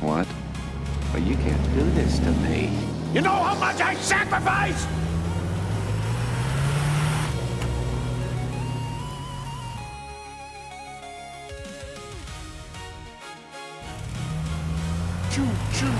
What? But you can't do this to me. You know how much I sacrificed? Choo-choo.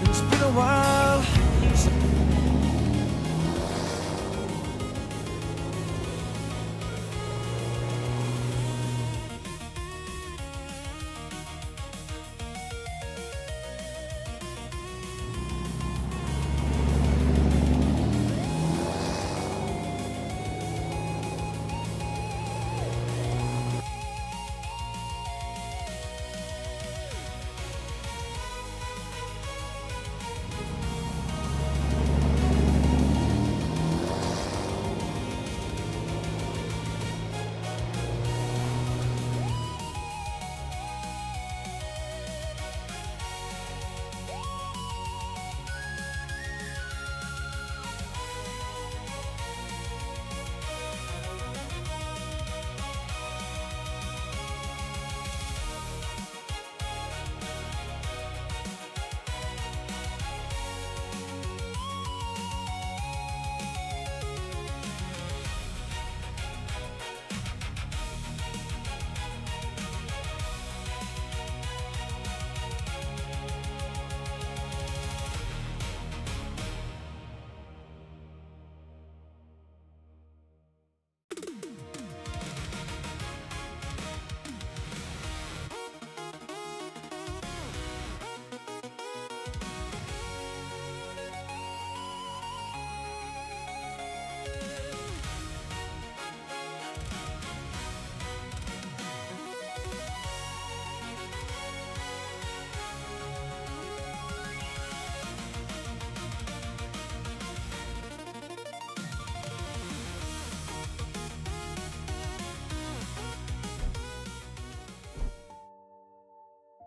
It's been a while.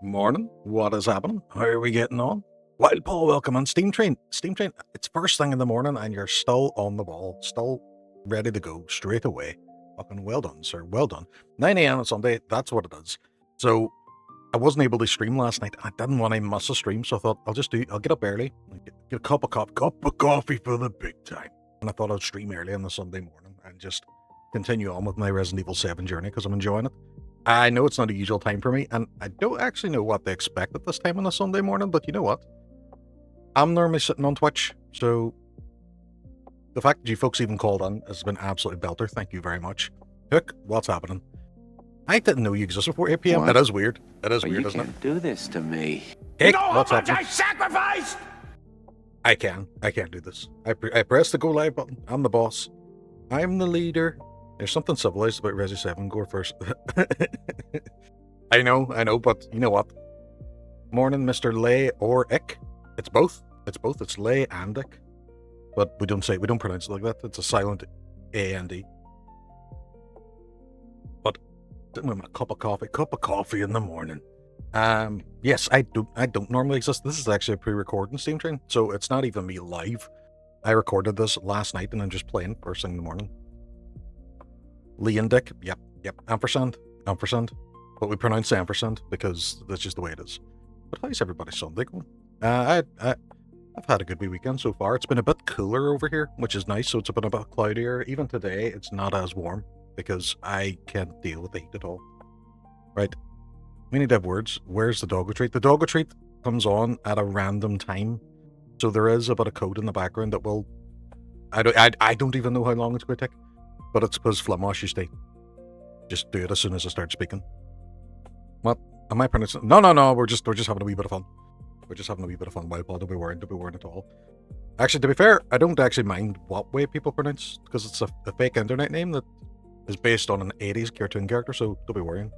Morning. What is happening? How are we getting on? Wild Paul, welcome on Steam Train. Steam Train, it's first thing in the morning and you're still on the ball, still ready to go straight away. Fucking well done, sir. Well done. 9 a.m. on Sunday, that's what it is. So, I wasn't able to stream last night. I didn't want to miss a stream, so I thought I'll get up early, get a cup of coffee for the big time. And I thought I'd stream early on the Sunday morning and just continue on with my Resident Evil 7 journey because I'm enjoying it. I know it's not a usual time for me, and I don't actually know what to expect at this time on a Sunday morning, but you know what? I'm normally sitting on Twitch, so the fact that you folks even called on has been absolutely belter. Thank you very much. Hook, what's happening? I didn't know you existed before 8 p.m. What? It is weird. It is But weird, you isn't it? can't do this to me. Hey, You know how what's much happening? I sacrificed? I can't do this. I press the go live button. I'm the boss. I'm the leader. There's something civilized about Resi 7. Go first. I know, but you know what? Morning, Mr. Leyoric. It's both. It's Ley and Ick. But we don't pronounce it like that. It's a silent A-N-D. But sitting with my cup of coffee in the morning. Yes, I don't normally exist. This is actually a pre-recording Steam Train, so it's not even me live. I recorded this last night and I'm just playing first thing in the morning. Lee and Dick, yep. Ampersand. ampersand, but we pronounce ampersand because that's just the way it is. But how's everybody's Sunday going? I've had a good wee weekend so far. It's been a bit cooler over here, which is nice. So it's been a bit cloudier. Even today, it's not as warm because I can't deal with the heat at all. Right. We need to have words. Where's the dog retreat? The dog retreat comes on at a random time. So there is a bit of code in the background that will... I don't even know how long it's going to take. But it's because Flimosh used to just do it as soon as I start speaking. What? Am I pronouncing? No. We're just having a wee bit of fun. We're just having a wee bit of fun. Wild Paw, don't be worried at all. Actually, to be fair, I don't actually mind what way people pronounce, because it's a fake internet name that is based on an 80s cartoon character, so don't be worrying.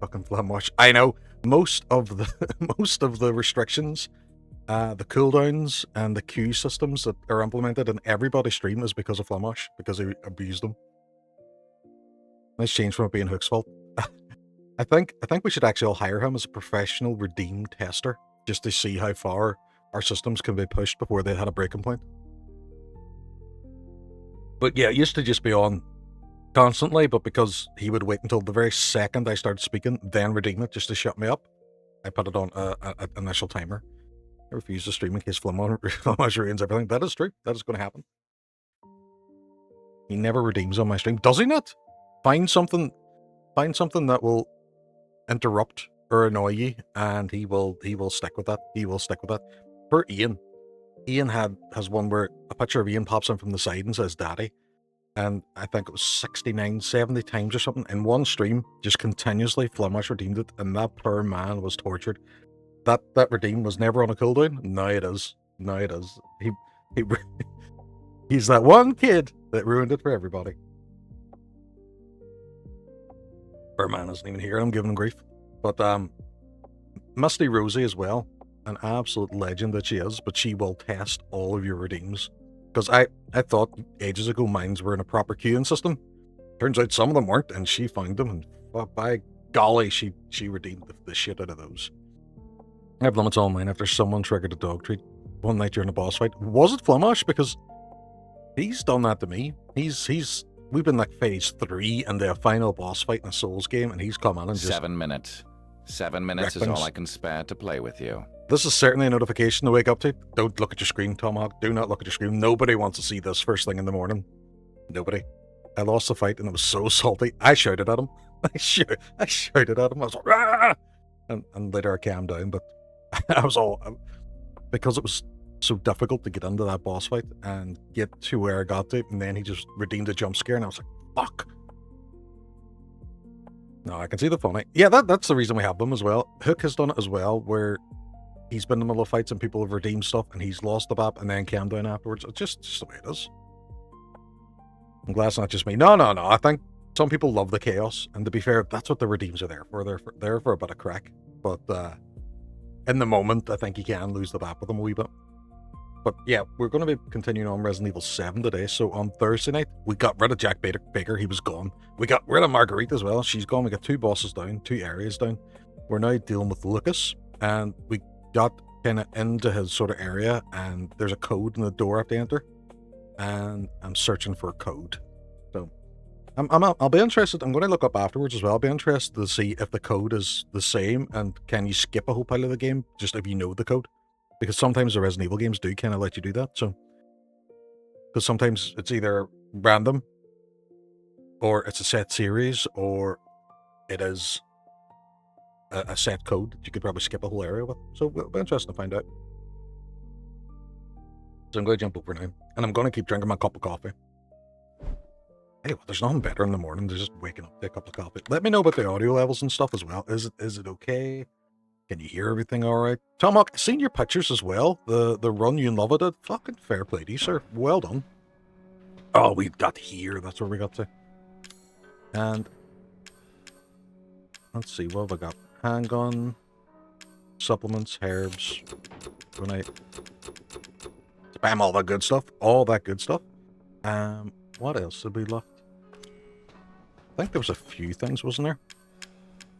Fucking Flimosh. I know most of the restrictions, the cooldowns and the queue systems that are implemented in everybody's stream is because of Flimosh, because he abused them. Nice change from it being Hook's fault. I think we should actually all hire him as a professional redeem tester, just to see how far our systems can be pushed before they had a breaking point. But yeah, it used to just be on constantly, but because he would wait until the very second I started speaking, then redeem it just to shut me up, I put it on an initial timer. I refuse to stream in case Flimosh ruins everything. That is true. That is going to happen. He never redeems on my stream. Does he not? Find something that will interrupt or annoy you, and he will stick with that. He will stick with that. For Ian has one where a picture of Ian pops in from the side and says "Daddy," and I think it was 69, 70 times or something in one stream, just continuously. Flimosh redeemed it, and that poor man was tortured. That redeem was never on a cooldown. Now it is. He's that one kid that ruined it for everybody. Poor man isn't even here. I'm giving him grief. But Misty Rosie as well, an absolute legend that she is, but she will test all of your redeems. Because I thought ages ago mines were in a proper queuing system. Turns out some of them weren't, and she found them, and by golly, she redeemed the shit out of those. I have limits on mine after someone triggered a dog treat one night during a boss fight. Was it Flimosh? Because he's done that to me. We've been like phase 3 and the final boss fight in a Souls game, and he's come in and just... 7 minutes. 7 minutes is all I can spare to play with you. This is certainly a notification to wake up to. Don't look at your screen, Tomahawk. Do not look at your screen. Nobody wants to see this first thing in the morning. Nobody. I lost the fight and it was so salty. I shouted at him. I shouted at him. I was like, "Rah!" And later I calmed down, but I was all... Because it was so difficult to get into that boss fight and get to where I got to, and then he just redeemed a jump scare, and I was like, fuck. No, I can see the funny. Yeah, that's the reason we have them as well. Hook has done it as well, where he's been in the middle of fights and people have redeemed stuff, and he's lost the BAP and then calmed down afterwards. It's just the way it is. I'm glad it's not just me. No. I think some people love the chaos, and to be fair, that's what the redeems are there for. They're there for a bit of crack. But in the moment, I think you can lose the BAP with them a wee bit. But yeah, we're going to be continuing on Resident Evil 7 today. So on Thursday night, we got rid of Jack Baker. He was gone. We got rid of Marguerite as well. She's gone. We got 2 bosses down, 2 areas down. We're now dealing with Lucas, and we got kind of into his sort of area, and there's a code in the door I have to enter, and I'm searching for a code. So I'll be interested. I'm going to look up afterwards as well. I'll be interested to see if the code is the same, and can you skip a whole pile of the game just if you know the code. Because sometimes the Resident Evil games do kind of let you do that. So, because sometimes it's either random, or it's a set series, or it is a set code that you could probably skip a whole area with. So it'll be interesting to find out. So I'm going to jump over now, and I'm going to keep drinking my cup of coffee. Anyway, there's nothing better in the morning than just waking up to a cup of coffee. Let me know about the audio levels and stuff as well. Is it okay? Can you hear everything all right? Tomahawk, seen your pictures as well. The run you love it. Fucking fair play to you, sir. Well done. Oh, we got here. That's where we got to. And let's see, what have I got? Handgun, supplements, herbs, grenade. Spam all that good stuff. All that good stuff. What else did we left? I think there was a few things, wasn't there?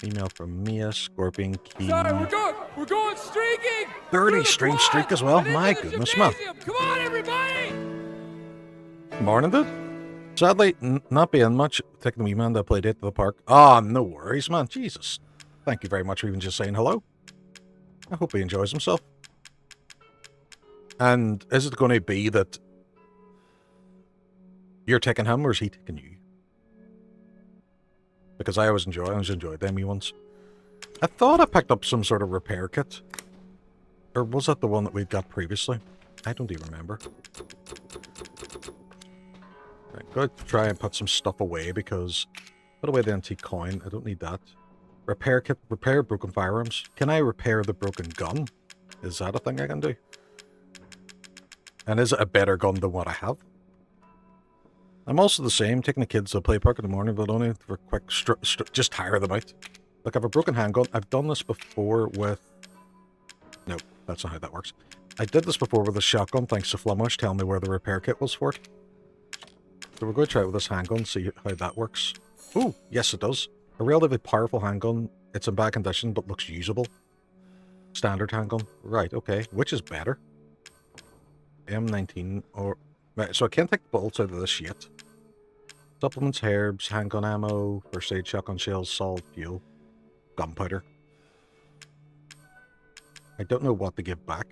Email from Mia, Scorpion Key. Sorry, we're going streaking! 30 stream streak as well. My goodness, man. Come on, everybody! Morning, dude. Sadly, not being much. Taking the wee man to play date to the park. Ah, no worries, man. Jesus. Thank you very much for even just saying hello. I hope he enjoys himself. And is it going to be that you're taking him, or is he taking you? Because I always enjoyed them wee ones. I thought I picked up some sort of repair kit. Or was that the one that we'd got previously? I don't even remember. I'm going to try and put some stuff away because... Put away the antique coin. I don't need that. Repair kit. Repair broken firearms. Can I repair the broken gun? Is that a thing I can do? And is it a better gun than what I have? I'm also the same, taking the kids to play park in the morning, but only for quick, just tire them out. Like, I have a broken handgun. I've done this before with... No, that's not how that works. I did this before with a shotgun, thanks to Flumush telling me where the repair kit was for it. So we're going to try it with this handgun, see how that works. Oh, yes it does. A relatively powerful handgun. It's in bad condition, but looks usable. Standard handgun. Right, okay. Which is better? M19 or... Right, so I can't take the bolts out of this shit. Supplements, herbs, handgun ammo, first aid, shotgun shells, solid fuel, gunpowder. I don't know what to give back.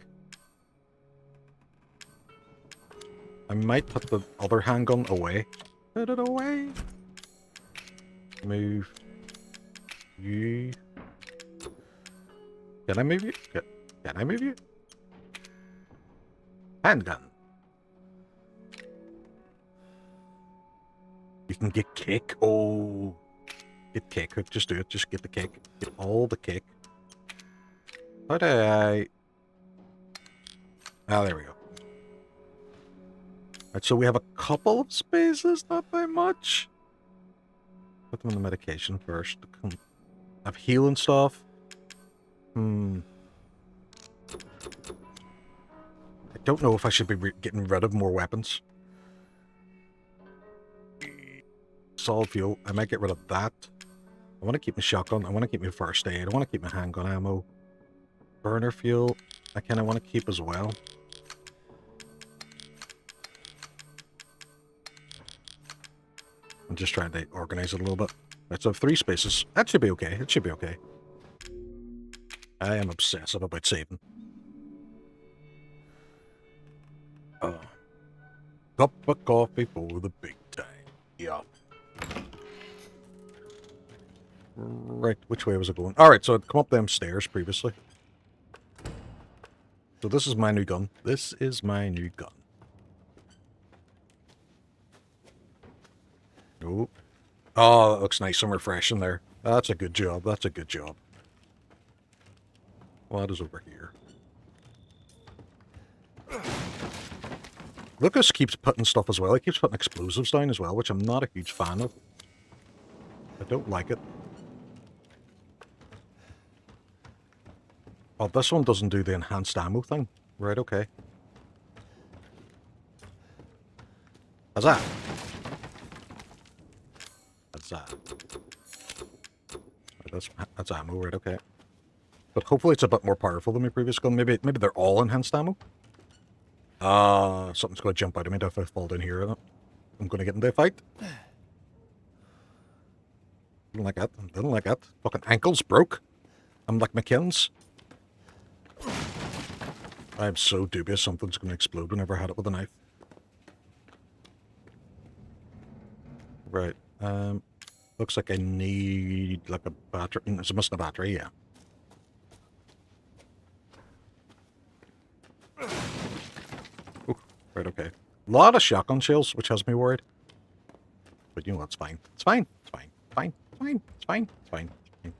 I might put the other handgun away. Put it away. Move. You. Can I move you? Can I move you? Handgun. You can get cake. Oh. Get cake. Just do it. Just get the cake. Get all the cake. How do I... Ah, there we go. Right, so we have a couple of spaces, not by much. Put them in the medication first. I have healing stuff. I don't know if I should be getting rid of more weapons. Solid fuel. I might get rid of that. I want to keep my shotgun. I want to keep my first aid. I want to keep my handgun ammo. Burner fuel. I kind of want to keep as well. I'm just trying to organize it a little bit. Right, so I have 3 spaces. That should be okay. It should be okay. I am obsessive about saving. Cup of coffee for the big time. Yeah. Right, which way was it going? Alright, so I'd come up them stairs previously. So this is my new gun. This is my new gun. Oh. Oh, that looks nice and refreshing there. That's a good job. That's a good job. What is over here? Lucas keeps putting stuff as well. He keeps putting explosives down as well, which I'm not a huge fan of. I don't like it. Oh, this one doesn't do the enhanced ammo thing. Right, okay. How's that? How's that? Right, that's ammo, right, okay. But hopefully it's a bit more powerful than my previous gun. Maybe they're all enhanced ammo. Something's going to jump out of me if I fall down here. I'm going to get into a fight. Didn't like that. Didn't like that. Fucking ankles broke. I'm like McKinn's. I'm so dubious something's going to explode whenever I had it with a knife. Right. Looks like I need like a battery. It's missing a battery, yeah. Ooh, right, okay. A lot of shotgun shells, which has me worried. But you know, that's fine. It's fine. It's fine. Fine. It's fine. It's fine. It's fine. It's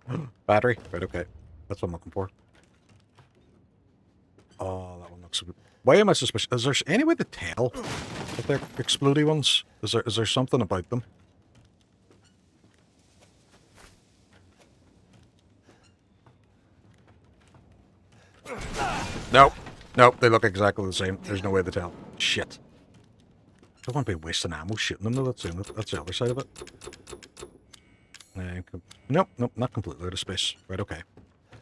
fine. Battery. Right, okay. That's what I'm looking for. Oh, that one looks... Why am I suspicious? Is there any way to tell if they're explodey ones? Is there something about them? Nope. Nope, they look exactly the same. There's no way to tell. Shit. I don't want to be wasting ammo shooting them though. That's the other side of it. Nope, not completely out of space. Right, okay.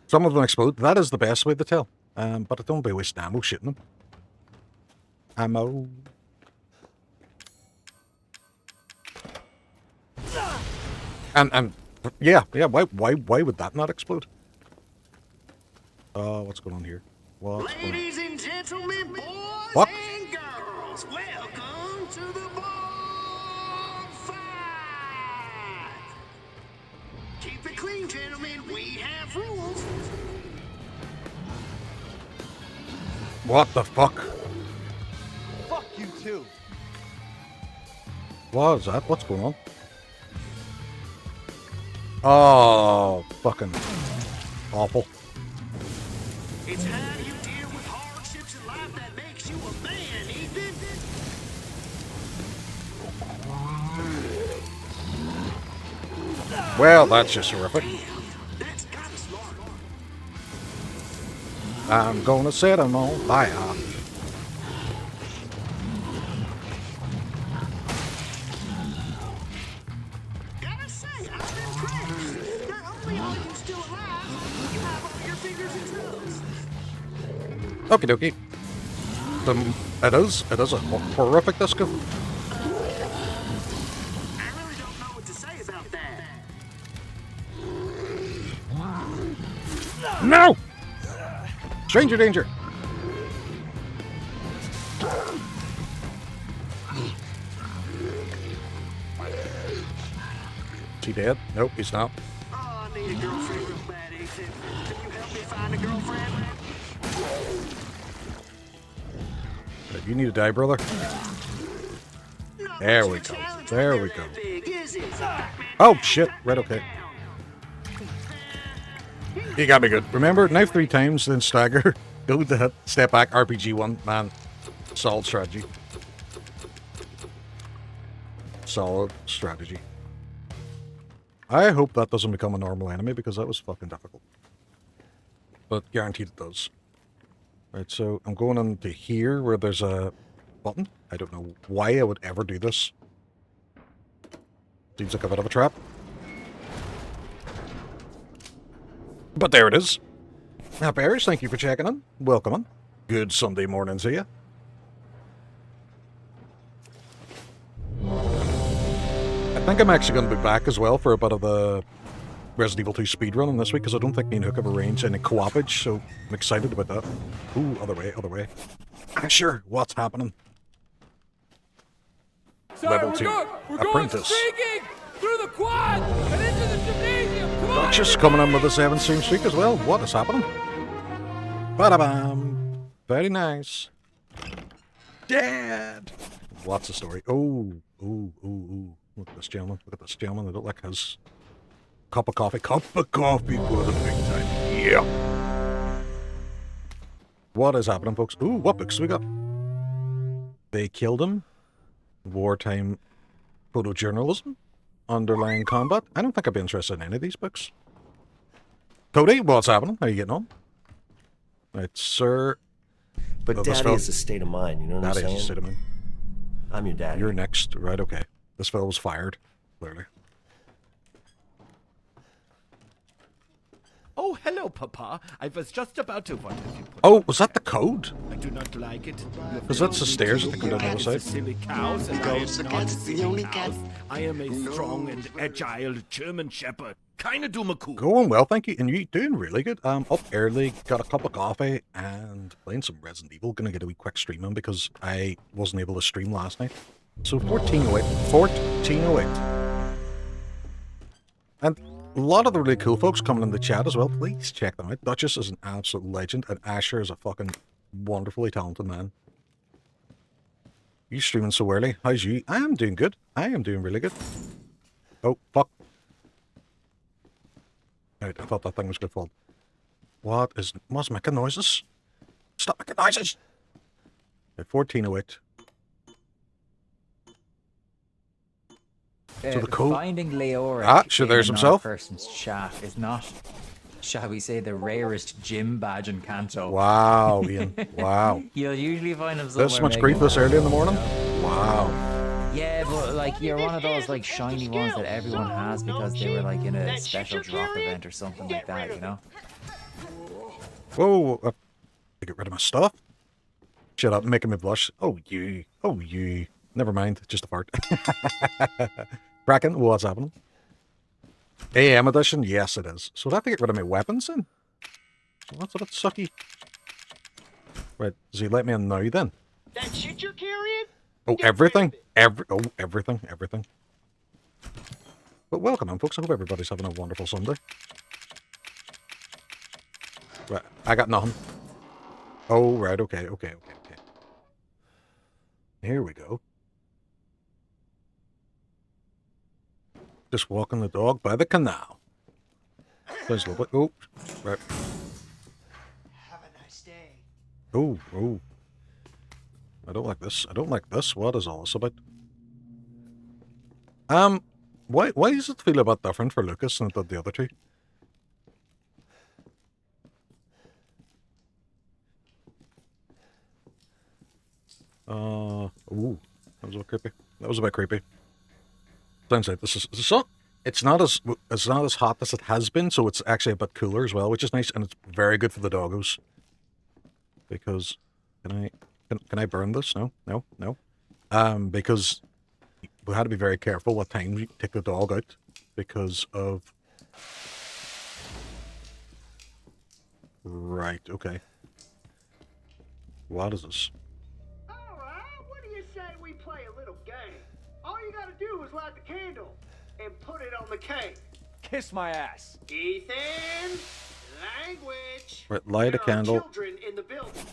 Some of them explode. That is the best way to tell. But I don't want to be wasting ammo shooting them. Ammo. And yeah, why would that not explode? What's going on here? Ladies and gentlemen, boys What? and girls, welcome to the bonfire. Keep it clean, gentlemen. We have rules. What the fuck? Fuck you too. What is that? What's going on? Oh, fucking awful. It's how you deal with hardships in life that makes you a man, Ethan. Well, that's just horrific. That's gotta start. I'm gonna set them on fire. Gotta say, I'm impressed. Not only are you still alive, you have all your fingers and toes. Okie dokie. It is a horrific disco. I really don't know what to say about that. No! Stranger danger! Is he dead? Nope, he's not. Oh, I need a girlfriend real bad, Ethan. Can you help me find a girlfriend? You need to die, brother. Not There much we of a go. challenge There when we they're go. that big, is it? Oh, shit. Right, okay. You got me good. Remember, knife 3 times, then stagger. Go to hit, step back, RPG 1. Man, solid strategy. Solid strategy. I hope that doesn't become a normal enemy because that was fucking difficult. But guaranteed it does. Right, so I'm going into here where there's a button. I don't know why I would ever do this. Seems like a bit of a trap. But there it is. Now, Bears, thank you for checking in. Welcome on. Good Sunday morning to you. I think I'm actually going to be back as well for a bit of the Resident Evil 2 speedrunning this week, because I don't think me and Hook have arranged any co-opage, so I'm excited about that. Ooh, other way, other way. Sure, what's happening? Level 2. We're Apprentice. going streaking through the quad and into the gymnasium. Come on, Duchess coming in with a 7-stream streak as well. What is happening? Ba-da-bam. Very nice. Dad! What's the story? Oh, ooh, ooh, ooh. Look at this gentleman. Look at this gentleman. I don't like his cup of coffee. Cup of coffee for the big time. Yeah. What is happening, folks? Ooh, what books do we got? They killed him. Wartime photojournalism. Underlying combat. I don't think I'd be interested in any of these books. Cody, what's happening? How are you getting on? Right, sir. But Oh, this daddy felt- is a state of mind, you know what That I'm is saying? a state of mind. I'm your daddy. You're next. Right, okay. This fellow was fired, clearly. Oh, hello, Papa. I was just about to wonder if you put... Oh, was that the code? I do not like it. Because that's the stairs that go down the other side. Silly cows, and I am not silly cows. I am a strong and agile German shepherd. Kinda do cool. Going well, thank you. And you doing really good. Up early, got a cup of coffee, and playing some Resident Evil. Gonna get a wee quick stream in because I wasn't able to stream last night. So 1408. 1408. And a lot of the really cool folks coming in the chat as well. Please check them out. Duchess is an absolute legend, and Asher is a fucking wonderfully talented man. You streaming so early? How's you? I am doing good. I am doing really good. Oh, fuck. Right, I thought that thing was good fault. What's making noises? Stop making noises! At 1408. So the code... Finding Leyoric sure, in there's a himself. person's chat is not, shall we say, the rarest gym badge in Kanto. Wow, Ian. Wow. You'll usually find him somewhere. This much making grief this early in the money, morning? you know? Wow. Yeah, but like you're one of those like shiny ones that everyone has because they were like in a special drop event or something like that, you know? Whoa, I get rid of my stuff. Shut up, making me blush. Oh, you. Oh, you. Never mind, just a fart. Kraken, what's happening? AM edition? Yes, it is. So I have to get rid of my weapons then? So that's a bit sucky. Right, does he let me in now then? That shit you're carrying? Oh, Get rid everything? of it. Everything. But welcome in, folks. I hope everybody's having a wonderful Sunday. Right, I got nothing. Oh, right, okay. Here we go. Just walking the dog by the canal. Sounds lovely. Oh, right. Have a nice day. Oh. I don't like this. What is all this about? Why does it feel a bit different for Lucas than it did the other two? Ooh, that was a bit creepy. Sounds like this is so. It's not as hot as it has been, so it's actually a bit cooler as well, which is nice, and it's very good for the doggos. Because can I burn this? No. Because we had to be very careful what time we take the dog out because of. Right. Okay. What is this? Alright, what do you say we play a little game? All you gotta do is light the candle and put it on the cake. Kiss my ass. Ethan, language. Right, light a There are candle. children in the building.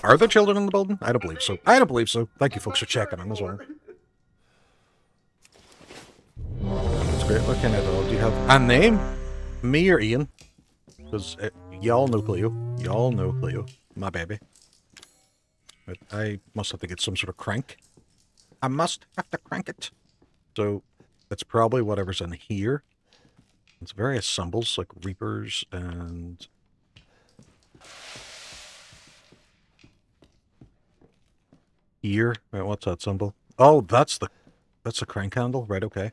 Are there children in the building? I don't believe so. Thank you, folks, for checking in as well. It's great. What kind of dog do you have? A name? Me or Ian? Because y'all know Cleo. My baby. But I must have to get some sort of crank. I must have to crank it. So it's probably whatever's in here. It's various symbols like reapers and. Here. Right, what's that symbol? Oh, that's the crank handle. Right, okay.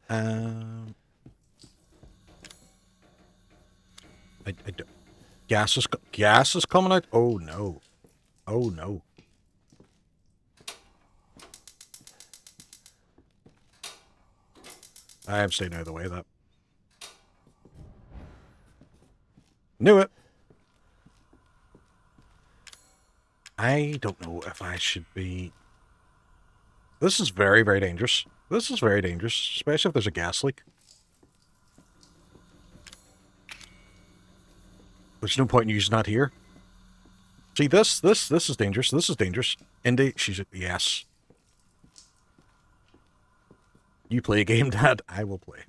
I don't. Gas is coming out. Oh no. I am staying out of the way of that. Knew it. I don't know if I should be. This is very, very dangerous. Especially if there's a gas leak. There's no point in using that here. See, this is dangerous. Indy, she's a yes. You play a game, Dad. I will play.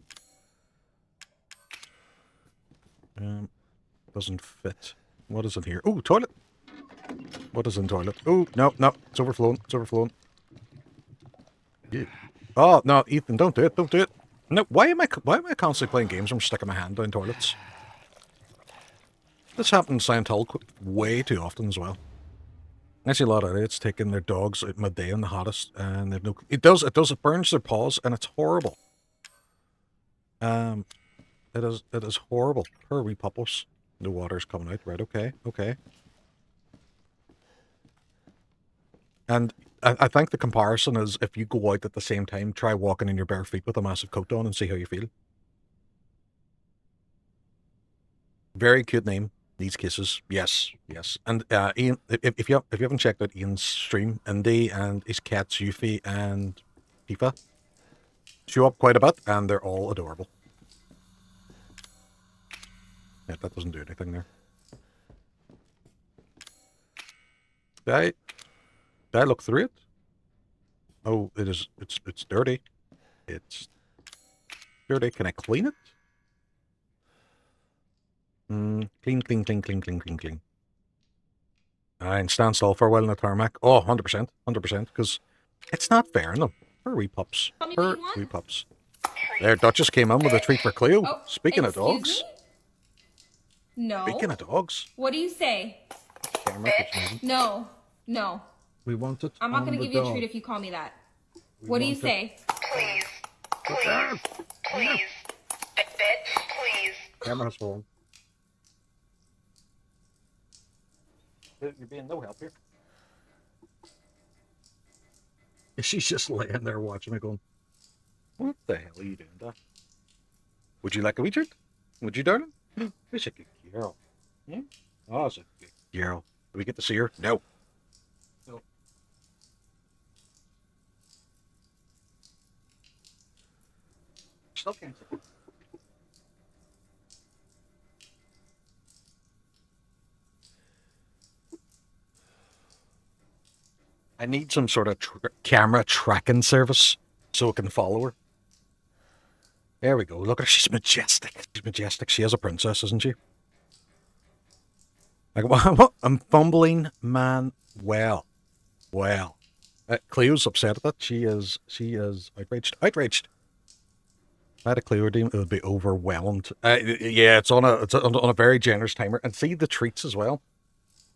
Doesn't fit. What is in here? Oh, toilet. What is in toilet? Oh, no. It's overflowing. Yeah. Oh, no, Ethan, don't do it. No, why am I constantly playing games where I'm sticking my hand down toilets? This happens in Scientology way too often as well. I see a lot of idiots taking their dogs at midday in the hottest, and they've no. It burns their paws, and it's horrible. It is horrible. Poor wee puppos. The water's coming out. Right, okay. And I think the comparison is if you go out at the same time, try walking in your bare feet with a massive coat on and see how you feel. Very cute name. Needs kisses. Yes. And Ian, if you haven't checked out Ian's stream, Indy and his cats Yuffie and Tifa show up quite a bit, and they're all adorable. Yeah, that doesn't do anything there. Did I look through it? Oh, it is. It's dirty. It's dirty. Can I clean it? Clean. And stand still for a while in the tarmac. Oh, 100%. Because it's not fair on them. Poor wee pups. There, Duchess came in with a treat for Cleo. Oh, Speaking of dogs. Me? No. Speaking of dogs. What do you say? No. We want it. I'm not going to give you a treat if you call me that. What do you say? Please. Bitch, please. Camera's fallen. You're being no help here. She's just laying there watching me going, what the hell are you doing, Dad? Would you like a wee treat? Would you, darling? She's a good girl. Yeah? Oh, it's a good girl. Do we get to see her? No. No. Still can't see her. I need some sort of camera tracking service so I can follow her. There we go. Look at her. She's majestic. She's majestic. She is a princess, isn't she? Like, what? I'm fumbling, man. Well. Cleo's upset at that. She is outraged. Outraged. If I had a Cleo team, it would be overwhelmed. Yeah, it's on a very generous timer. And see the treats as well.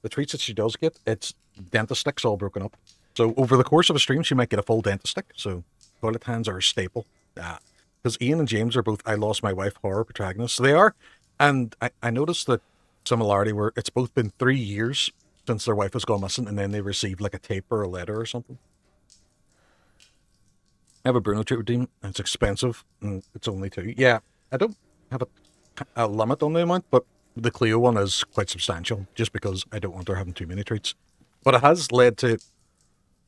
The treats that she does get, it's dentist sticks all broken up. So over the course of a stream, she might get a full dentist stick. So toilet hands are a staple. Because Ian and James are both I Lost My Wife horror protagonists. They are. And I noticed that similarity where it's both been 3 years since their wife has gone missing and then they received like a tape or a letter or something. I have a Bruno treat routine. It's expensive. And it's only 2. Yeah, I don't have a limit on the amount, but the Cleo one is quite substantial just because I don't want her having too many treats. But it has led to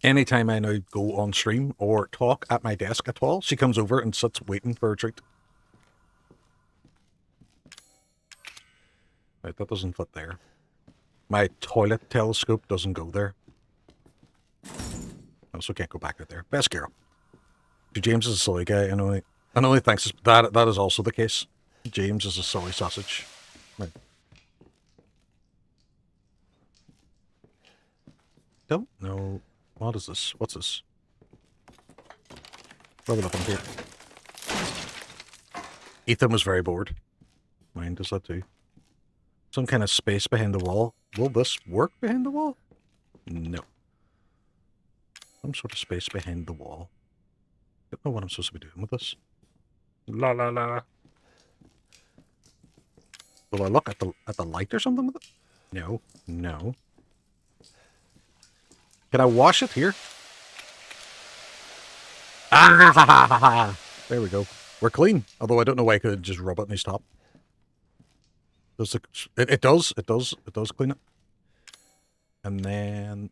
anytime I now go on stream or talk at my desk at all, she comes over and sits waiting for a treat. Right, that doesn't fit there. My toilet telescope doesn't go there. I also can't go back right there. Best girl. James is a silly guy, and only thinks that is also the case. James is a silly sausage. Right. Don't know. What is this? What's this? What are we looking here? Ethan was very bored. Mine does that too. Some kind of space behind the wall. Will this work behind the wall? No. Some sort of space behind the wall. I don't know what I'm supposed to be doing with this. La la la. Will I look at the light or something with it? No. No. Can I wash it here? Ah! There we go. We're clean. Although I don't know why I could just rub it on his top. It does clean it. And then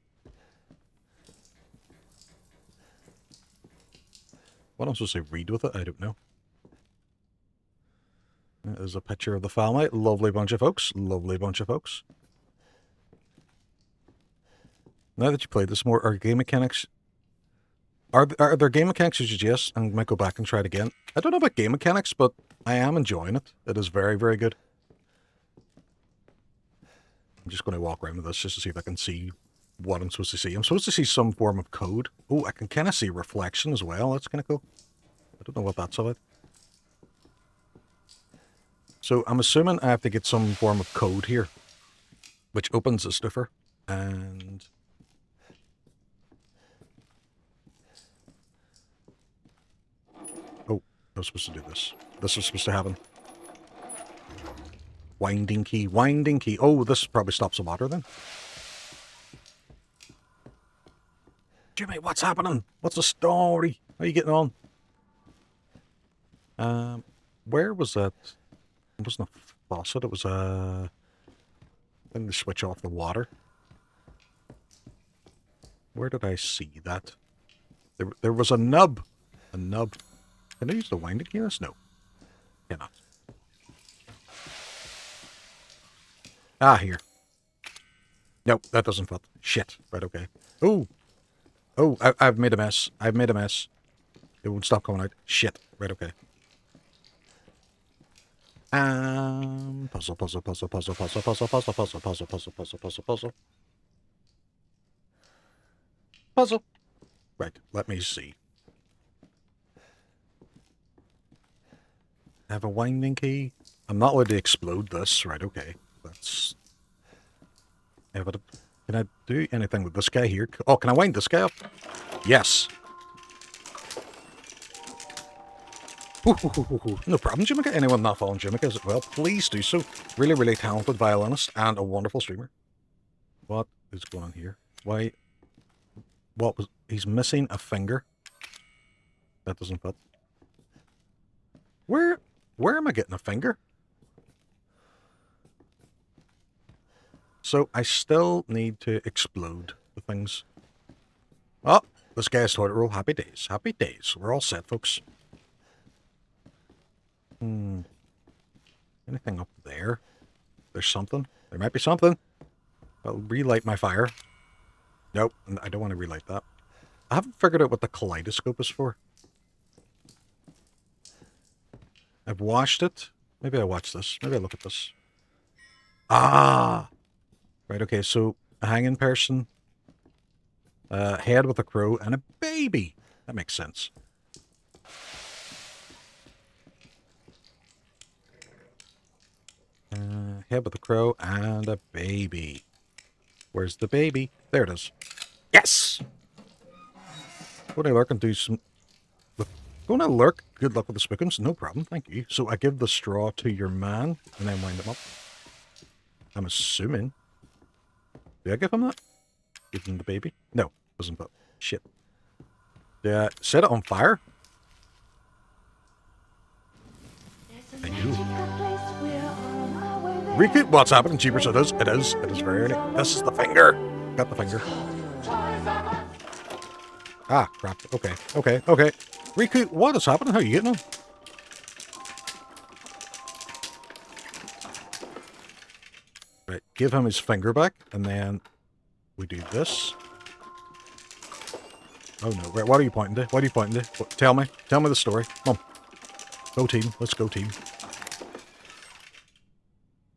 what am I supposed to read with it? I don't know. There's a picture of the family. Lovely bunch of folks. Lovely bunch of folks. Now that you played this more, are game mechanics... Are there game mechanics you suggest? And might go back and try it again. I don't know about game mechanics, but I am enjoying it. It is very, very good. I'm just going to walk around with this just to see if I can see what I'm supposed to see. I'm supposed to see some form of code. Oh, I can kind of see reflection as well. That's kind of cool. I don't know what that's about. So I'm assuming I have to get some form of code here, which opens the stiffer. And oh, I was supposed to do this. This was supposed to happen. Winding key, winding key. Oh, this probably stops the water then. Jimmy, what's happening? What's the story? How are you getting on? Where was that? It wasn't a faucet, it was a thing to switch off the water. Where did I see that? There was a nub. A nub. Can I use the winding key? No. Cannot. Ah, here. Nope, that doesn't fit. Shit. Right, okay. Oh! Oh, I've made a mess. I've made a mess. It won't stop coming out. Shit. Right, okay. Puzzle, puzzle, puzzle, puzzle, puzzle, puzzle, puzzle, puzzle, puzzle, puzzle, puzzle, puzzle, puzzle. Puzzle. Right, let me see. I have a winding key. I'm not allowed to explode this. Right, okay. Let's... Can I do anything with this guy here? Oh, can I wind this guy up? Yes. No problem, Jimmica. Anyone not following Jimmica as well, please do so. Really, really talented violinist and a wonderful streamer. What is going on here? Why? What was... He's missing a finger. That doesn't fit. Where Where am I getting a finger? So I still need to explode the things. Oh, this guy's toilet roll. Happy days. Happy days. We're all set, folks. Anything up there? There's something. There might be something. I'll relight my fire. Nope, I don't want to relight that. I haven't figured out what the kaleidoscope is for. I've watched it. Maybe I watch this. Maybe I look at this. Ah! Right, okay, so a hanging person, head with a crow, and a baby. That makes sense. Head with a crow and a baby. Where's the baby? There it is. Yes! Go to lurk and do some... Go to lurk. Good luck with the spookums. No problem, thank you. So I give the straw to your man, and then wind him up. I'm assuming. Did I give him that? Give him the baby? No, wasn't that. Shit. Yeah, set it on fire. Thank you. Riku, what's happening? Jeepers, it is. It is very early. This is the finger. Got the finger. Ah, crap. Okay. Riku, what is happening? How are you getting on? Right, give him his finger back, and then we do this. Oh no, wait, what are you pointing to? What are you pointing to? Tell me the story. Come on. Go team, let's go team.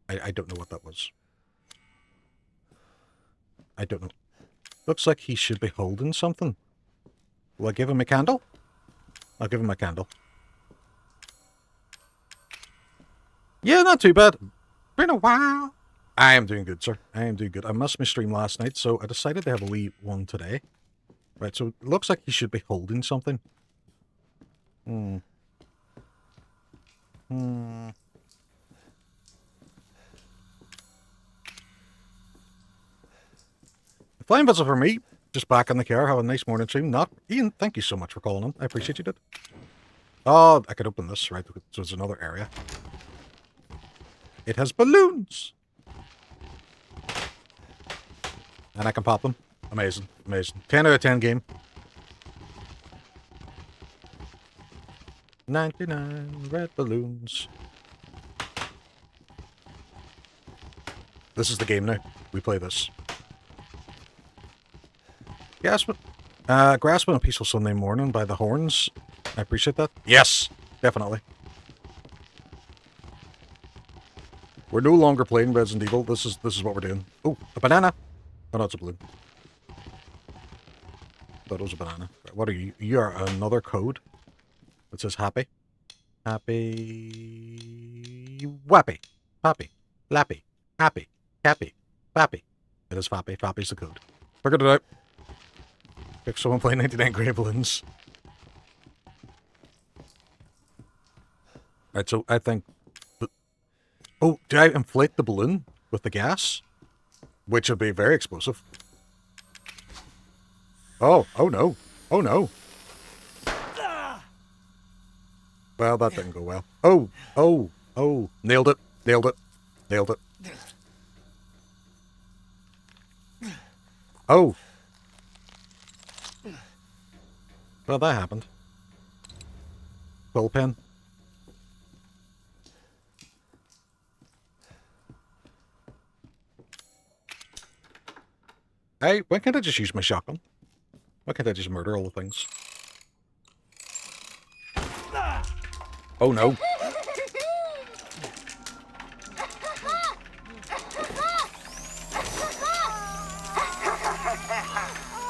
I don't know what that was. I don't know. Looks like he should be holding something. Will I give him a candle? I'll give him a candle. Yeah, not too bad. Been a while. I am doing good, sir. I am doing good. I missed my stream last night, so I decided to have a wee one today. Right, so it looks like he should be holding something. Flying visit for me. Just back in the car, have a nice morning stream. Not Ian, thank you so much for calling in. I appreciate you, dude. Oh, I could open this, right? So there's another area. It has balloons. And I can pop them. Amazing. 10 out of 10 game. 99 red balloons. This is the game now. We play this. Grasping a Peaceful Sunday Morning by the Horns. I appreciate that. Yes, definitely. We're no longer playing Resident Evil. This is what we're doing. Oh, a banana. Oh, no, it's a balloon. Thought it was a banana. What are you? You are another code. It says happy. Happy. Wappy. Pappy. Lappy. Happy. Happy. Fappy. It is Fappy. Fappy's the code. Figured it out. Pick someone playing 99 grey balloons. Right, so I think... Oh, do I inflate the balloon with the gas? Which would be very explosive. Oh no. Oh no. Well, that didn't go well. Oh. Nailed it. Oh. Well, that happened. Quill pen. Hey, why can't I just use my shotgun? Why can't I just murder all the things? Oh no.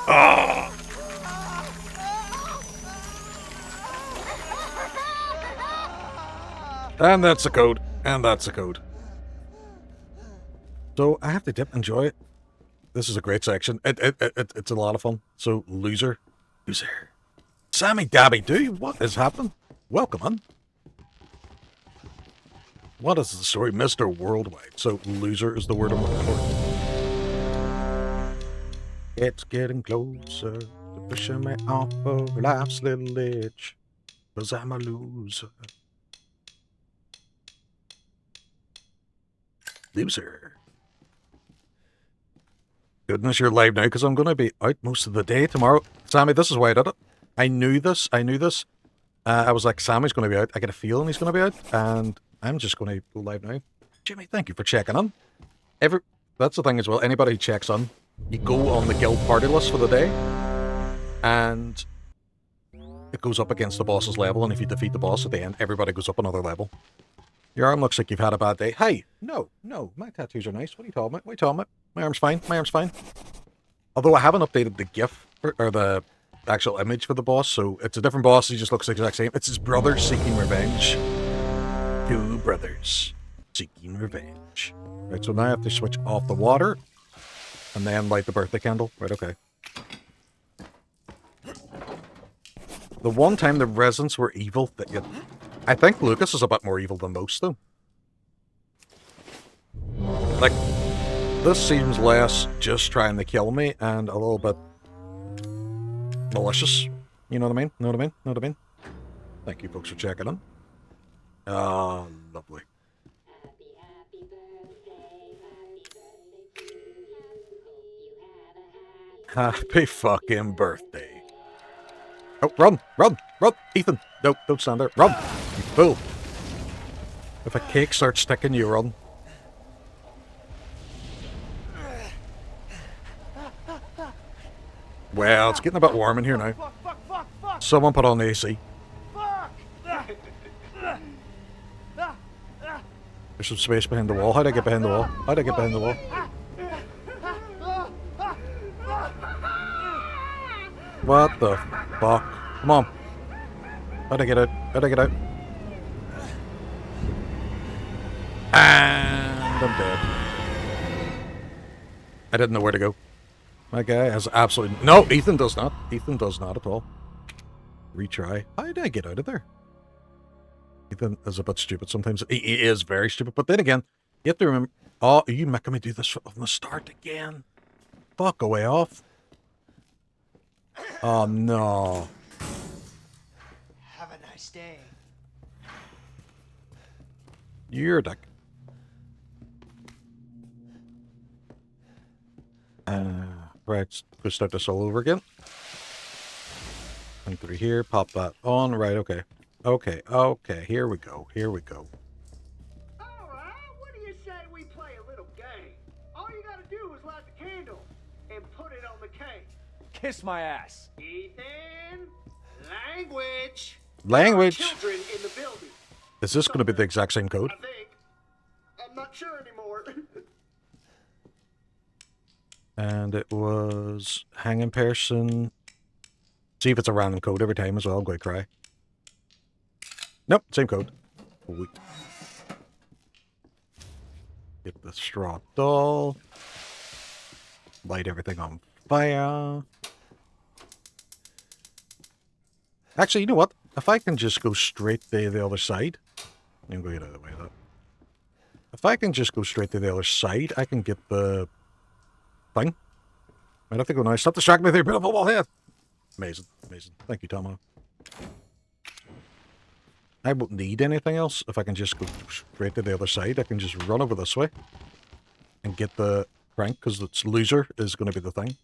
Ah! And that's the code. So I have to dip, enjoy it. This is a great section. It's a lot of fun. So, loser. Sammy Dabby Doo, what is happening? Welcome on. What is the story? Mr. Worldwide. So, loser is the word I'm looking for. It's getting closer to pushing me off of life's little edge. 'Cause I'm a loser. Loser. Goodness, you're live now because I'm going to be out most of the day tomorrow. Sammy, this is why I did it. I knew this. I was like, Sammy's going to be out. I get a feeling he's going to be out. And I'm just going to go live now. Jimmy, thank you for checking in. That's the thing as well. Anybody who checks in, you go on the guild party list for the day. And it goes up against the boss's level. And if you defeat the boss at the end, everybody goes up another level. Your arm looks like you've had a bad day. Hey, no, my tattoos are nice. What are you talking about? What are you talking about? My arm's fine. Although I haven't updated the GIF or the actual image for the boss, so it's a different boss. He just looks the exact same. It's his brother seeking revenge. Two brothers seeking revenge. Right, so now I have to switch off the water and then light the birthday candle. Right, okay. The one time the residents were evil, I think Lucas is a bit more evil than most, though. Like, this seems less just trying to kill me and a little bit malicious. You know what I mean? Thank you folks for checking in. Ah, lovely. Happy fucking birthday. Oh, run! Ethan, no, don't stand there. Run! You fool. If a cake starts sticking, you run. Well, it's getting a bit warm in here now. Someone put on the AC. There's some space behind the wall. How'd I get behind the wall? What the fuck? Come on. How'd I get out? And I'm dead. I didn't know where to go. My guy has absolutely... No, Ethan does not. Ethan does not at all. Retry. How did I get out of there? Ethan is a bit stupid sometimes. He is very stupid. But then again, you have to remember... Oh, are you making me do this from the start again? Fuck, away off. Oh, no. Have a nice day. You're a dick. Right, let's start this all over again. And through here, pop that on. Right, okay. Okay, here we go. Alright, what do you say we play a little game? All you gotta do is light the candle and put it on the cake. Kiss my ass. Ethan, language. Language. Children in the building. Is this going to be the exact same code? I think. I'm not sure anymore. And it was hanging person. See if it's a random code every time as well. I'm going to cry. Nope, same code. Sweet. Get the straw doll. Light everything on fire. Actually, you know what? If I can just go straight to the other side. I'm going to get out of the way of that. If I can just go straight to the other side, I can get the thing. Might have to go now. Stop distracting me with your beautiful wall head. Amazing. Thank you, Tomo. I won't need anything else. If I can just go straight to the other side, I can just run over this way and get the crank, because it's loser is going to be the thing.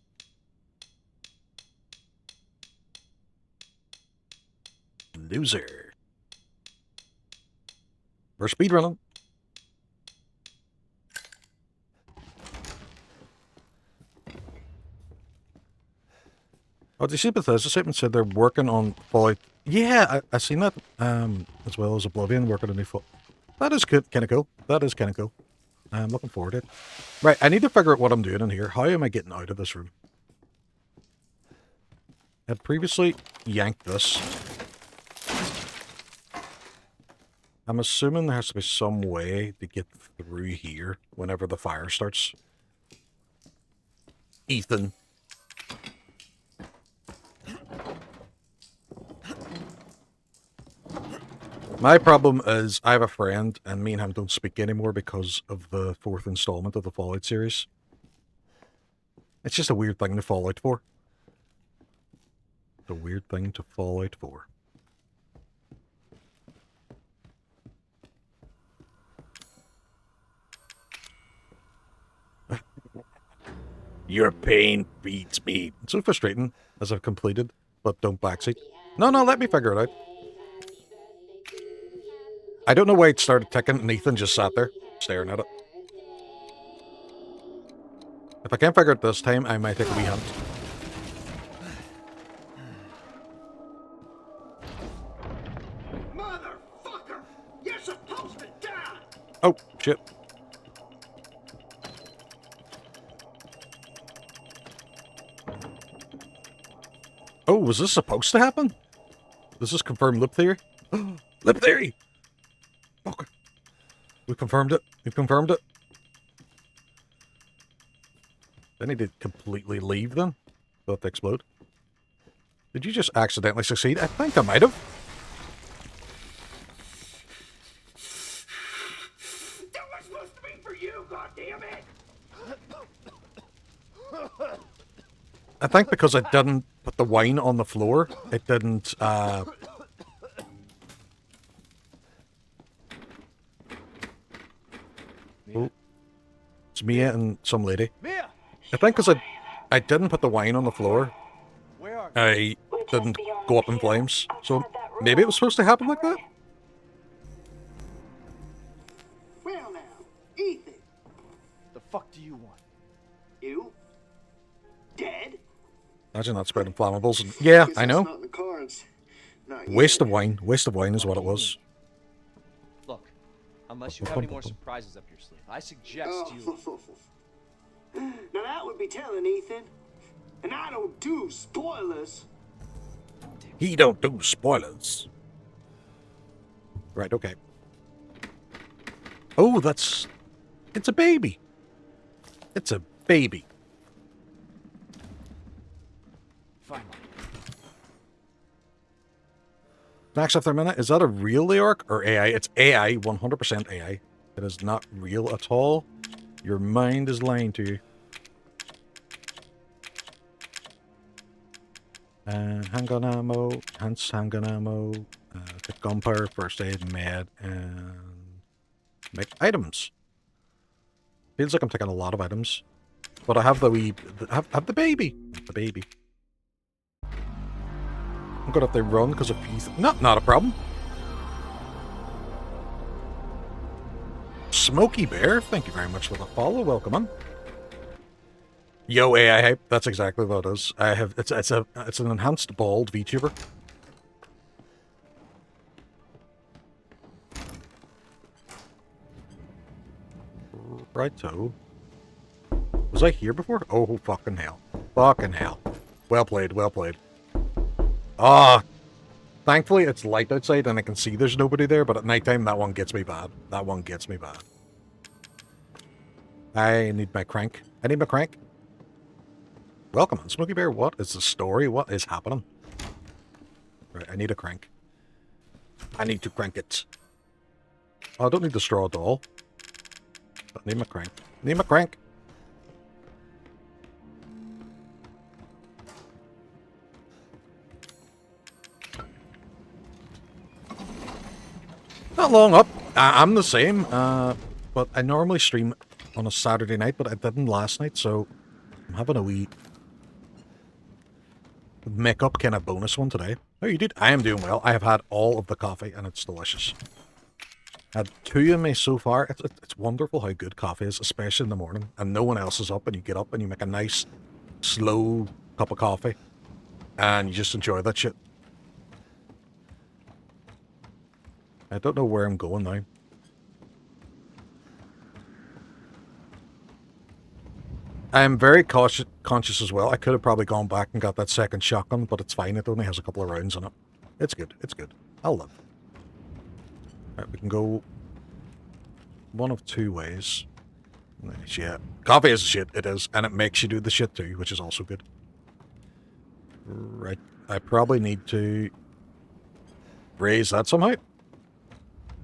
Loser. We're speedrunning. Oh, did you see Bethesda statement said they're working on Fallout? Yeah, I seen that. As well as Oblivion working on new Fallout. That is good, kind of cool. I'm looking forward to it. Right, I need to figure out what I'm doing in here. How am I getting out of this room? I had previously yanked this. I'm assuming there has to be some way to get through here whenever the fire starts. Ethan. My problem is I have a friend and me and him don't speak anymore because of the 4th installment of the Fallout series. It's just a weird thing to fall out for. It's a weird thing to fall out for. Your pain beats me. It's so frustrating as I've completed, but don't backseat. No, let me figure it out. I don't know why it started ticking and Ethan just sat there, staring at it. If I can't figure it this time, I might take a wee hunt. Motherfucker! You're supposed to die! Oh, shit. Oh, was this supposed to happen? Does this confirm loop theory? Loop theory! Fuck. We confirmed it. We've confirmed it. I need to completely leave them. They'll have to explode. Did you just accidentally succeed? I think I might have. That was supposed to be for you, goddammit! I think because I didn't put the wine on the floor, it didn't, Oh, it's Mia and some lady. Mia! I think because I didn't put the wine on the floor, I didn't go up in flames. So maybe it was supposed to happen like that? Well now, Ethan. The fuck do you want? You? Dead? Imagine that spreading flammables. Yeah, I know. Not in the cards. Not yet. Waste of wine. Waste of wine is what it was. Look, unless you have any more surprises up your sleeve, I suggest you... Now that would be telling, Ethan. And I don't do spoilers. He don't do spoilers. Right, okay. Oh, it's a baby. It's a baby. Finally. Max after a minute, is that a real Leyoric or AI? It's AI, 100% AI. It is not real at all. Your mind is lying to you. Handgun ammo, handgun ammo, take gunpowder, first aid, med, and make items. Feels like I'm taking a lot of items, but I have the wee, have the baby, the baby. I'm gonna have to run because of peace. Not a problem. Smoky Bear, thank you very much for the follow. Welcome on. Yo, AI hype. That's exactly what it is. I have it's an enhanced bald VTuber. Righto. Was I here before? Oh, fucking hell. Fucking hell. Well played, well played. Ah, thankfully it's light outside and I can see there's nobody there, but at nighttime that one gets me bad. That one gets me bad. I need my crank. I need my crank. Welcome on, Smoky Bear. What is the story? What is happening? Right, I need a crank. I need to crank it. Oh, I don't need the straw doll. But I need my crank. I need my crank. Not long up. I'm the same, but I normally stream on a Saturday night, but I didn't last night, so I'm having a wee make-up kind of bonus one today. Oh, you did? I am doing well. I have had all of the coffee, and it's delicious. Had 2 of me so far. It's wonderful how good coffee is, especially in the morning, and no one else is up, and you get up and you make a nice, slow cup of coffee, and you just enjoy that shit. I don't know where I'm going now. I am very conscious as well. I could have probably gone back and got that second shotgun, but it's fine. It only has a couple of rounds in it. It's good. It's good. I'll live. Right, we can go one of 2 ways. Yeah. Coffee is shit. It is. And it makes you do the shit too, which is also good. Right. I probably need to raise that somehow.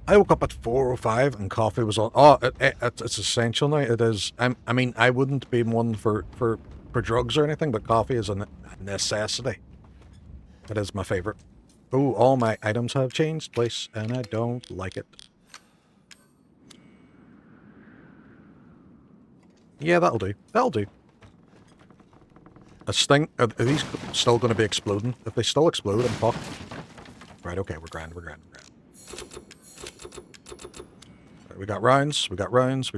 I woke up at 4:05 and coffee was on. Oh, it's essential now. It is. I mean, I wouldn't be one for drugs or anything, but coffee is a necessity. It is my favorite. Oh, all my items have changed place, and I don't like it. Yeah, that'll do. That'll do. A sting? Are these still going to be exploding? If they still explode, I'm fucked. Right, okay, we're grand. Right, we got rounds. We got rounds.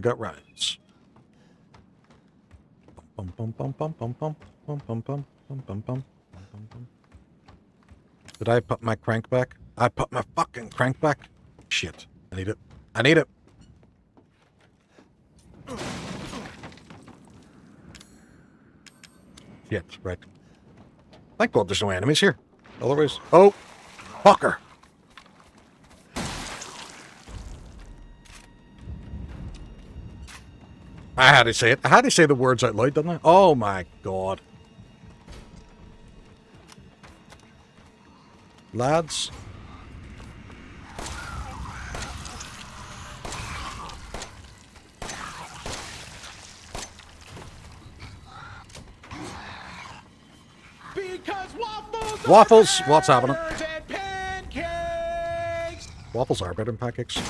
Bum, bum, bum, bum, bum, bum, bum, bum, bum, bum, bum, bum, bum, bum. Did I put my crank back? I put my fucking crank back. Shit. I need it. Shit, right. Thank God there's no enemies here. Otherwise... Oh! Fucker! I had to say it. I had to say the words out loud, didn't I? Oh my God. Lads. Because waffles. Waffles, what's happening? And pancakes. Waffles are better than pancakes.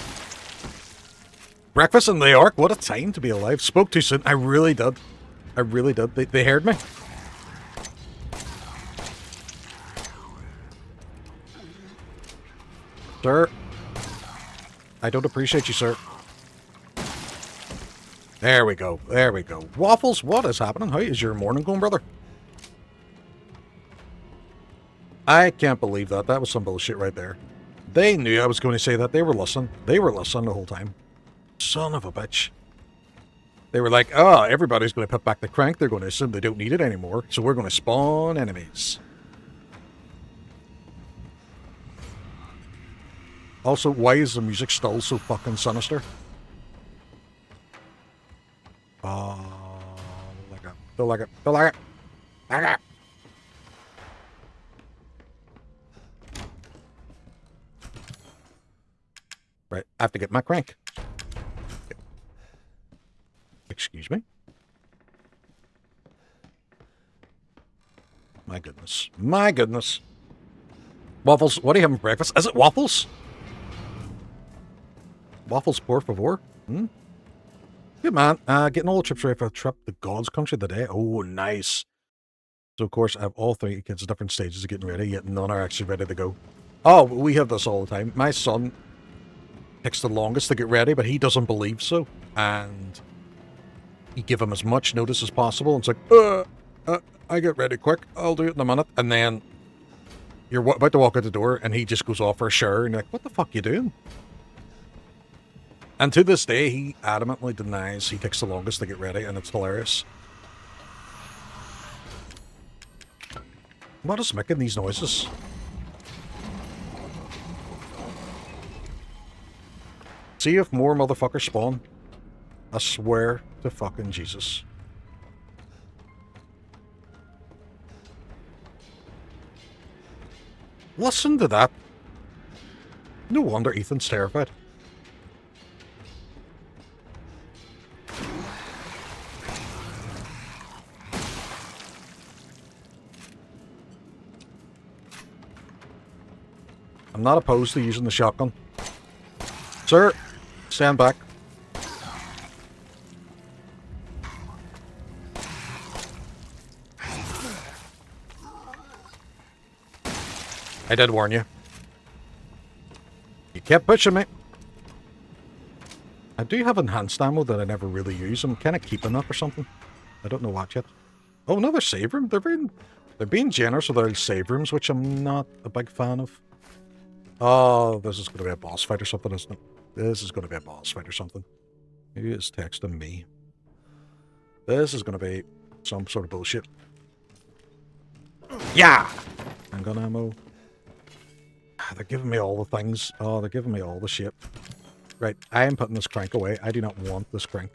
Breakfast in Leyoric, what a time to be alive. Spoke too soon. I really did. They heard me. Sir. I don't appreciate you, sir. There we go. Waffles, what is happening? How is your morning going, brother? I can't believe that. That was some bullshit right there. They knew I was going to say that. They were listening. The whole time. Son of a bitch. They were like, oh, everybody's going to put back the crank. They're going to assume they don't need it anymore. So we're going to spawn enemies. Also, why is the music still so fucking sinister? Don't like it. Right, I have to get my crank. Excuse me? My goodness. Waffles, what are you having for breakfast? Is it waffles? Waffles, por favor. Good man. Getting all the trips ready for a trip to God's country today. Oh, nice. So, of course, I have all 3 kids at different stages of getting ready, yet none are actually ready to go. Oh, we have this all the time. My son takes the longest to get ready, but he doesn't believe so. And you give him as much notice as possible. And it's like, I get ready quick. I'll do it in a minute. And then you're about to walk out the door, and he just goes off for a shower. And you're like, what the fuck are you doing? And to this day, he adamantly denies he takes the longest to get ready, and it's hilarious. What is making these noises? See if more motherfuckers spawn. I swear to fucking Jesus. Listen to that. No wonder Ethan's terrified. I'm not opposed to using the shotgun. Sir, stand back. I did warn you. You kept pushing me. I do have enhanced ammo that I never really use. I'm kind of keeping up or something. I don't know what yet. Oh, another save room. They're being generous with their save rooms, which I'm not a big fan of. Oh, this is going to be a boss fight or something, isn't it? This is going to be a boss fight or something. Who is texting me? This is going to be some sort of bullshit. Yeah! Handgun ammo. They're giving me all the things. Oh, they're giving me all the shit. Right, I am putting this crank away. I do not want this crank.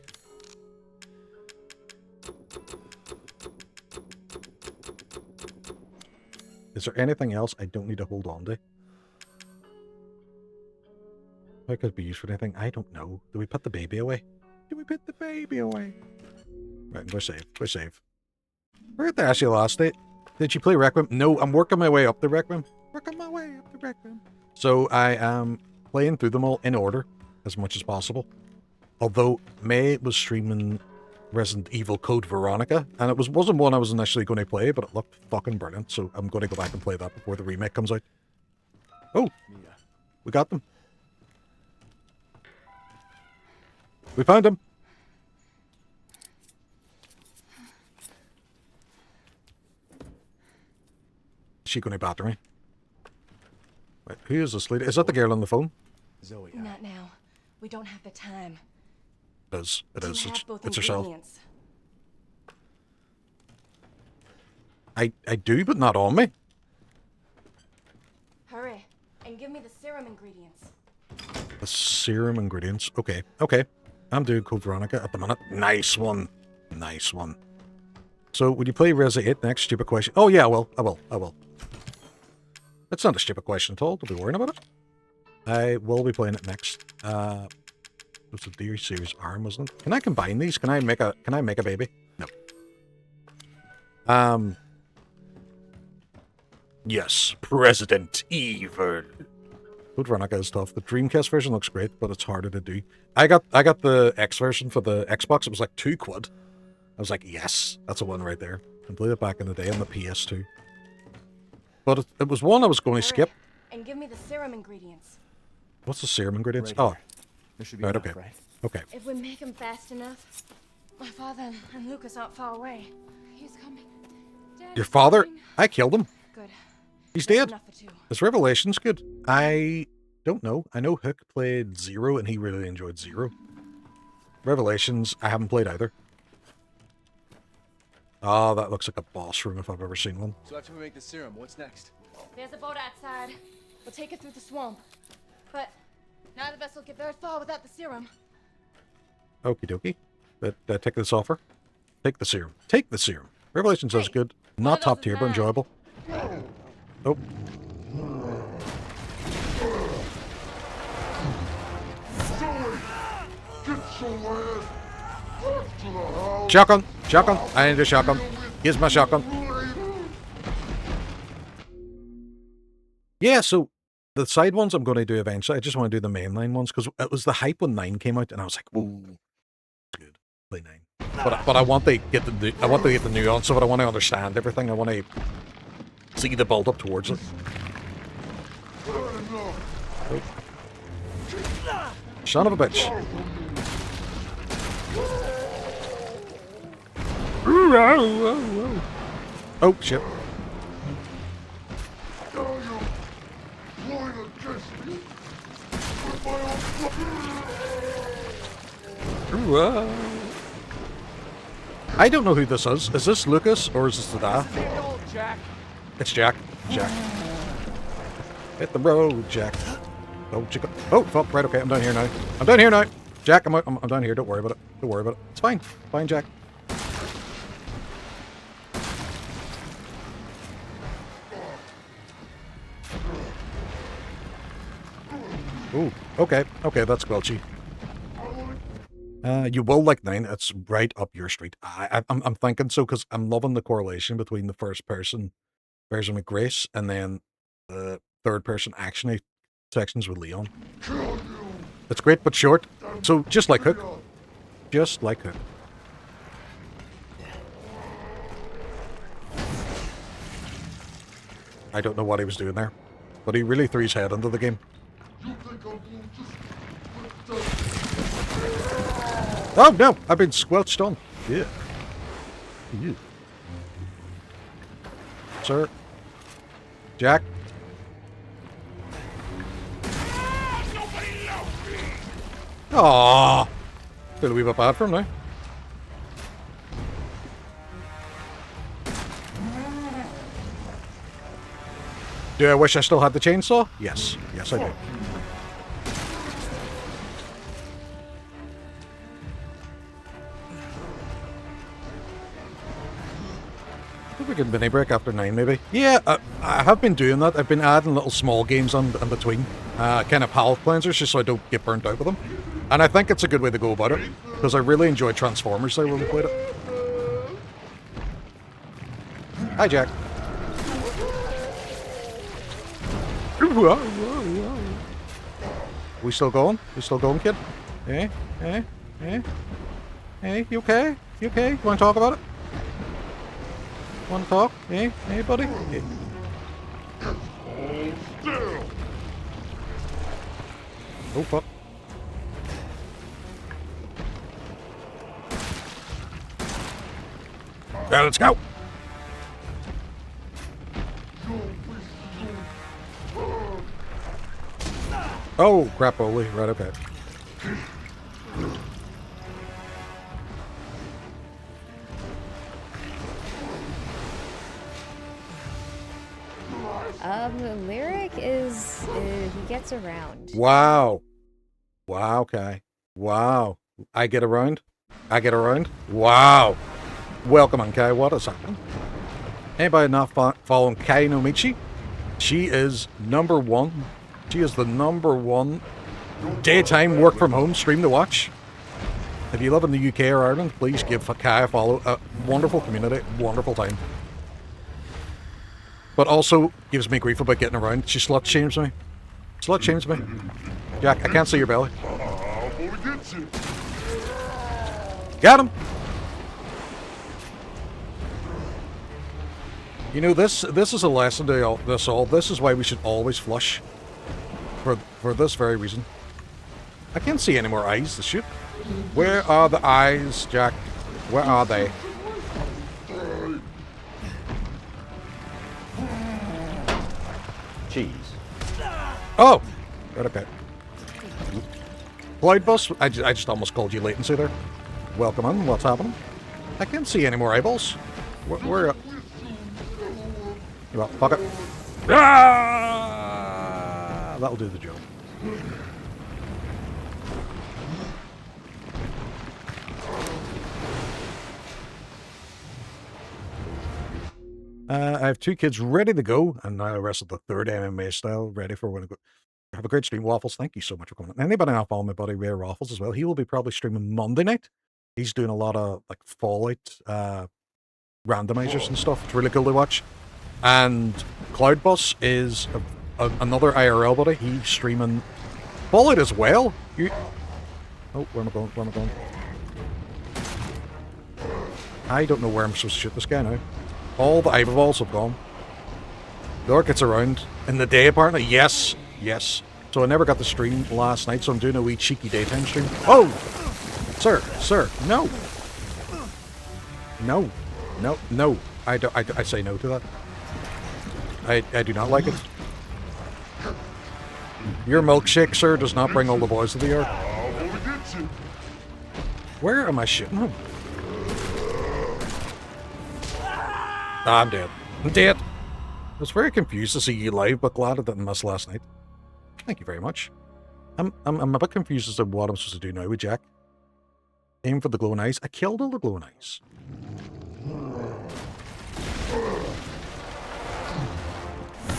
Is there anything else I don't need to hold on to? How could it be used for anything? I don't know. Do we put the baby away? Right, we're safe. Where did I ask you last night? Did you play Requiem? No, I'm working my way up the Requiem. So I am playing through them all in order as much as possible. Although May was streaming Resident Evil Code Veronica, and it wasn't one I was initially going to play, but it looked fucking brilliant, so I'm going to go back and play that before the remake comes out. Oh, we got them. We found him. Is she going to batter me? Wait, who is this lady? Is that the girl on the phone? Zoe. Not now. We don't have the time. It is. It is. Have both It's herself. ingredients? I do, but not on me. Hurry and give me the serum ingredients. The serum ingredients. Okay. Okay. I'm doing Code Veronica at the minute. Nice one. Nice one. So, would you play Resi 8 next? Stupid question. Oh, yeah, I will. I will. It's not a stupid question at all. Don't be worrying about it. I will be playing it next. It's a Deer Series ARM, wasn't it? Can I combine these? Can I make a baby? No. Yes, Resident Evil. Code Veronica is tough. The Dreamcast version looks great, but it's harder to do. I got the X version for the Xbox. It was like £2. I was like, yes, that's a one right there. I played it back in the day on the PS2. But it was one I was going to skip. And give me the serum ingredients. What's the serum ingredients? Right Oh, There should be right, enough, okay. right? Okay. If we make them fast enough, my father and Lucas aren't far away. He's coming. Dad, Your father? coming. I killed him. Good. He's That's dead. enough for two. His Revelation's good. I don't know. I know Hook played Zero and he really enjoyed Zero. Revelations, I haven't played either. Oh, that looks like a boss room if I've ever seen one. So after we make the serum, what's next? There's a boat outside. We'll take it through the swamp. But neither of us will get very far without the serum. Okie dokie. But take this offer. Take the serum. Take the serum. Revelations is good. Not top tier, but enjoyable. Oh. Shotgun! Shotgun! I need a shotgun. Here's my shotgun. Yeah, so the side ones I'm going to do eventually. I just want to do the mainline ones because it was the hype when 9 came out, and I was like, "Ooh, good, play 9." But I want to get the nuance of it. I want to understand everything. I want to see the build up towards it. Oh. Son of a bitch! Oh shit! I don't know who this is. Is this Lucas or is this the dad? Jack. It's Jack. Jack. Hit the road, Jack. Oh, chicken. Oh, fuck. Right, okay. I'm down here now. I'm down here now. Jack, I'm down here. Don't worry about it. Don't worry about it. It's fine. Fine, Jack. Ooh, okay. Okay, that's squelchy. You will like 9. It's right up your street. I'm thinking so because I'm loving the correlation between the first person version with Grace and then the third person action sections with Leon. It's great but short. So just like Hook. Just like Hook. I don't know what he was doing there, but he really threw his head into the game. Oh no! I've been squelched on. Yeah. Yeah. Sir. Jack. Aww. Feel a wee bit bad for him now. Do I wish I still had the chainsaw? Yes. Yes, I do. We could mini break after 9 maybe. Yeah, I have been doing that. I've been adding little small games in between. Kind of palate cleansers just so I don't get burnt out with them. And I think it's a good way to go about it. Because I really enjoyed Transformers there when we played it. Hi, Jack. We still going? We still going, kid? Hey, you okay? You okay? You want to talk about it? Want to talk? Hey? Hey, buddy? Hey. Oh, fuck. Yeah, let's go! Oh, crap, Oli. Right, okay. Lyric is, he gets around. Wow. Wow, Kai. Wow. I get around? I get around? Wow. Welcome on, Kai. What is happening? Anybody not following Kai no Michi? She is number one. She is the number one daytime work from home stream to watch. If you live in the UK or Ireland, please give Kai a follow. A wonderful community, wonderful time. But also gives me grief about getting around. She slut shames me. Slut shames me. Jack, I can't see your belly. Got him! You know, this is a lesson to us all. This is why we should always flush. For this very reason. I can't see any more eyes to shoot. Where are the eyes, Jack? Where are they? Cheese. Oh! Right, okay. Cloud bus? I just almost called you latency there. Welcome in. What's happening? I can't see any more eyeballs. Where you know, fuck it. Ah! That'll do the job. I have 2 kids ready to go, and now the rest of the 3rd MMA style ready for when I go. Have a great stream, Waffles. Thank you so much for coming. Anybody not following my buddy Ray Waffles as well? He will be probably streaming Monday night. He's doing a lot of like Fallout randomizers and stuff. It's really cool to watch. And Cloudbus is another IRL buddy. He's streaming Fallout as well. Oh, where am I going? Where am I going? I don't know where I'm supposed to shoot this guy now. All the eyeballs have gone. Leyoric gets around in the day apparently. Yes, yes. So I never got the stream last night, so I'm doing a wee cheeky daytime stream. Oh! Sir, no. No. No, no. I say no to that. I do not like it. Your milkshake, sir, does not bring all the boys to the yard. Where am I shooting him? Ah, I'm dead. I'm dead. I was very confused to see you live, but glad I didn't miss last night. Thank you very much. I'm a bit confused as to what I'm supposed to do now with Jack. Aim for the glowing eyes. I killed all the glowing eyes.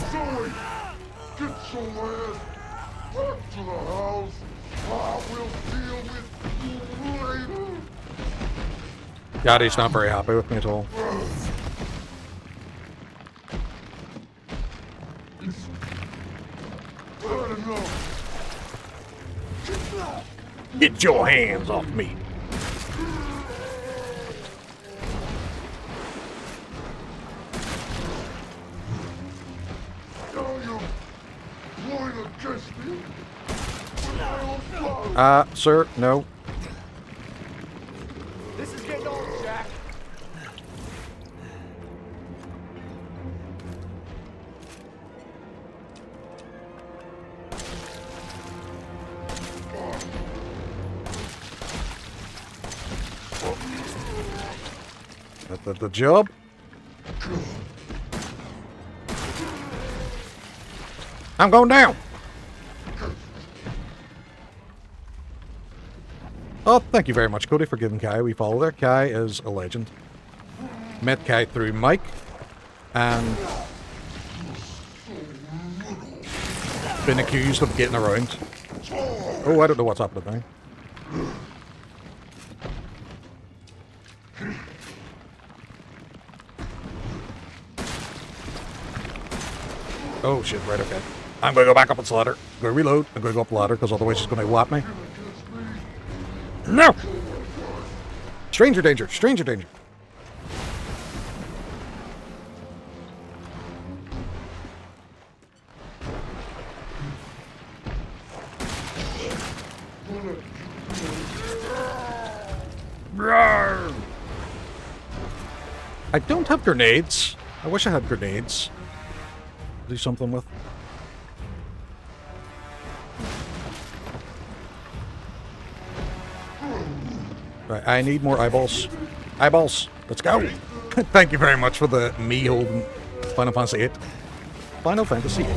Zoe, get your ass back to the house. I will deal with you later. Daddy's not very happy with me at all. Get your hands off me. Sir, no. This is getting old, Jack. The job? I'm going down. Oh, thank you very much, Cody, for giving Kai a wee follow there. Kai is a legend. Met Kai through Mike, and been accused of getting around. Oh, I don't know what's happening now. Oh shit, right, okay. I'm gonna go back up its ladder. I'm gonna reload. I'm gonna go up the ladder because otherwise she's gonna whap me. No! Stranger danger! Stranger danger! Roar! I don't have grenades. I wish I had grenades. Do something with. Right, I need more eyeballs. Eyeballs! Let's go! Thank you very much for the me holding Final Fantasy VIII. Final Fantasy VIII.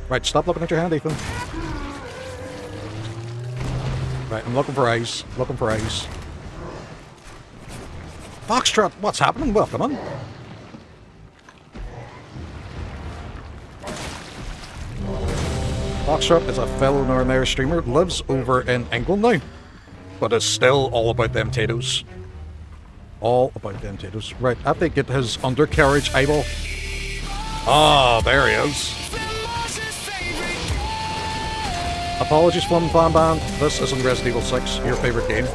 Right, stop looking at your hand, Ethan. Right, I'm looking for eyes. Looking for eyes. Foxtrot, what's happening? Welcome on. Foxtrot is a fellow Northern streamer, lives over in England now, but is still all about them potatoes. All about them potatoes. Right, I have to get his undercarriage eyeball. Ah, there he is. Apologies, Fun Fan Band. This isn't Resident Evil 6, your favorite game.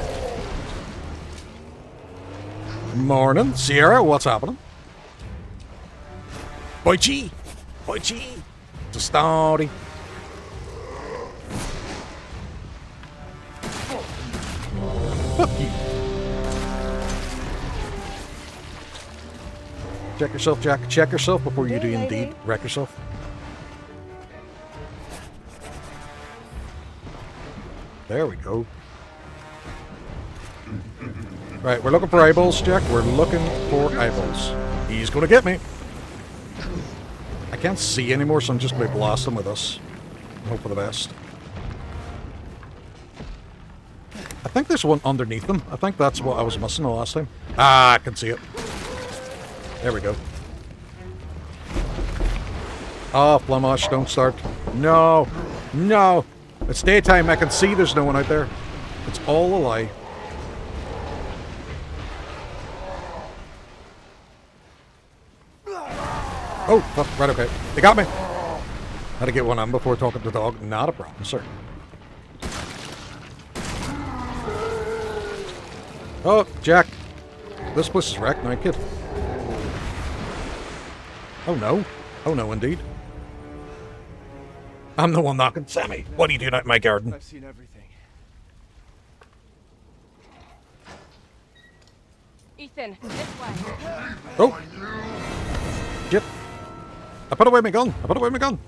Morning, Sierra, what's happening? Boy G! Boy G! It's a story. Fuck you. Check yourself, Jack. Check yourself before you do indeed wreck yourself. There we go. Right, we're looking for eyeballs, Jack. We're looking for eyeballs. He's gonna get me. I can't see anymore, so I'm just gonna blast him with this. Hope for the best. I think there's one underneath them. I think that's what I was missing the last time. Ah, I can see it. There we go. Oh, Flamash, don't start. No. No. It's daytime. I can see there's no one out there. It's all a lie. Oh, fuck, right, okay. They got me. Had to get one on before talking to the dog. Not a problem, sir. Oh, Jack. This place is wrecked now, kid. Oh, no. Oh, no, indeed. I'm the one knocking. Sammy, what are you doing out in my garden? I've seen everything. Ethan, this way. Oh. Shit. I put away my gun. I put away my gun.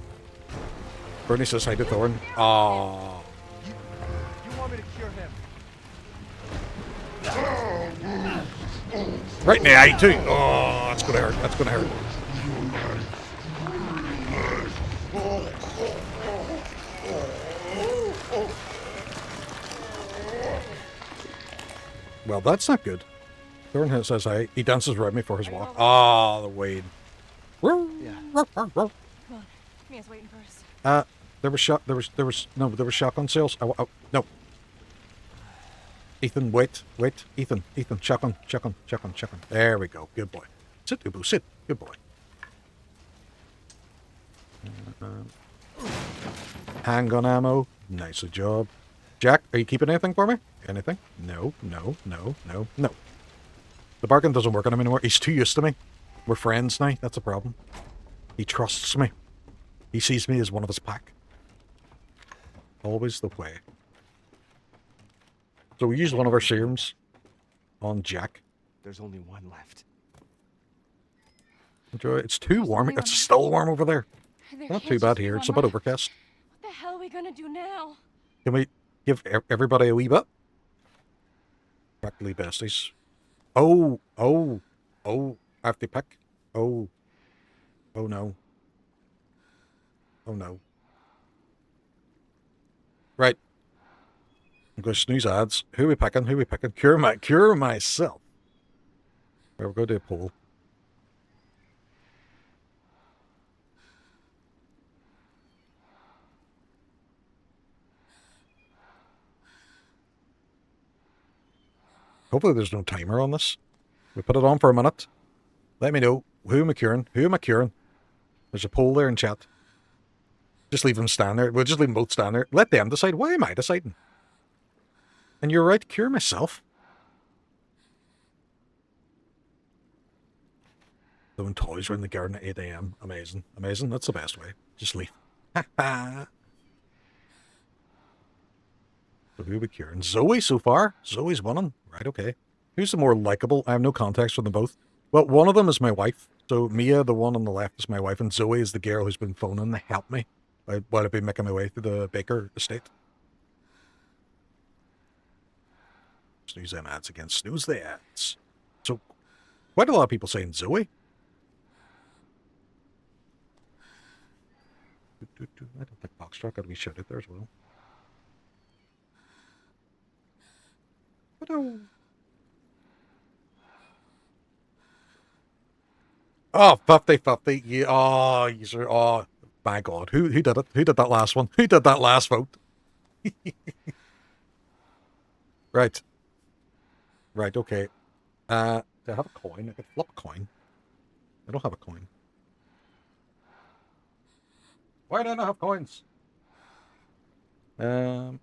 Bernie says hi to Thorn. Aww. You want me to cure him? Right in the eye, too. Oh, that's gonna hurt. That's gonna hurt. Well, that's not good. Thorn says hi. He dances around me for his walk. Ah, the Wade. Come on, Mia's waiting for us. There was shotgun sales. No. Ethan, wait. Ethan, shotgun. There we go. Good boy. Sit, Ubu, sit. Good boy. Handgun ammo. Nice job. Jack, are you keeping anything for me? Anything? No. The bargain doesn't work on him anymore. He's too used to me. We're friends now. That's a problem. He trusts me. He sees me as one of his pack. Always the way. So we used one of our serums on Jack. There's only one left. Enjoy. It's too warm. It's still warm over there. Not too bad here. It's a bit overcast. What the hell are we gonna do now? Can we give everybody a wee bit? Practically besties. Oh. I have to pick. Oh no. Right. I'm going to snooze ads. Who are we picking? Cure myself. Right, we're going to do a poll. Hopefully there's no timer on this. We put it on for a minute. Let me know. Who am I curing? There's a poll there in chat. Just leave them stand there. We'll just leave them both stand there. Let them decide. Why am I deciding? And you're right to cure myself. Throwing toys around the garden at 8 AM. Amazing. Amazing. That's the best way. Just leave. Ha ha. So who are we curing? Zoe so far? Zoe's winning. Right, okay. Who's the more likable? I have no context for them both. Well, one of them is my wife. So Mia, the one on the left, is my wife, and Zoe is the girl who's been phoning to help me while I've been making my way through the Baker estate. Snooze them ads again. Snooze the ads. So, quite a lot of people saying Zoe. I don't think Foxtrot got to be shouted there as well. Oh, 50-50. Yeah, oh, oh, my God. Who did it? Who did that last one? Who did that last vote? Right. Right, okay. Do I have a coin? I could flip a coin. I don't have a coin. Why don't I have coins? I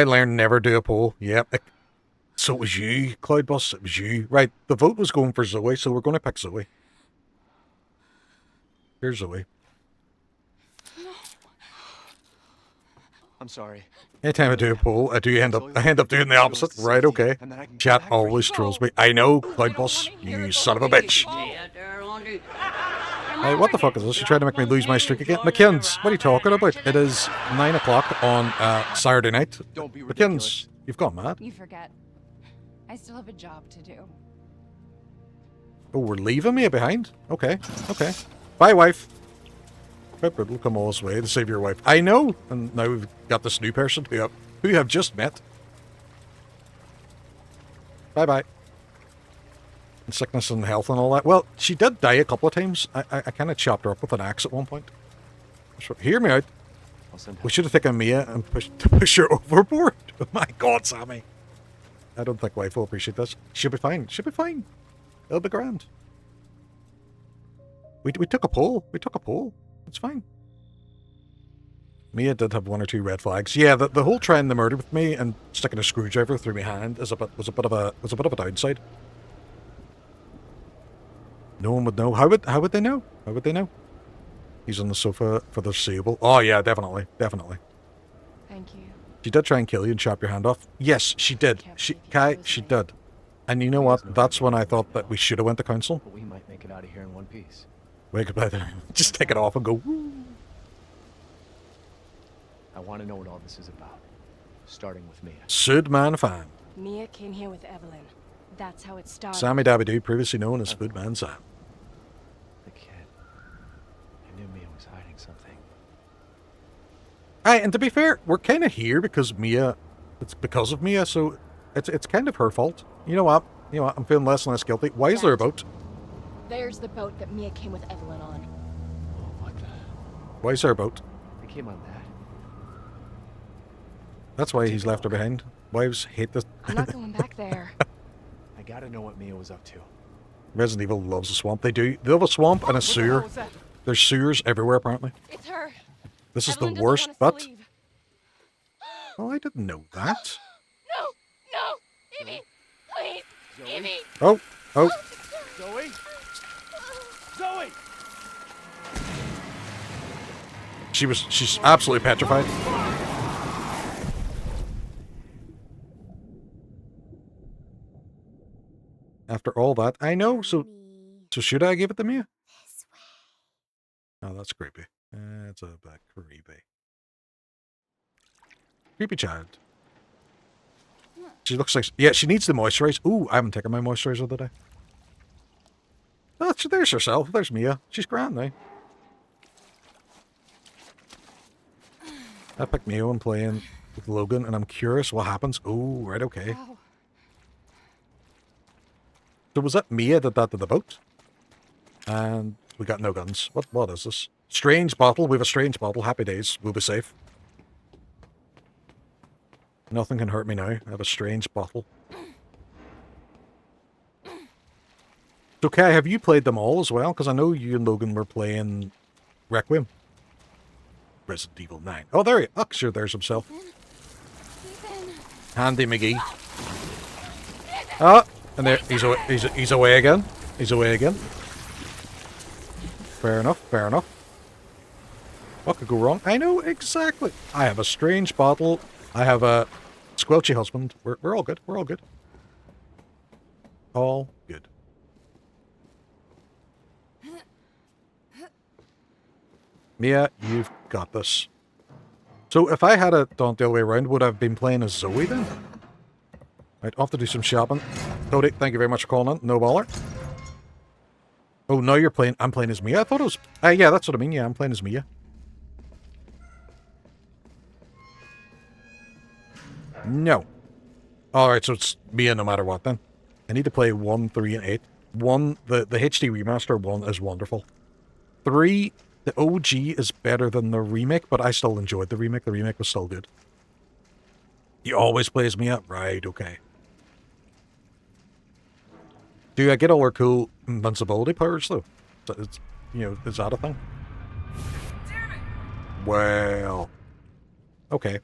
learned never do a poll. Yep. So it was you, Cloudbus. It was you. Right, the vote was going for Zoe, so we're going to pick Zoe. Here's Zoe. I'm sorry. Anytime I do a poll, I end up doing the opposite. Right, okay. Chat always trolls me. I know, Cloudbus. You son of a bitch. Hey, what the fuck is this? You trying to make me lose my streak again? McKins, what are you talking about? It is 9 o'clock on Saturday night. McKins, you've gone mad. You forget. I still have a job to do. Oh, we're leaving me behind? Okay, okay. Bye, wife. We'll come all this way to save your wife. I know! And now we've got this new person who you have just met. Bye-bye. And sickness and health and all that. Well, she did die a couple of times. I kind of chopped her up with an axe at one point. So, hear me out. We should have taken Mia and push her overboard. Oh my God, Sammy. I don't think wife will appreciate this. She'll be fine. She'll be fine. It'll be grand. We took a poll. We took a poll. It's fine. Mia did have one or two red flags. Yeah, the whole trying the murder with me and sticking a screwdriver through my hand was a bit of a downside. No one would know. How would they know? How would they know? He's on the sofa for the sable. Oh yeah, definitely, definitely. Thank you. She did try and kill you and chop your hand off. Yes, she did. Kai, she did. And you know what? That's when I thought that we should have went to council. But we might make it out of here in one piece. Wake up there. Just take it off and go. Woo. I want to know what all this is about. Starting with Mia. Sudman fan. Mia came here with Evelyn. That's how it started. Sammy Dabby-Doo, previously known as Foodman Sam. The kid. I knew Mia was hiding something. Aye, and to be fair, we're kind of here because Mia. It's because of Mia, so it's kind of her fault. You know what? You know what? I'm feeling less and less guilty. Why is there a boat? There's the boat that Mia came with Evelyn on. Oh, what the? Why is there a boat? They came on that. That's why he's left her behind. Wives hate this. I'm not going back there. I gotta know what Mia was up to. Resident Evil loves a swamp. They do. They love a swamp and a sewer. There's sewers everywhere, apparently. It's her. This is Evelyn the worst, doesn't want but... us to leave. Oh, I didn't know that. No! Evie! Please! Evie! Oh! Oh! Zoe? Zoe! She's absolutely petrified. After all that, I know, so should I give it to Mia? Oh, that's creepy. It's a bit creepy. Creepy child. She looks like... Yeah, she needs to moisturize. Ooh, I haven't taken my moisturizer today. Oh, there's herself. There's Mia. She's grand now. I picked Mia and playing with Logan, and I'm curious what happens. Ooh, right, okay. Oh. So was that Mia that did the boat? And we got no guns. What is this? Strange bottle. We have a strange bottle. Happy days. We'll be safe. Nothing can hurt me now. I have a strange bottle. Okay, have you played them all as well? Because I know you and Logan were playing Requiem. Resident Evil 9. Oh, there he is. Oh, sure, there's himself. Handy McGee. Ah, and there he's away again. He's away again. Fair enough. Fair enough. What could go wrong? I know exactly. I have a strange bottle. I have a squelchy husband. We're all good. We're all good. All good. Mia, you've got this. So if I had it done the other way around, would I have been playing as Zoe then? Right, off to do some shopping. Cody, thank you very much for calling in. No baller. Oh, no, you're playing. I'm playing as Mia. I thought it was. Yeah, that's what I mean. Yeah, I'm playing as Mia. No. Alright, so it's Mia no matter what then. I need to play 1, 3, and 8. 1, the HD remaster 1 is wonderful. 3, the OG is better than the remake, but I still enjoyed the remake. The remake was still good. You always play as Mia? Right, okay. Do I get all her cool invincibility powers though? It's, you know, is that a thing? Well, okay.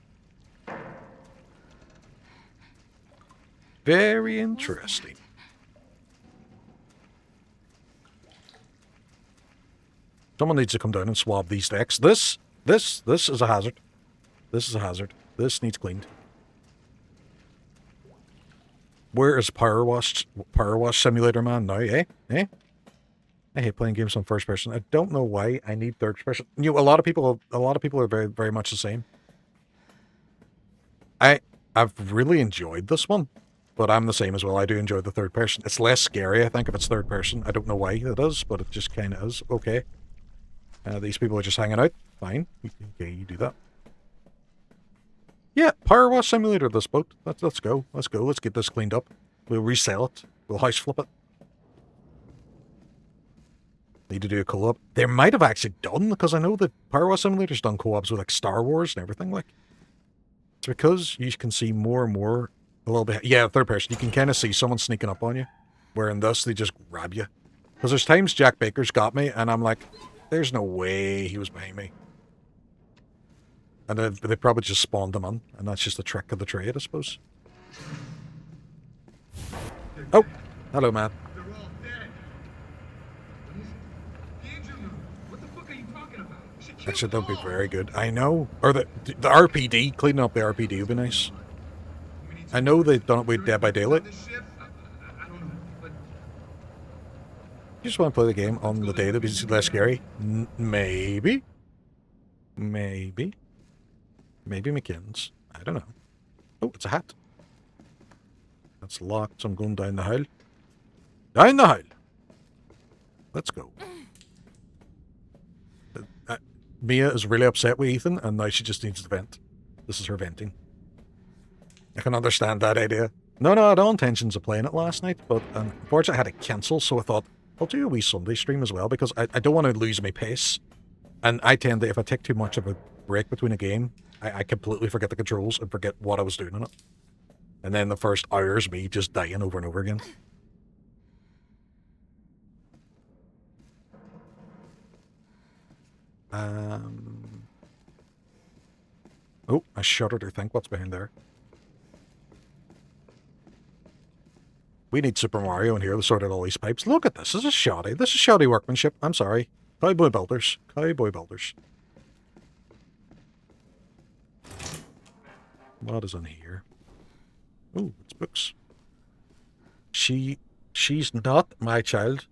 Very interesting. Someone needs to come down and swab these decks. This is a hazard. This is a hazard. This needs cleaned. Where is Power Wash Simulator Man now, eh? Eh? I hate playing games on first person. I don't know why I need third person. You know, a lot of people are very, very much the same. I've really enjoyed this one, but I'm the same as well. I do enjoy the third person. It's less scary, I think, if it's third person. I don't know why it is, but it just kind of is. Okay. These people are just hanging out. Fine. Okay, you do that. Yeah, Power Wash Simulator, this boat. Let's go. Let's go. Let's get this cleaned up. We'll resell it. We'll house flip it. Need to do a co-op. They might have actually done, because I know that Power Wash Simulator's done co-ops with like Star Wars and everything. Like, it's because you can see more and more a little bit. Yeah, third person. You can kind of see someone sneaking up on you. Where in this, they just grab you. Because there's times Jack Baker's got me, and I'm like, there's no way he was behind me. And they probably just spawned him in, and that's just a trick of the trade, I suppose. Oh, hello, man. They're all dead. What the fuck are you talking about? Actually, that'd be very good. I know. Or the RPD, cleaning up the RPD would be nice. I know they've done it with Dead by Daylight. You just want to play the game on the day that it's less scary? Maybe. Maybe. Maybe McKinn's. I don't know. Oh, it's a hat. That's locked, so I'm going down the hole. Down the hole! Let's go. Mia is really upset with Ethan, and now she just needs to vent. This is her venting. I can understand that idea. No, I had all intentions of playing it last night, but unfortunately I had to cancel, so I thought, I'll do a wee Sunday stream as well, because I don't want to lose my pace. And I tend to, if I take too much of a break between a game, I completely forget the controls and forget what I was doing in it. And then the first hour is me just dying over and over again. Oh, I shudder to think what's behind there. We need Super Mario in here to sort out all these pipes. Look at this. This is shoddy. This is shoddy workmanship. I'm sorry. Cowboy builders. Cowboy builders. What is in here? Oh, it's books. She's not my child.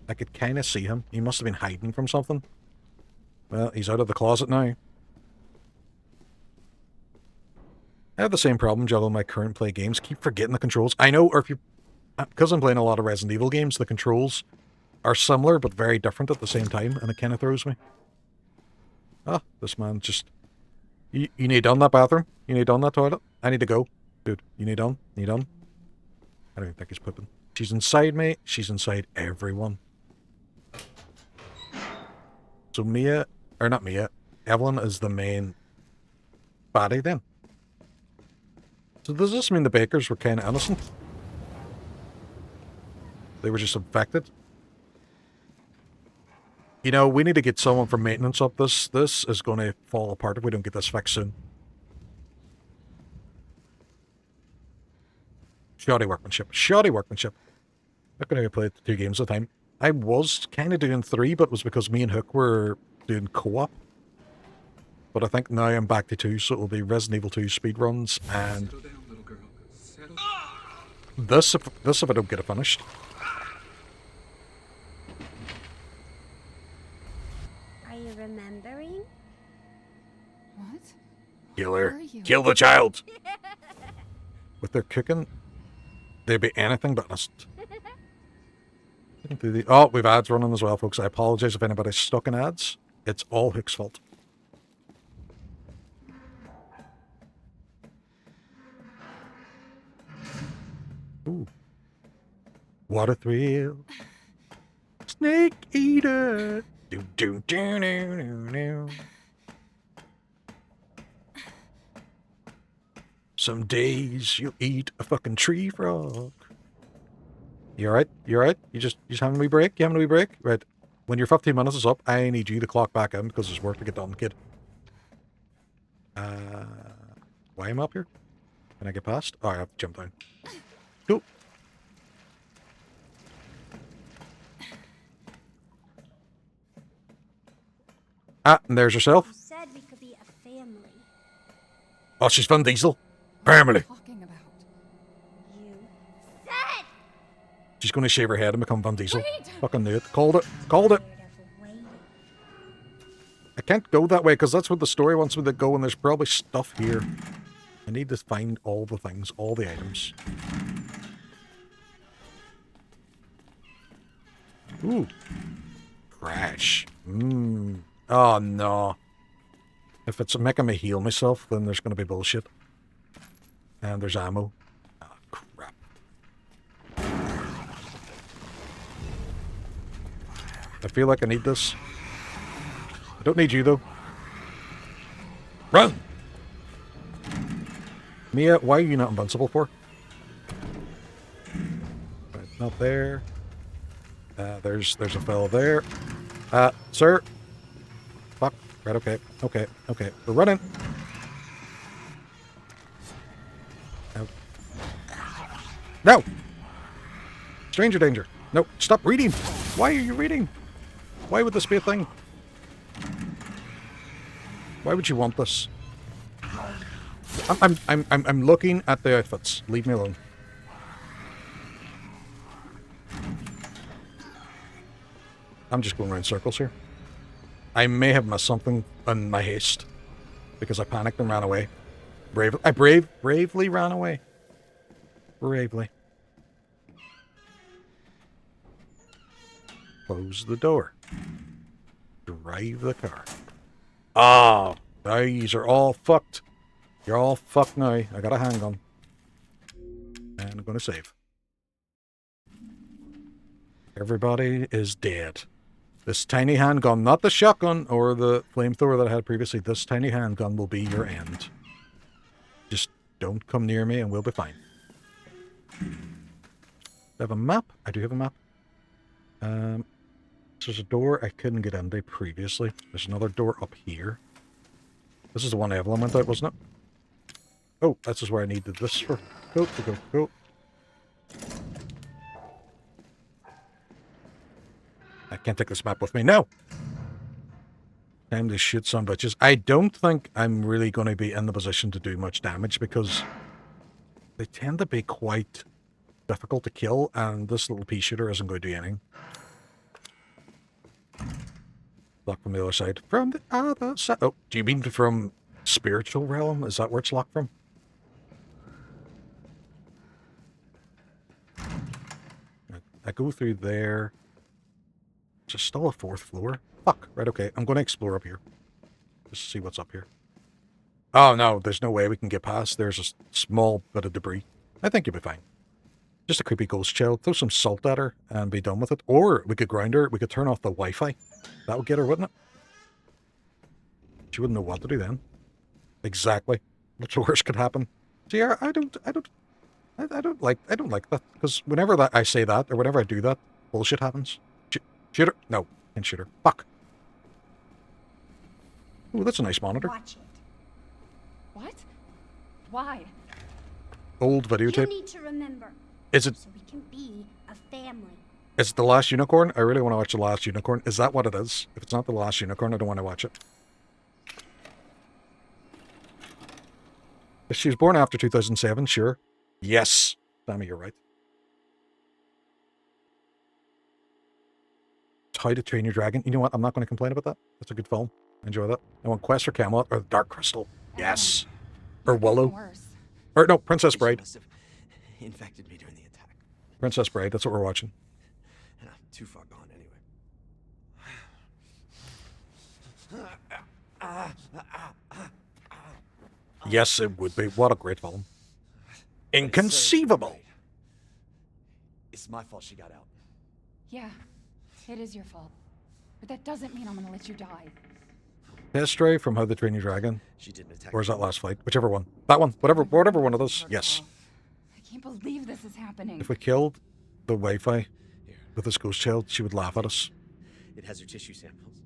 I could kind of see him. He must have been hiding from something. Well, he's out of the closet now. I have the same problem juggling my current play games. Keep forgetting the controls. I know, or if you... Because I'm playing a lot of Resident Evil games, the controls are similar but very different at the same time, and it kind of throws me. Ah, this man just... You need on that bathroom? You need on that toilet? I need to go. Dude, you need on? Need on? I don't even think he's pooping. She's inside me. She's inside everyone. So Mia... Or not Mia. Evelyn is the main baddie then. So does this mean the Bakers were kind of innocent? They were just infected? You know, we need to get someone from maintenance up. This is going to fall apart if we don't get this fixed soon. Shoddy workmanship. Shoddy workmanship. Not going to play 2 games at a time. I was kind of doing 3, but it was because me and Hook were doing co-op. But I think now I'm back to 2, so it'll be Resident Evil 2 speedruns and this if I don't get it finished. Are you remembering? What? Kill her. Kill the child. With their cooking, they'd be anything but honest. Oh, we've ads running as well, folks. I apologize if anybody's stuck in ads. It's all Hook's fault. Ooh. What a thrill. Snake eater. Do, do, do, do, do, do. Some days you'll eat a fucking tree frog. You alright? You alright? You just having a wee break? You having a wee break? Right. When your 15 minutes is up, I need you to clock back in because there's work to get done, kid. Why am I up here? Can I get past? Oh, I have to jump down. Cool. Ah, and there's herself. You said we could be a family. Oh, she's Vin Diesel. Family. Talking about. You said. She's going to shave her head and become Vin Diesel. Fucking knew it. Called it. Called it. I can't go that way because that's what the story wants me to go, and there's probably stuff here. I need to find all the things, all the items. Ooh. Crash. Oh, no. If it's making me heal myself, then there's going to be bullshit. And there's ammo. Oh, crap. I feel like I need this. I don't need you, though. Run! Mia, why are you not invincible for? Right, not there. There's a fellow there. Sir. Fuck. Right, okay. Okay. Okay. We're running. No! Stranger danger. No, stop reading. Why are you reading? Why would this be a thing? Why would you want this? I'm looking at the outfits. Leave me alone. I'm just going around circles here. I may have missed something in my haste because I panicked and ran away. Bravely ran away. Bravely. Close the door. Drive the car. Ah, now yous are all fucked. You're all fucked now. I got a handgun. And I'm gonna save. Everybody is dead. This tiny handgun, not the shotgun or the flamethrower that I had previously, this tiny handgun will be your end. Just don't come near me and we'll be fine. Do I have a map? I do have a map. There's a door I couldn't get into previously. There's another door up here. This is the one Evelyn went out, wasn't it? Oh, this is where I needed this for. Go. I can't take this map with me. No! Time to shoot some bitches. I don't think I'm really going to be in the position to do much damage because they tend to be quite difficult to kill, and this little pea shooter isn't going to do anything. Locked from the other side. From the other side. Oh, do you mean from spiritual realm? Is that where it's locked from? I go through there. There's still a 4th floor. Fuck. Right, okay. I'm going to explore up here. Just see what's up here. Oh, no. There's no way we can get past. There's a small bit of debris. I think you'll be fine. Just a creepy ghost child. Throw some salt at her and be done with it. Or we could ground her. We could turn off the Wi-Fi. That would get her, wouldn't it? She wouldn't know what to do then. Exactly. What's the worst could happen? See, I don't like that. Because whenever I say that, or whenever I do that, bullshit happens. Shoot her. No, can't shoot her. Fuck. Ooh, that's a nice monitor. Watch it. What? Why? Old You videotape. need to remember. Is it? So we can be a family. Is it The Last Unicorn? I really want to watch The Last Unicorn. Is that what it is? If it's not The Last Unicorn, I don't want to watch it. If she was born after 2007, sure. Yes. Sammy, you're right. How to Train Your Dragon. You know what? I'm not going to complain about that. That's a good film. Enjoy that. I want Quest for Camelot or Dark Crystal. Yes. Or Willow. Or no, Princess Bride. Must have infected me during the attack. Princess Bride. That's what we're watching. And I'm too far gone anyway. Yes, it would be. What a great film. Inconceivable. It's my fault she got out. Yeah, it is your fault. But that doesn't mean I'm gonna let you die. Test Drive from How to Train Your Dragon. She didn't attack. Or is that Last Flight? Whichever one. That one. Whatever one of those. Yes. I can't believe this is happening. If we killed the Wi-Fi with this ghost child, she would laugh at us. It has her tissue samples.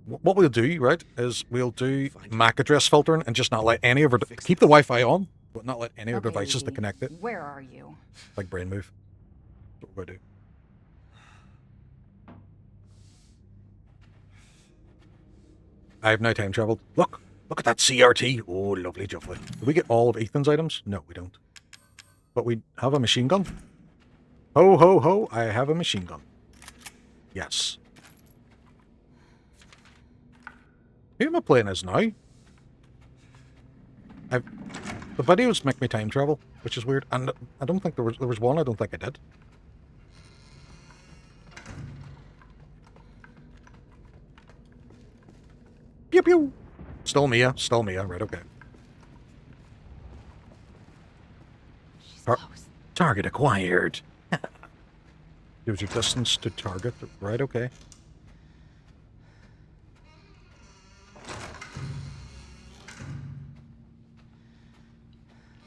What we'll do, right, is we'll do MAC address filtering and just not let any of her... Keep the Wi-Fi on, but not let any of her devices to connect it. Where are you? Like brain move. That's what we're going to do. I have now time traveled. Look at that CRT. Oh, lovely, lovely. Do we get all of Ethan's items? No, we don't. But we have a machine gun. Ho, ho, ho, I have a machine gun. Yes. Who am I playing as now? The videos make me time travel, which is weird. And I don't think there was one I don't think I did. Pew pew. Still Mia, right, okay. Target acquired. Gives you distance to target, right, okay.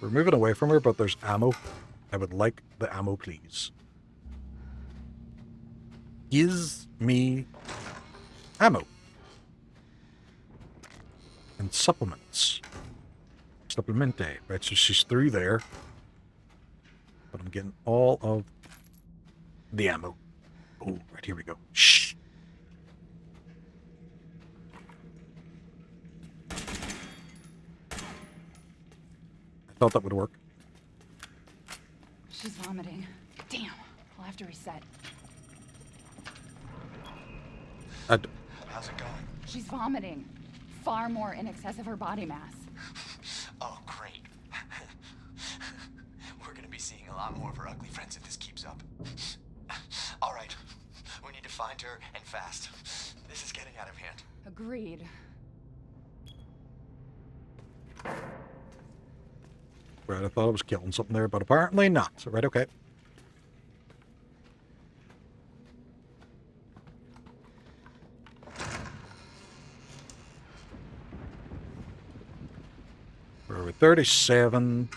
We're moving away from her, but there's ammo. I would like the ammo, please. Gives me ammo. And supplements. Supplemente. Right, so she's through there. But I'm getting all of the ammo. Oh, right, here we go. Shh. I thought that would work. She's vomiting. Damn, I'll have to reset. How's it going? She's vomiting. Far more in excess of her body mass. Oh, great. We're gonna be seeing a lot more of her ugly friends if this keeps up. All right, we need to find her, and fast. This is getting out of hand. Agreed. Right, I thought I was killing something there, but apparently not. So, right, okay. We're at 37.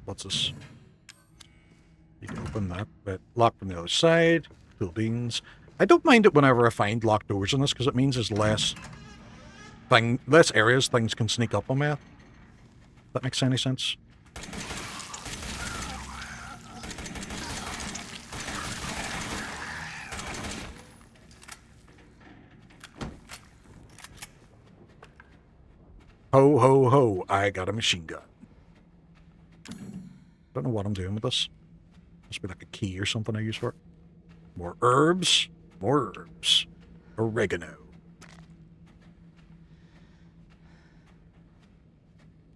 What's this? You can open that, but locked from the other side. Cool beans. I don't mind it whenever I find locked doors in this, because it means there's less areas things can sneak up on me. That makes any sense? Ho, ho, ho, I got a machine gun. Don't know what I'm doing with this. Must be like a key or something I use for it. More herbs. More herbs. Oregano.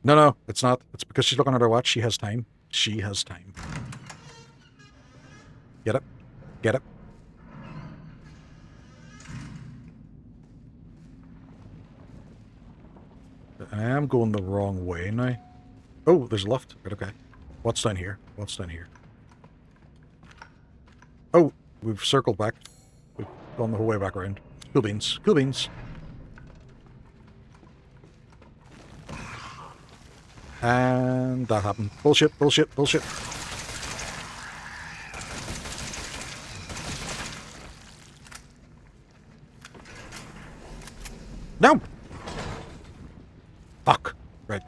No, it's not. It's because she's looking at her watch. She has time. She has time. Get it? Get it? I am going the wrong way now. Oh, there's a lift. Right, okay. What's down here? What's down here? Oh, we've circled back. We've gone the whole way back around. Cool beans. Cool beans. And that happened. Bullshit, bullshit, bullshit. No! Right.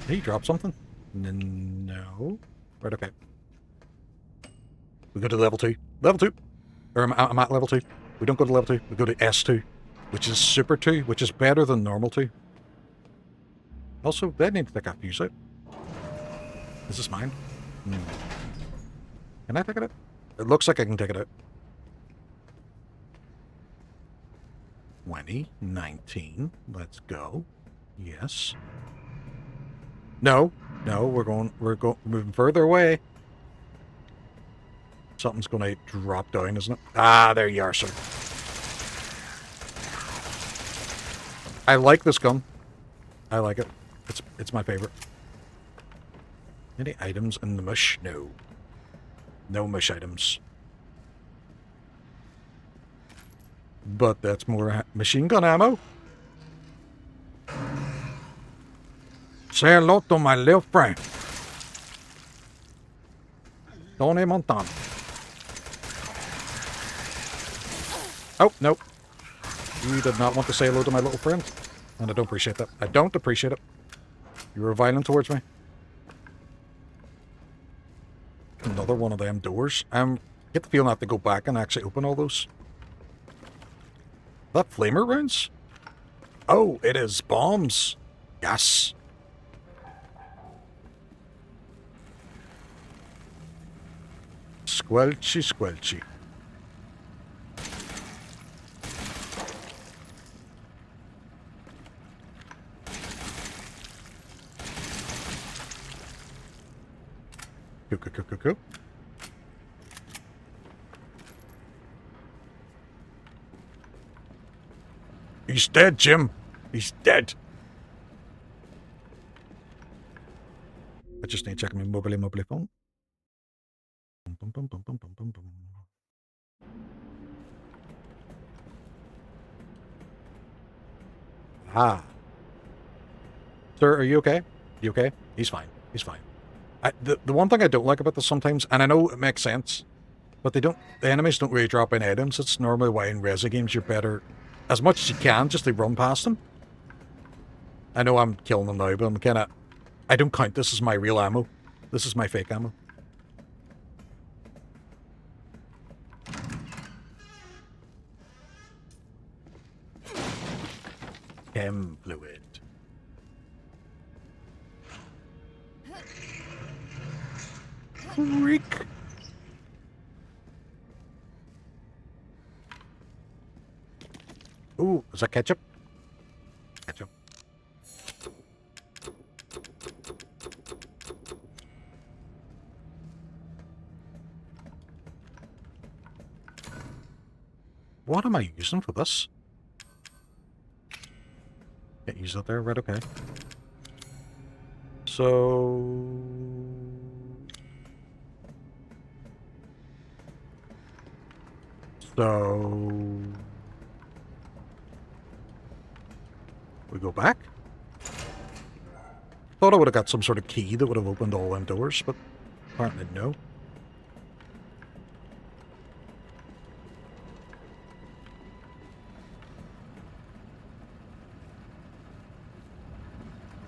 Did he drop something? No. Right, okay. We go to level 2. Level 2! Or I'm at level 2. We don't go to level 2, we go to S2, which is Super 2, which is better than normal 2. Also, I need to take a fuse out. Is this mine? Can I take it out? It looks like I can take it out. 2019. Let's go. Yes. No. No, we're moving further away. Something's gonna drop down, isn't it? Ah, there you are, sir. I like this gun. I like it. It's my favorite. Any items in the mush? No. No mush items. But that's more machine gun ammo. Say hello to my little friend. Tony Montana. Oh, nope. You did not want to say hello to my little friend. And I don't appreciate that. I don't appreciate it. You were violent towards me. Another one of them doors. Get the feeling I have to go back and actually open all those. That flamer rounds? Oh, it is bombs. Yes. Squelchy, squelchy. Cool. He's dead, Jim. He's dead. I just need to check my mobile phone. Ah. Sir, are you okay? You okay? He's fine. He's fine. The one thing I don't like about this sometimes, and I know it makes sense, but the enemies don't really drop in items. It's normally why in Resi games you're better, as much as you can, just to run past them. I know I'm killing them now, but I'm kind of... I don't count this as my real ammo. This is my fake ammo. Chem fluid. Freak. Ooh, is that ketchup? Ketchup. What am I using for this? Can't use that there, right? Okay. So... we go back? Thought I would have got some sort of key that would have opened all them doors, but apparently no.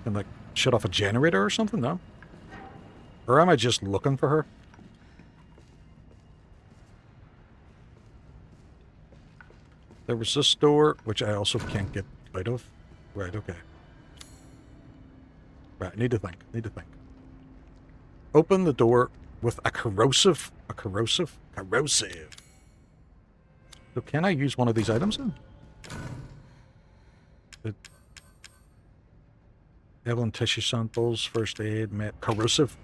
And like shut off a generator or something? No? Or am I just looking for her? There was this door, which I also can't get out of. Right, okay. Right, need to think. Open the door with a corrosive. Corrosive. So can I use one of these items then? Evelyn tissue samples, first aid, corrosive.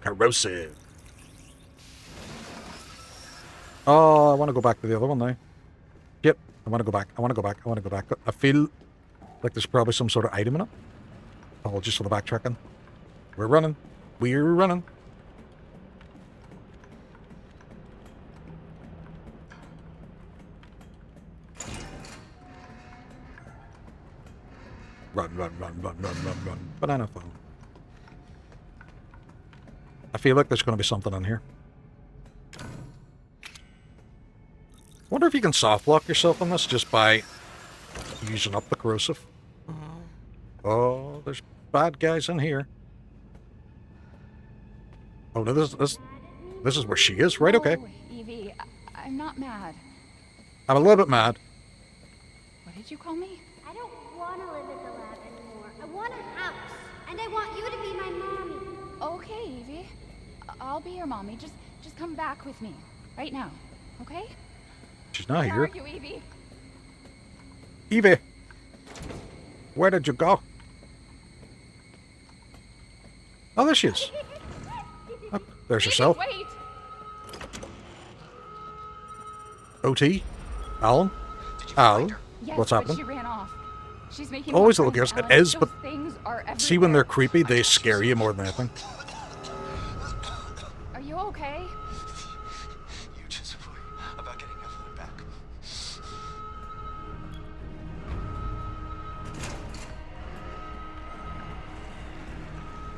Oh, I want to go back to the other one now. Yep, I want to go back. I feel like there's probably some sort of item in it. Apologies for the backtracking. We're running. Run. Banana phone. I feel like there's going to be something in here. Wonder if you can soft lock yourself on this just by using up the corrosive. Oh, there's bad guys in here. Oh no, this is where she is, right? Okay. No, Evie, I'm not mad. I'm a little bit mad. What did you call me? I don't want to live at the lab anymore. I want a house. And I want you to be my mommy. Okay, Evie. I'll be your mommy. Just come back with me. Right now. Okay? She's not Where here. are you, Evie? Evie! Where did you go? Oh, there she is. Oh, there's yourself. Wait! OT? Alan? Al? Yes, What's but happening? she ran off. She's making Always more little girls. friends, It Alan. is, Those but things are see when they're everywhere. creepy, they scare you more than anything. Are you okay? You just worry about getting Evelyn back.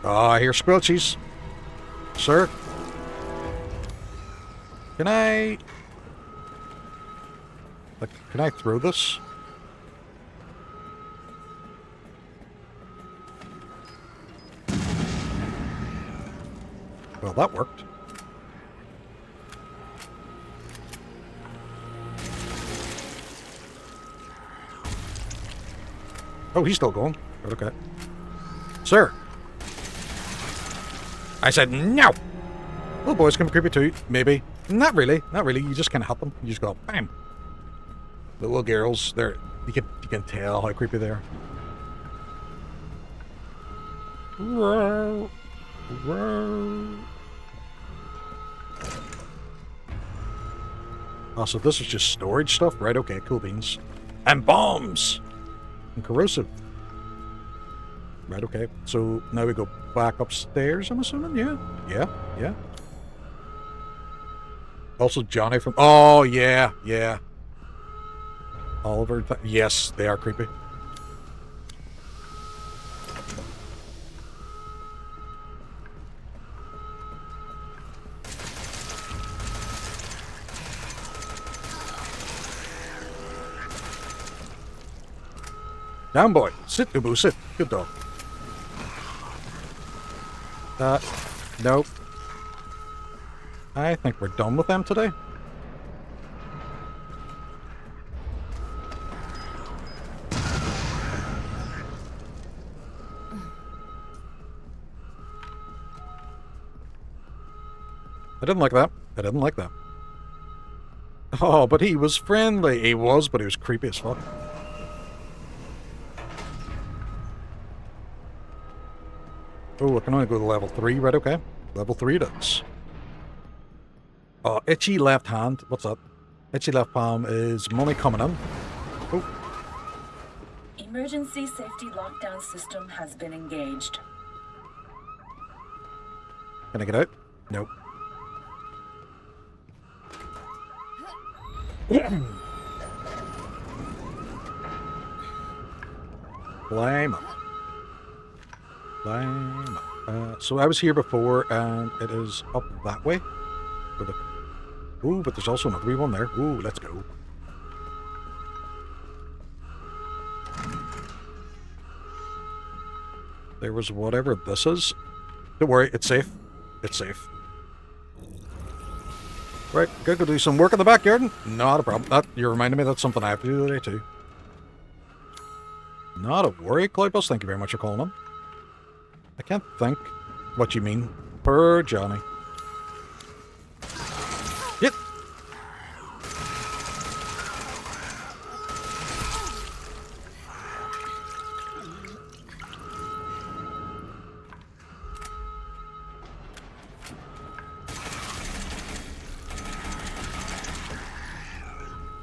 Oh, I hear squelchies. Sir? Can I throw this? Well, that worked. Oh, he's still going. Okay. Sir! I said no! Little boys can be creepy too, maybe. Not really, not really. You just kind of hit them. You just go, bam! The little girls, you can tell how creepy they are. Whoa. Whoa. Oh, so this is just storage stuff? Right, okay, cool beans. And bombs! And corrosive. Right, okay. So now we go back upstairs, I'm assuming? Yeah. Yeah. Also Johnny from... Oh, yeah. Oliver... Yes, they are creepy. Down, boy. Sit, Ubu, sit. Good dog. Nope. I think we're done with them today. I didn't like that. I didn't like that. Oh, but he was friendly. He was, but he was creepy as fuck. Oh, I can only go to level 3, right? Okay. Level 3 it is. Oh, itchy left hand. What's that? Itchy left palm is money coming in. Oh. Emergency safety lockdown system has been engaged. Can I get out? Nope. Climb up. Climb up. So I was here before, and it is up that way. Ooh, but there's also another wee one there. Ooh, let's go. There was whatever this is. Don't worry, it's safe. It's safe. Right, gotta go do some work in the backyard. Not a problem. You're reminding me that's something I have to do today too. Not a worry, Cloudbus. Thank you very much for calling in. I can't think what you mean. Per Johnny. Yep.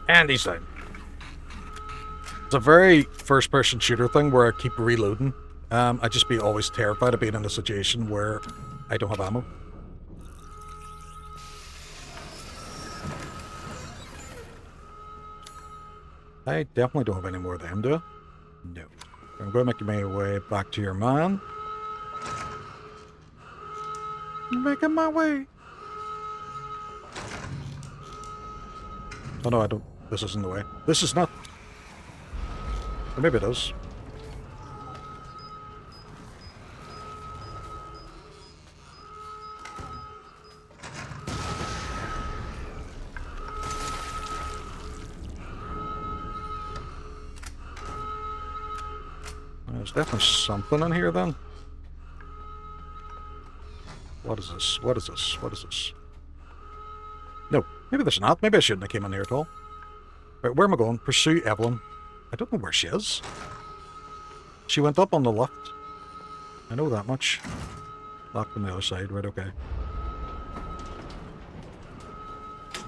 And he's down. It's a very first-person shooter thing where I keep reloading. I'd just be always terrified of being in a situation where I don't have ammo. I definitely don't have any more of them, do I? No. I'm going to make my way back to your man. Making my way. Oh no, I don't. This isn't the way. This is not. Or maybe it is. definitely something in here then. What is this? What is this? What is this? No, maybe there's not. Maybe I shouldn't have came in here at all. Right, where am I going? Pursue Evelyn. I don't know where she is. She went up on the left. I know that much. Locked on the other side. Right, okay.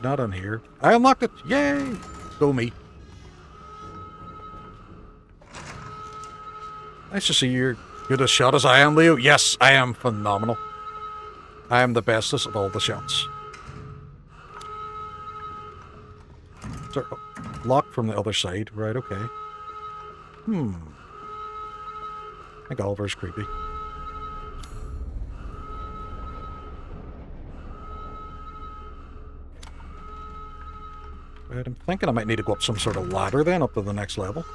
Not in here. I unlocked it! Yay! Go me. Nice to see you're good a shot as I am, Leo. Yes, I am phenomenal. I am the bestest of all the shots. So, locked from the other side. Right, okay. I think Oliver's creepy. Right, I'm thinking I might need to go up some sort of ladder then, up to the next level.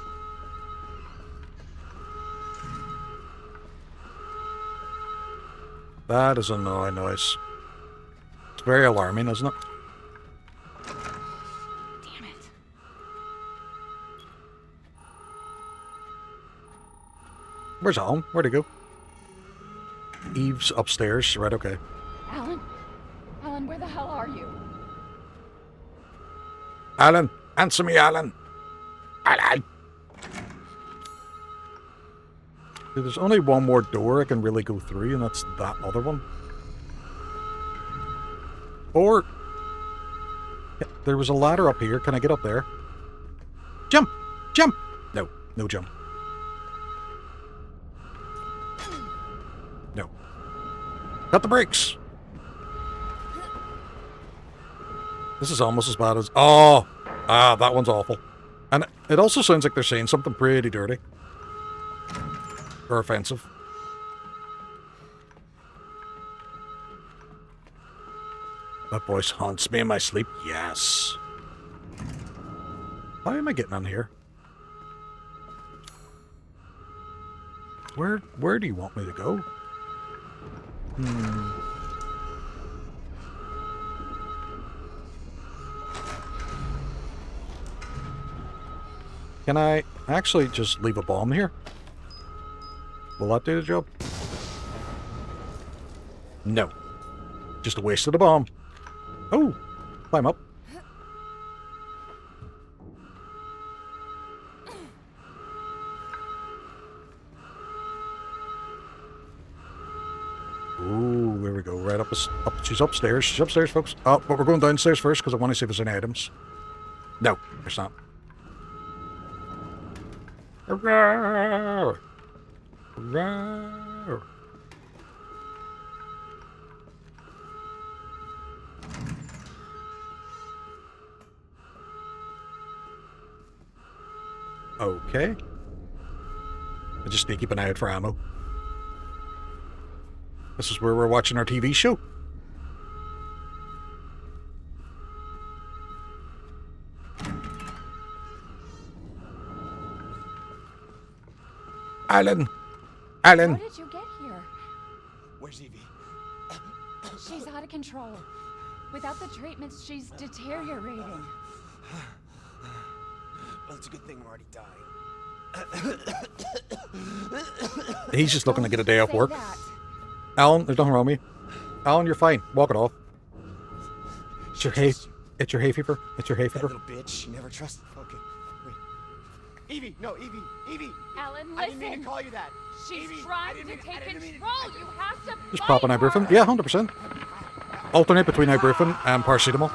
That is a annoying noise. It's very alarming, isn't it? Damn it. Where's Alan? Where'd he go? Eve's upstairs. Right, okay. Alan? Alan, where the hell are you? Alan! Answer me, Alan! Alan! There's only one more door I can really go through, and that's that other one. Or... yeah, there was a ladder up here. Can I get up there? Jump! Jump! No. No jump. No. Cut the brakes! This is almost as bad as... oh! Ah, that one's awful. And it also sounds like they're saying something pretty dirty. Or offensive. That voice haunts me in my sleep. Yes. How am I getting on here? Where do you want me to go? Can I actually just leave a bomb here? Will that do the job? No. Just a waste of the bomb. Oh! Climb up. Ooh, there we go. Right up. She's upstairs. She's upstairs, folks. Oh, but we're going downstairs first because I want to see if there's any items. No, there's not. Hurrah! Hurrah! Okay. I just need to keep an eye out for ammo. This is where we're watching our TV show. Alan! Alan! How did you get here? Where's Evie? She's out of control. Without the treatments, she's deteriorating. Well, it's a good thing we're already dying. He's just looking to get a day off Say work. that. Alan, there's nothing wrong with you. Alan, you're fine. Walk it off. It's your hay. It's your hay fever. It's your hay That fever. little bitch, she never trusted. Okay, wait. Evie, no, Evie. Alan, I didn't mean listen. to call you that. She's Evie, I trying didn't to mean- I take didn't mean- control. You have to Just fight pop an her. ibuprofen. Yeah, 100%. Alternate between ibuprofen and paracetamol.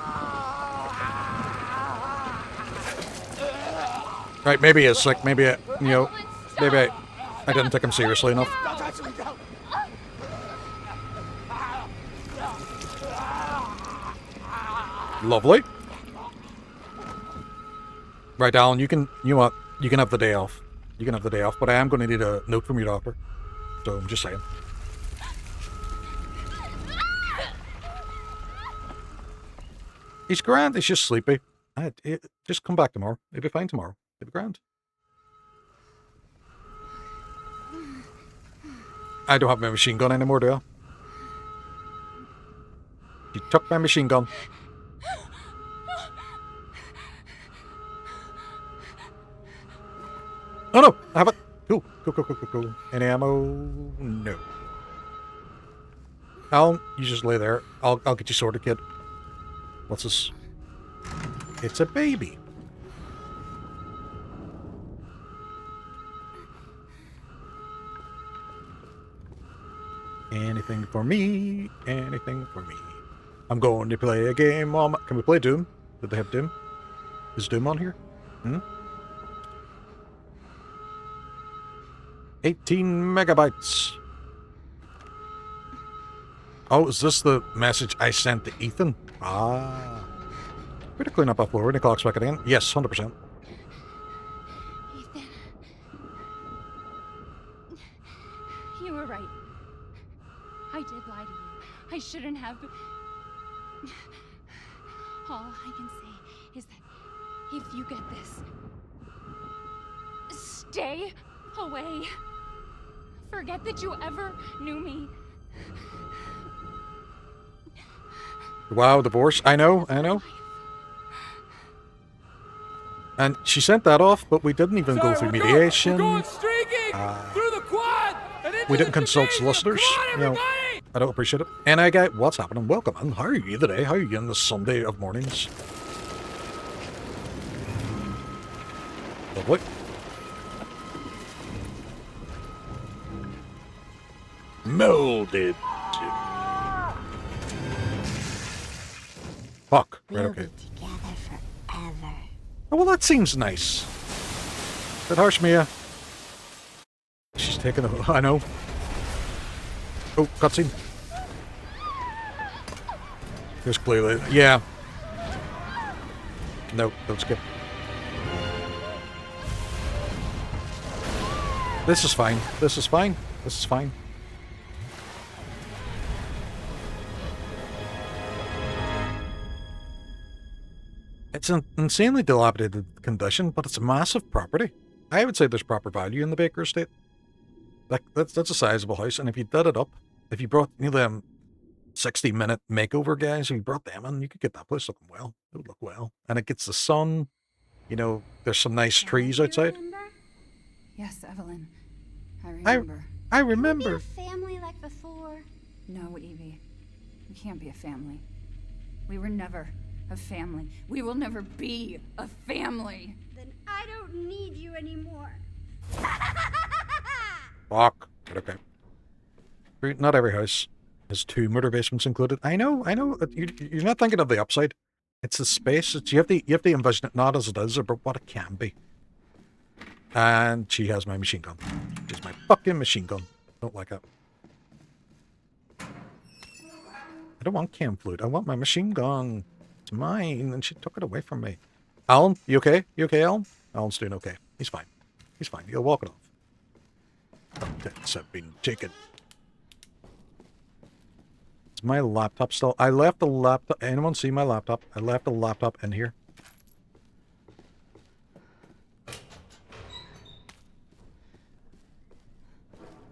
Right, maybe he's sick. Maybe I didn't take him seriously enough. Don't touch me, don't. Lovely. Right, Alan, you know what? You can have the day off. You can have the day off, but I am going to need a note from your doctor. So I'm just saying. He's grand. He's just sleepy. Just come back tomorrow. He'll be fine tomorrow. He'll be grand. I don't have my machine gun anymore, do I? You took my machine gun. Oh no, I have it. Cool. Go. Any ammo? No. Alan, you just lay there. I'll get you sorted, kid. What's this? It's a baby. Anything for me. Anything for me. I'm going to play a game on... Can we play Doom? Did they have Doom? Is Doom on here? 18 megabytes. Oh, is this the message I sent to Ethan? Ah. We're to clean up before when the clock's back again. Yes, 100%. Ethan. You were right. I did lie to you. I shouldn't have. All I can say is that if you get this, stay away. Forget that you ever knew me. Wow, divorce. I know. And she sent that off, but we didn't even go through mediation. We're going streaking through the quad. And into We didn't the consult gymnasium. solicitors. Come on, You know, everybody! I don't appreciate it. And I got what's happening. Welcome, man. How are you today? How are you on this Sunday of mornings? Lovely. Molded. Fuck. Right, okay. Together forever. Oh, well, that seems nice. Bit harsh, Mia. She's taking a... I know. Oh, cutscene. There's clearly... Yeah. No, don't skip. This is fine. This is fine. This is fine. It's an insanely dilapidated condition, but it's a massive property. I would say there's proper value in the Baker estate. Like, that's a sizable house, and if you did it up, if you brought, you know, them 60-minute makeover guys, if you brought them in, you could get that place looking well. It would look well. And it gets the sun, you know, there's some nice trees outside. Yes, Evelyn. I remember. I remember. A family like before. No, Evie. We can't be a family. We were never a family. We will never be a family. Then I don't need you anymore. Fuck. Okay. Not every house has 2 murder basements included. I know. You're not thinking of the upside. It's the space. You have to envision it not as it is, but what it can be. And she has my machine gun. She's my fucking machine gun. Don't like it. I don't want cam fluid. I want my machine gun. It's mine, and she took it away from me. Alan, you okay? You okay, Alan? Alan's doing okay. He's fine. He's fine. He'll walk it off. Contents have been taken. Is my laptop still? I left the laptop. Anyone see my laptop? I left the laptop in here.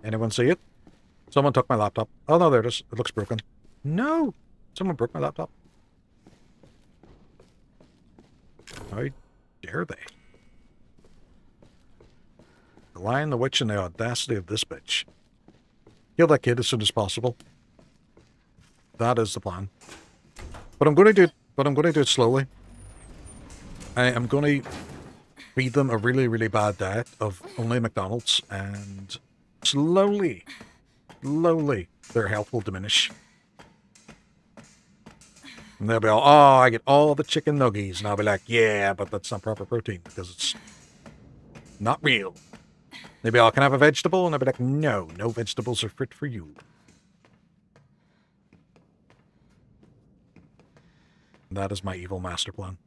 Anyone see it? Someone took my laptop. Oh no, there it is. It looks broken. No! Someone broke my laptop. How dare they? The Lion, the Witch, and the audacity of this bitch. Kill that kid as soon as possible. That is the plan. But I'm going to do it slowly. I am going to feed them a really, really bad diet of only McDonald's, and slowly, their health will diminish. And they'll be all, oh, I get all the chicken nuggies. And I'll be like, yeah, but that's not proper protein because it's not real. They'll be all, can I have a vegetable? And I'll be like, no vegetables are fit for you. And that is my evil master plan.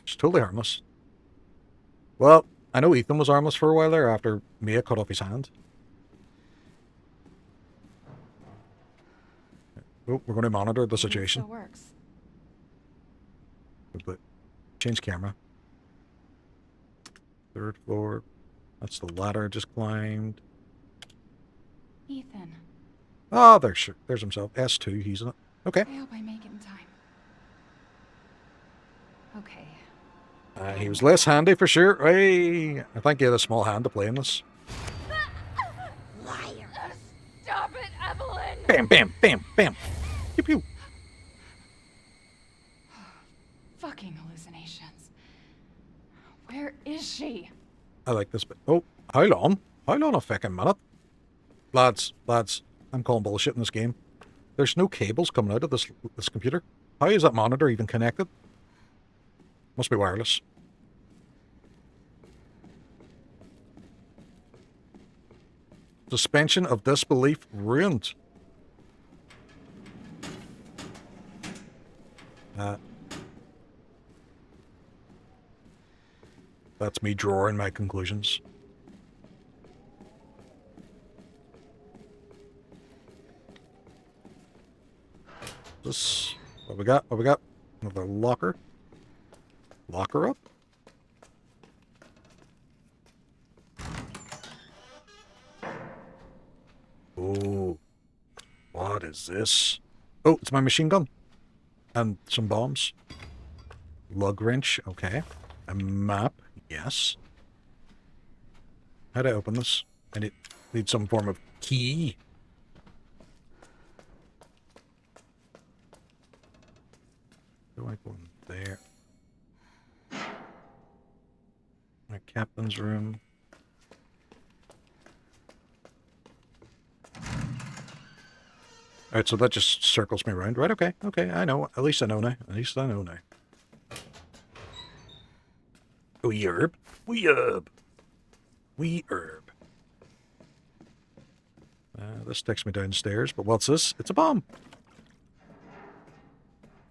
It's totally harmless. Well, I know Ethan was harmless for a while there after Mia cut off his hand. Oh, we're going to monitor the situation. It still works. But change camera. 3rd floor. That's the ladder I just climbed. Ethan. Oh, there's himself. S2, he's in it. Okay. I hope I make it in time. Okay. He was less handy for sure. Hey, I think he had a small hand to play in this. Stop it, Evelyn! Bam, bam, bam, bam. Pew, pew. Fucking hallucinations. Where is she? I like this bit. Oh, hold on. Hold on a fucking minute. Lads, I'm calling bullshit in this game. There's no cables coming out of this computer. How is that monitor even connected? Must be wireless. Suspension of disbelief ruined. That's me drawing my conclusions. This, what we got? What we got? Another locker. Locker up. Oh, what is this? Oh, it's my machine gun. And some bombs. Lug wrench, okay. A map, yes. How do I open this? I need some form of key. Do I go in there? My captain's room. Alright, so that just circles me around. Right, okay, okay, I know. At least I know now. At least I know now. Wee herb. Wee herb. Wee herb. This takes me downstairs, but what's this? It's a bomb.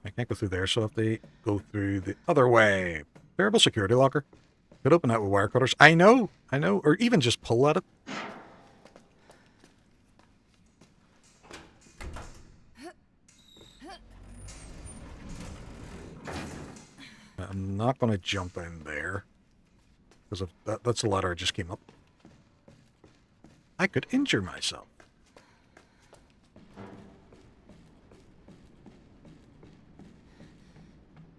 I can't go through there, so I have to go through the other way. Variable security locker. Could open that with wire cutters. I know, or even just pull at it. I'm not going to jump in there, because that's the ladder I just came up. I could injure myself.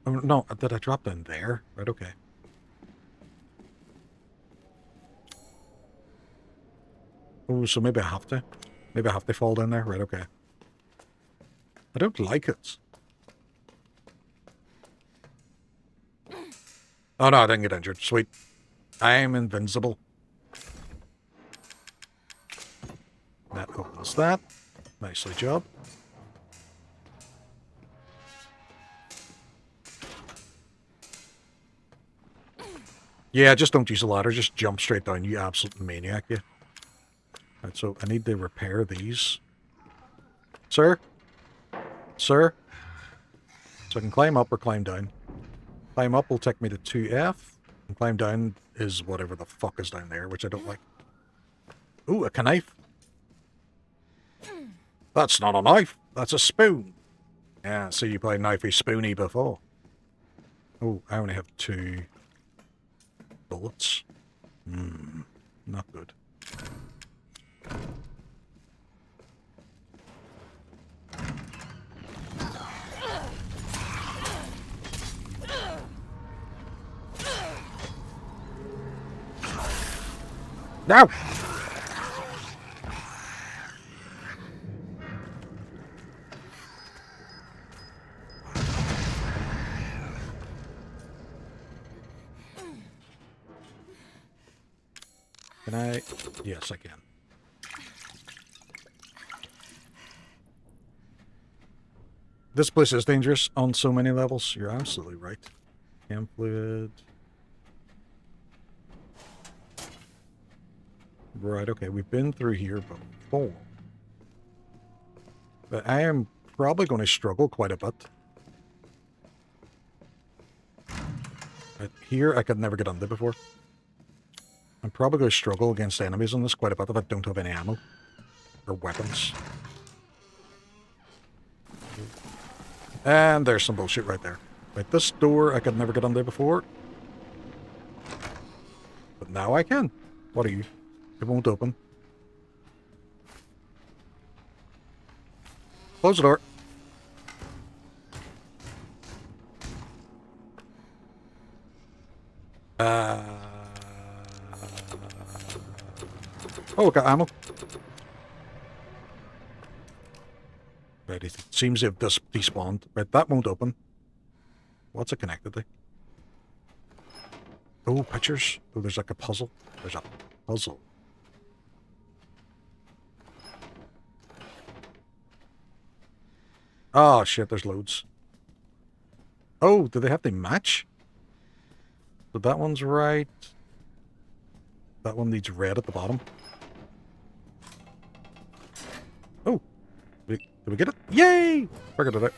Oh, no, did I drop down there? Right, okay. Oh, so maybe I have to. Maybe I have to fall down there. Right, okay. I don't like it. Oh no, I didn't get injured. Sweet. I'm invincible. That opens that. Nicely job. Yeah, just don't use a ladder. Just jump straight down, you absolute maniac, you. Right, so I need to repair these. Sir? Sir? So I can climb up or climb down. Climb up will take me to 2F. And climb down is whatever the fuck is down there, which I don't like. Ooh, a knife. That's not a knife. That's a spoon. Yeah, so you played knifey spoony before. Oh, I only have 2 bullets. Not good. No! Can I? Yes, I can. This place is dangerous on so many levels. You're absolutely right. Cam fluid. Right, okay, we've been through here before. But I am probably going to struggle quite a bit. But here, I could never get under before. I'm probably going to struggle against enemies on this quite a bit if I don't have any ammo. Or weapons. And there's some bullshit right there. Right, this door I could never get under before. But now I can. What are you? It won't open. Close the door. Oh, got ammo. Right, it seems to have despawned. Right, that won't open. What's it connected to? Oh, pictures. Oh, there's like a puzzle. There's a puzzle. Oh, shit, there's loads. Oh, do they have to match? So that one's right. That one needs red at the bottom. Oh. Did we get it? Yay! Figured it out.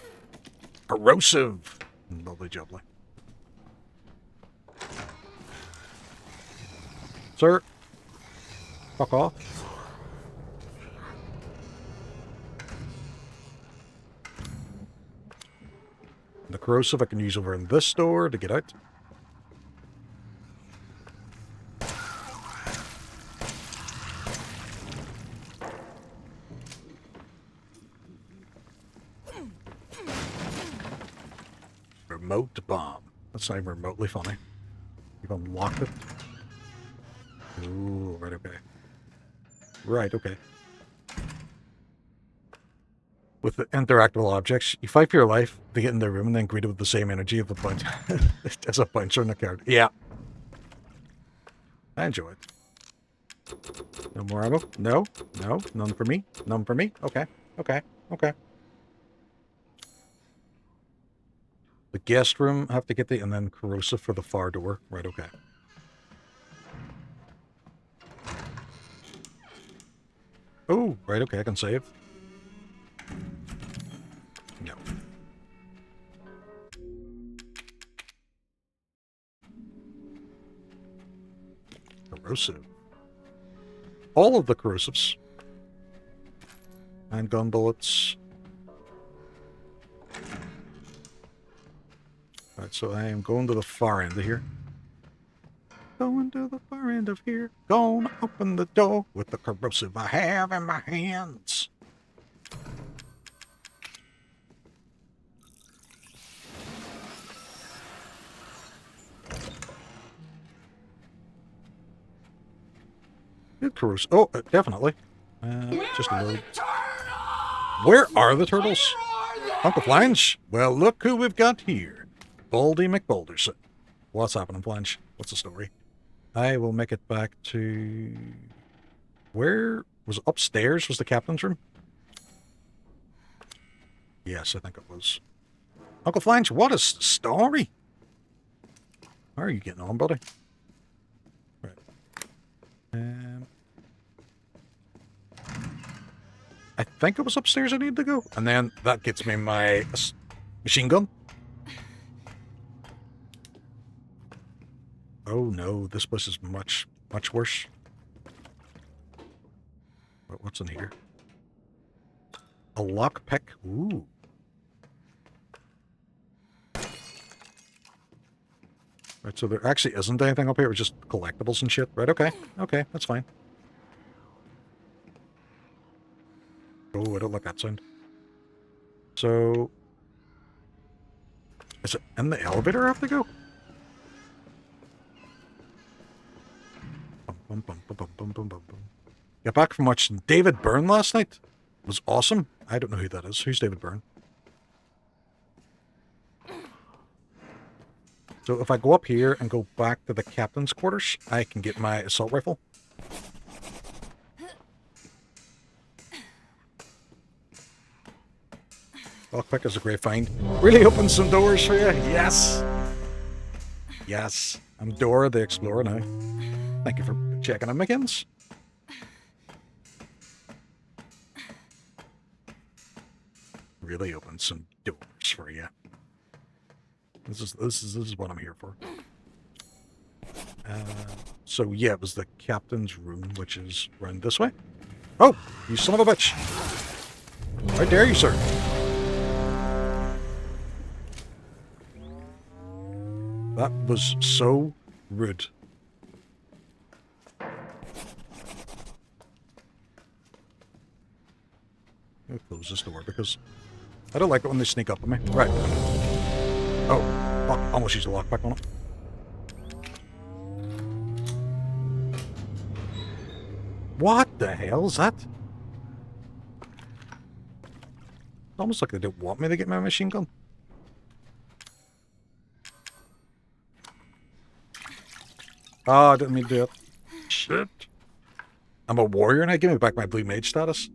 Corrosive. Lovely jubbly. Sir. Fuck off. The corrosive I can use over in this door to get out. Remote bomb. That's not even remotely funny. You've unlocked it. Ooh, right, okay. Right, okay. With the interactable objects, you fight for your life to get in the room and then greet it with the same energy of the punch as a puncher in the card. Yeah. I enjoy it. No more ammo? No? No? None for me? None for me? Okay. Okay. Okay. The guest room, I have to get the, and then corrosive for the far door. Right, okay. Oh, right, okay, I can save. No. Corrosive. All of the corrosives. And gun bullets. Alright, so I am going to the far end of here. Going to the far end of here. Gonna open the door with the corrosive I have in my hands. Good corrosive. Oh, definitely. Just load. Where are the turtles? Uncle Flange? Well, look who we've got here. Baldy McBalderson. What's happening, Flange? What's the story? I will make it back to... Where? Was it upstairs? Was the captain's room? Yes, I think it was. Uncle Flange, what a story! How are you getting on, buddy? Right. I think it was upstairs I need to go. And then that gets me my machine gun. Oh no, this place is much, much worse. What's in here? A lockpick. Ooh. Right, so there actually isn't anything up here. It's just collectibles and shit. Right, okay. Okay, that's fine. Oh, I don't like that sound. So... Is it in the elevator I have to go? Got back from watching David Byrne last night. It was awesome. I don't know who that is. Who's David Byrne? So if I go up here and go back to the captain's quarters, I can get my assault rifle. Lockpick is a great find. Really opens some doors for you. Yes. Yes. I'm Dora the Explorer now. Thank you for checking in, Mickens. Really opens some doors for you. This is what I'm here for. So yeah, it was the captain's room, which is around this way. Oh, you son of a bitch! How dare you, sir? That was so rude. I'll close this door because I don't like it when they sneak up on me. Right. Oh, fuck. Almost used a lockpick on it. What the hell is that? Almost like they don't want me to get my machine gun. Oh, I didn't mean to do it. Shit. I'm a warrior now. Give me back my blue mage status.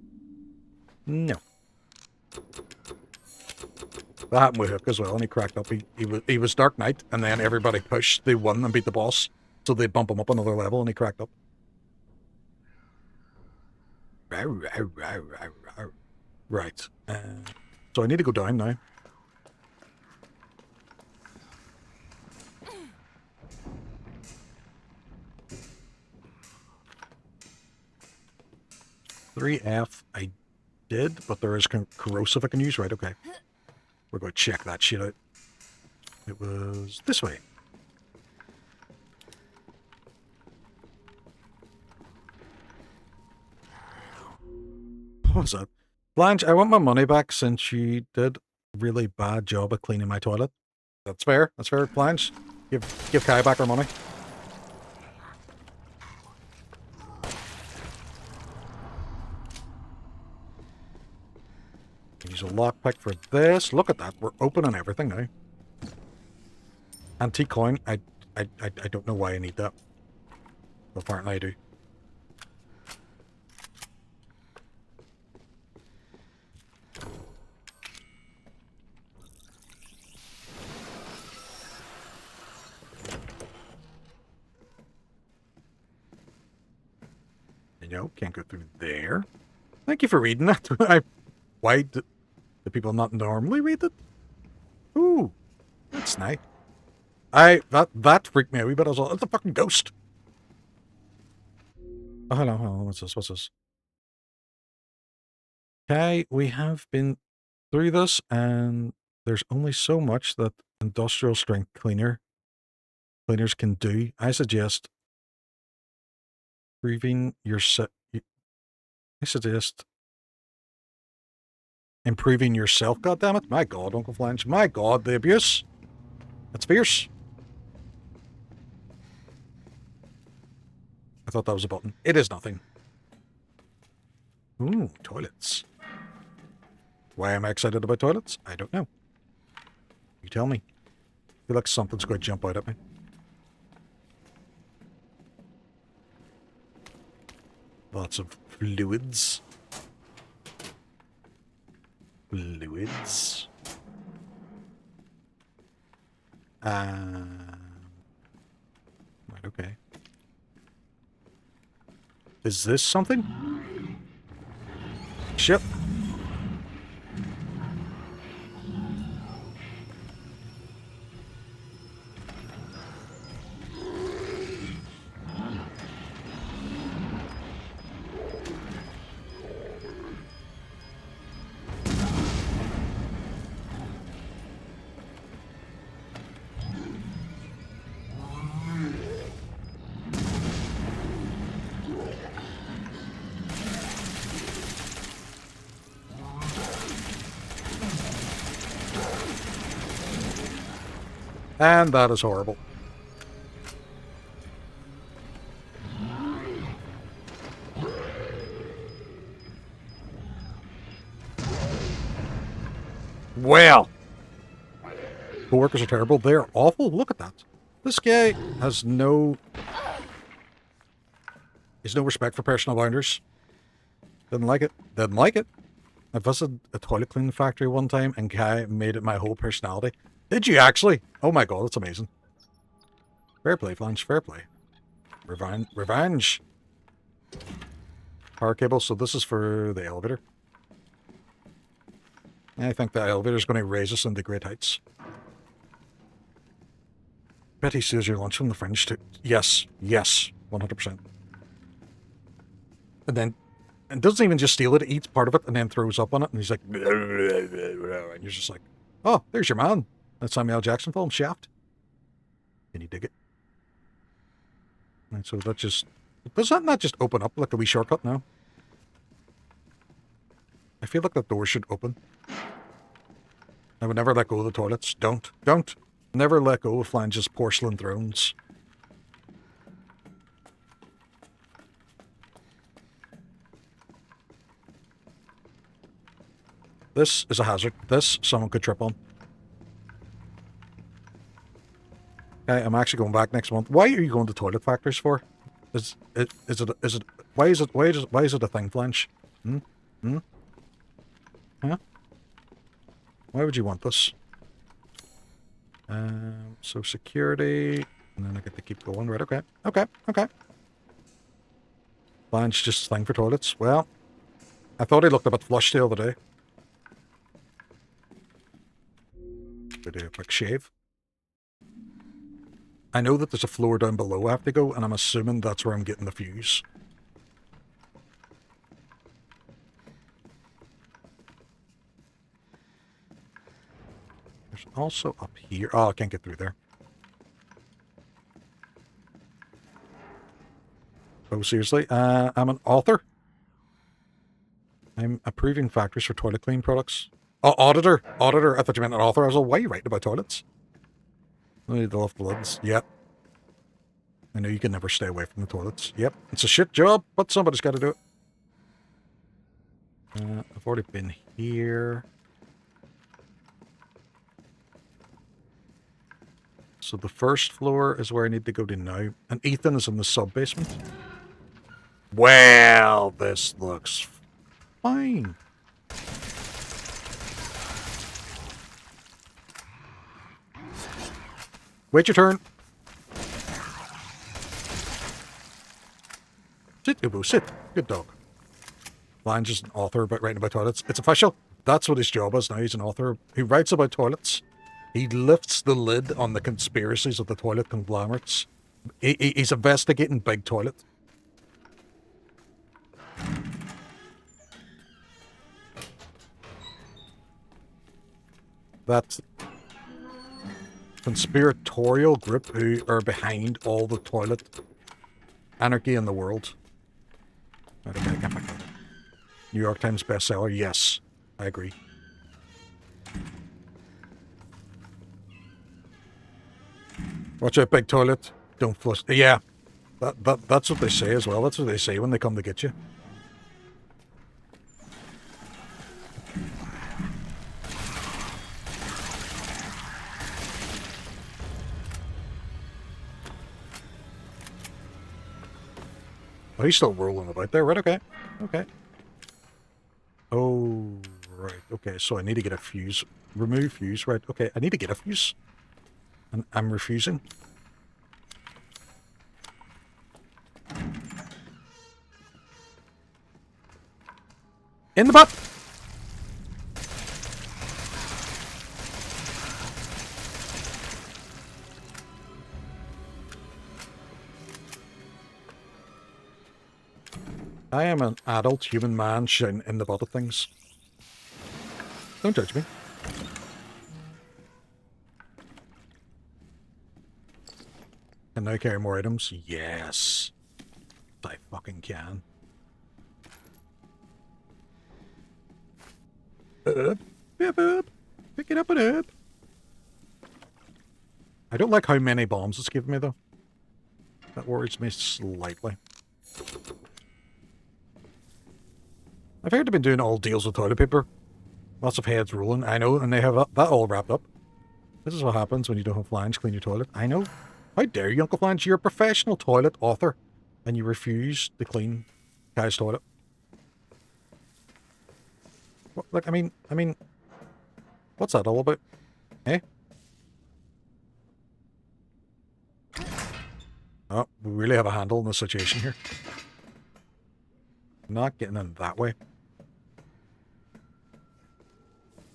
No. That happened with Hook as well, and he cracked up. He was Dark Knight, and then everybody pushed. They won and beat the boss, so they bump him up another level, and he cracked up. Right. So I need to go down now. .3F I did, but there is corrosive I can use. Right, okay. We're going to check that shit out. It was this way. What was that? Blanche, I want my money back since you did a really bad job of cleaning my toilet. That's fair. That's fair, Blanche. Give Kai back her money. Use a lockpick for this. Look at that. We're opening everything now. Antique coin. I don't know why I need that. But apparently I do. No, can't go through there. Thank you for reading that. Why do people not normally read it? Ooh, that's nice. That freaked me out a wee bit. I was like, it's a fucking ghost. Oh, hello. What's this? What's this? Okay, we have been through this, and there's only so much that industrial strength cleaners can do. I suggest improving yourself. Improving yourself, goddammit. My god, Uncle Flange. My god, the abuse. That's fierce. I thought that was a button. It is nothing. Ooh, toilets. Why am I excited about toilets? I don't know. You tell me. I feel like something's going to jump out at me. Lots of fluids. Fluids. Right, okay. Is this something? Shit. And that is horrible. Well, co-workers are terrible. They're awful. Look at that. This guy has no respect for personal boundaries. Didn't like it. Didn't like it. I visited a toilet cleaning factory one time, and Kai made it my whole personality. Did you actually? Oh my god, that's amazing. Fair play, Flange, fair play. Revenge. Power cable, so this is for the elevator. I think the elevator is going to raise us into great heights. Betty steals your lunch from the fringe too. Yes, 100%. And then, and doesn't even just steal it, eats part of it and then throws up on it, and he's like, and you're just like, oh, there's your man. That Samuel L. Jackson film, Shaft. Can you dig it? Right, so that just... Does that not just open up like a wee shortcut now? I feel like that door should open. I would never let go of the toilets. Don't. Never let go of Flange's porcelain thrones. This is a hazard. This someone could trip on. Okay, I'm actually going back next month. Why are you going to toilet factories for? Is it why is it a thing, Blanche? Huh? Why would you want this? So security, and then I get to keep going. Right, okay. Blanche, just a thing for toilets. Well, I thought he looked a bit flushed the other day. We do a quick shave. I know that there's a floor down below I have to go, and I'm assuming that's where I'm getting the fuse. There's also up here. Oh, I can't get through there. Oh, seriously? I'm an author. I'm approving factories for toilet clean products. Oh, auditor. Auditor. I thought you meant an author. I was like, why are you writing about toilets? I need to lift the lids. Yep. I know you can never stay away from the toilets. Yep. It's a shit job, but somebody's got to do it. I've already been here. So the first floor is where I need to go to now. And Ethan is in the sub-basement. Well, this looks fine. Wait your turn. Sit, Ubu, sit. Good dog. Line's just an author about writing about toilets. It's official. That's what his job is now. He's an author. He writes about toilets. He lifts the lid on the conspiracies of the toilet conglomerates. He's investigating big toilet. That conspiratorial group who are behind all the toilet anarchy in the world. Okay, I can't back up. New York Times bestseller. Yes, I agree. Watch out, big toilet. Don't flush. Yeah, that's what they say as well. That's what they say when they come to get you. Oh, he's still rolling about there, right? Okay. Okay. Oh, right. Okay, so I need to get a fuse. Remove fuse, right. Okay, I need to get a fuse. And I'm refusing. In the butt! I am an adult human man shouting in the butt of things. Don't judge me. Can I carry more items? Yes. I fucking can. Up. Pick it up and up. I don't like how many bombs it's given me though. That worries me slightly. I've heard they've been doing all deals with toilet paper. Lots of heads rolling, I know, and they have that all wrapped up. This is what happens when you don't have Flange clean your toilet. I know. How dare you, Uncle Flange? You're a professional toilet author, and you refuse to clean Guy's toilet. What, like, I mean, what's that all about? Eh? Oh, we really have a handle on the situation here. Not getting in that way.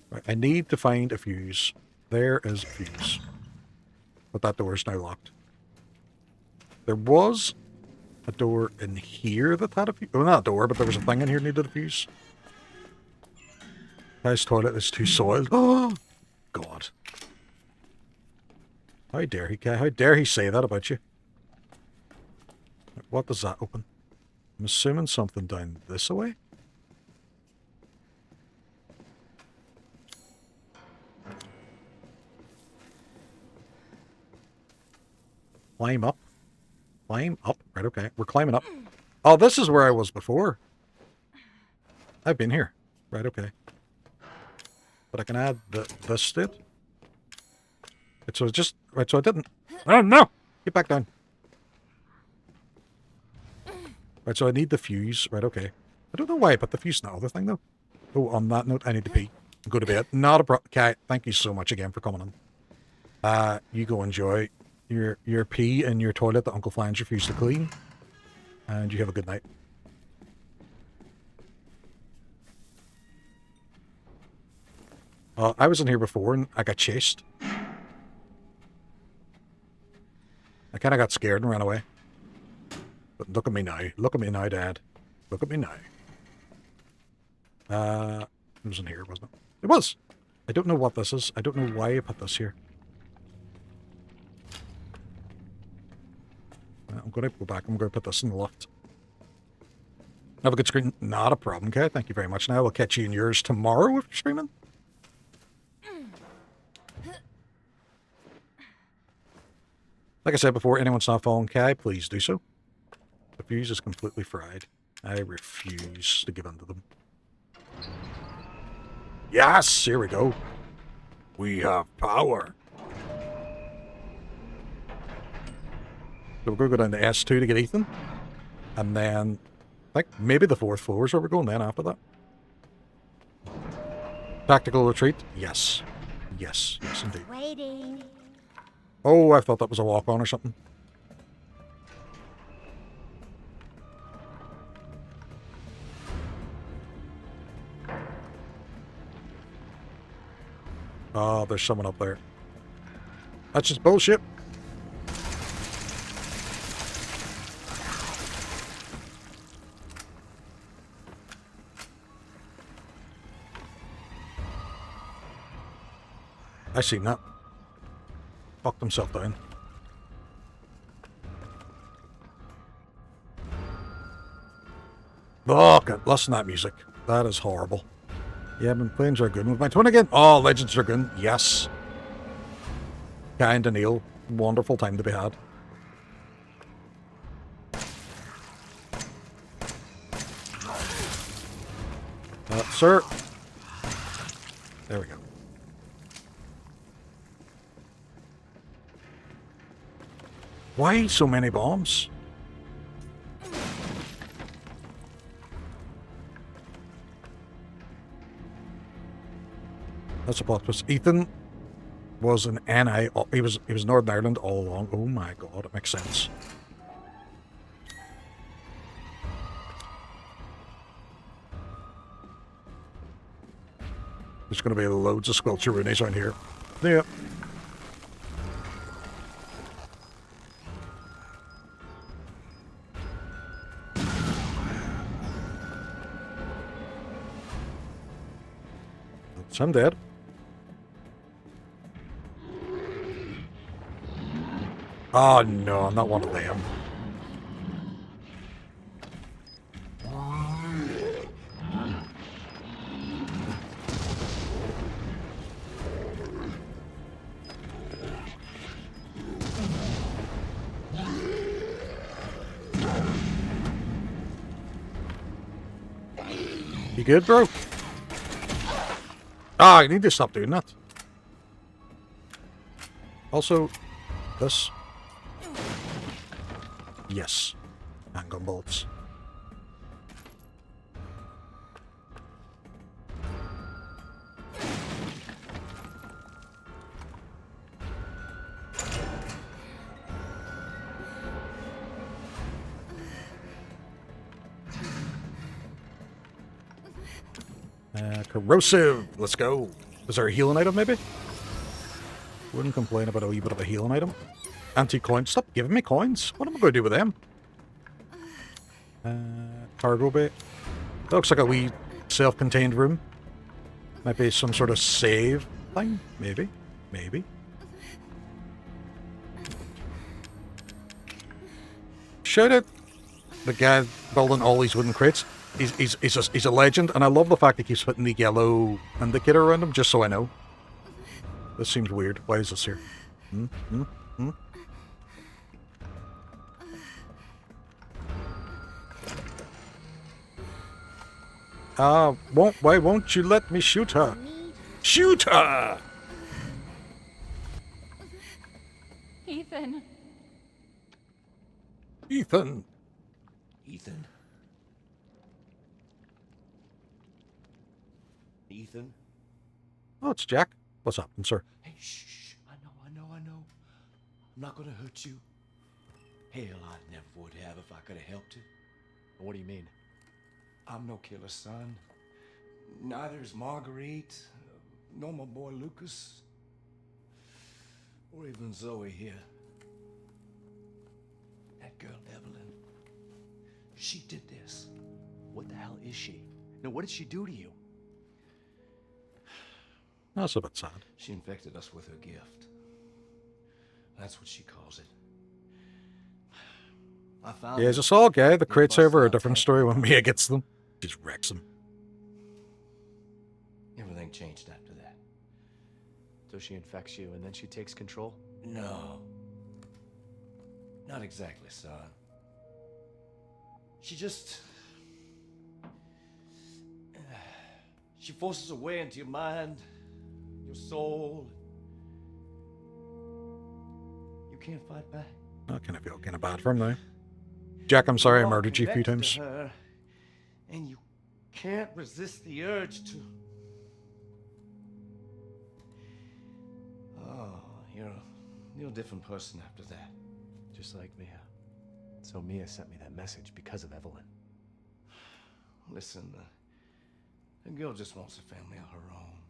Right, I need to find a fuse. There is a fuse. But that door is now locked. There was a door in here that had a fuse. Well, not a door, but there was a thing in here that needed a fuse. Guy's toilet is too soiled. Oh, God. How dare he, How dare he say that about you? What does that open? I'm assuming something down this way? Climb up. Climb up. Right, okay. We're climbing up. Oh, this is where I was before. I've been here. Right, okay. but I can add this to it. Right, so it's just... Right, so I didn't... Oh, no! Get back down. Right, so I need the fuse. Right, okay. I don't know why I put the fuse in the other thing, though. Oh, on that note, I need to pee. Go to bed. Not a problem. Okay, thank you so much again for coming in. You go enjoy your pee in your toilet that Uncle Flange refused to clean. And you have a good night. I was in here before and I got chased. I kind of got scared and ran away. But look at me now. Look at me now, Dad. Look at me now. It was in here, wasn't it? It was! I don't know what this is. I don't know why I put this here. I'm going to go back. I'm going to put this in the loft. Have a good screen. Not a problem, okay? Thank you very much. Now I will catch you in yours tomorrow if you're streaming. Like I said before, anyone's not following Kai, please do so. The fuse is completely fried. I refuse to give in to them. Yes! Here we go. We have power. So we're going to go down to S2 to get Ethan. And then, I think maybe the 4th floor is where we're going then after that. Tactical retreat? Yes. Yes. Yes, indeed. Waiting. Oh, I thought that was a walk-on or something. Oh, there's someone up there. That's just bullshit. I seen that. Fucked himself down. Oh, God, listen to that music. That is horrible. Yeah, I've been playing Dragoon with my twin again. Oh, Legends Dragoon, yes. Kind of Neil. Wonderful time to be had. Sir. There we go. Why so many bombs? That's a plot twist. Ethan was an NI. He was Northern Ireland all along. Oh my God, it makes sense. There's going to be loads of squelcheroonies around here. Yeah. I'm dead. Oh no, I'm not one of them. You good, bro? Ah, I need to stop doing that. Also, this. Yes. Handgun bullets. Corrosive. Let's go. Is there a healing item, maybe? Wouldn't complain about a wee bit of a healing item. Anti-coin. Stop giving me coins. What am I going to do with them? Cargo bay. That looks like a wee self-contained room. Might be some sort of save thing. Maybe. Maybe. Shout out the guy building all these wooden crates. He's a legend, and I love the fact he keeps putting the yellow indicator around him, just so I know. This seems weird. Why is this here? Why won't you let me shoot her? Shoot her! Ethan. Ethan. Ethan. Ethan. Oh, it's Jack. What's happening, sir? Hey, shh. I know. I'm not gonna hurt you. Hell, I never would have if I could have helped you. What do you mean? I'm no killer, son. Neither is Marguerite, nor my boy Lucas, or even Zoe here. That girl, Evelyn, she did this. What the hell is she? No, what did she do to you? That's a bit sad. She infected us with her gift. That's what she calls it. I found Yeah, it's all gay. The crate server are a different story when Mia gets them. Just wrecks them. Everything changed after that. So she infects you and then she takes control? No. Not exactly, son. She just... She forces her way into your mind, your soul. You can't fight back. I kind of feel kind of bad for him now. Jack, I'm sorry I murdered you a few times. And you can't resist the urge to... Oh, you're a different person after that. Just like Mia. So Mia sent me that message because of Evelyn. Listen, the girl just wants a family of her own.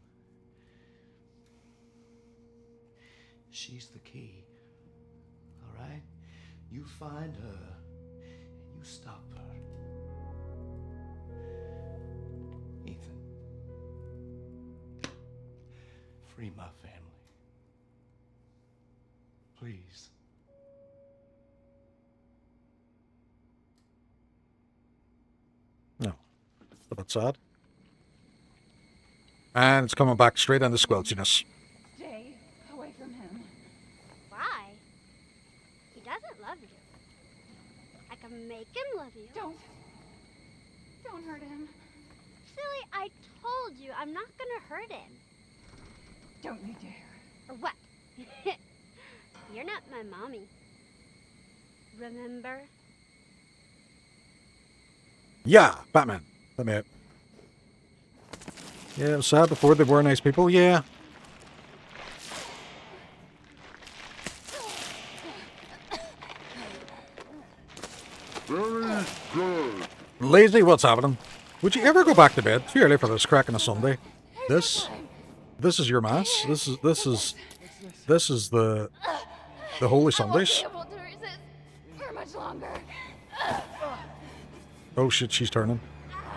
She's the key. All right? You find her, and you stop her. Ethan. Free my family. Please. No. A bit sad. And it's coming back straight into squelchiness. Stay away from him. Why? He doesn't love you. I can make him love you. Don't hurt him. Silly, I told you I'm not gonna hurt him. Don't you dare. Or what? You're not my mommy. Remember? Yeah, Batman. Let me out. Yeah, it was sad before they were nice people. Yeah. Very good. Lazy, what's happening? Would you ever go back to bed? It's too early for this crack on a Sunday. This is your mass. This is the Holy Sundays. I won't be able to resist for much longer. Oh shit, she's turning.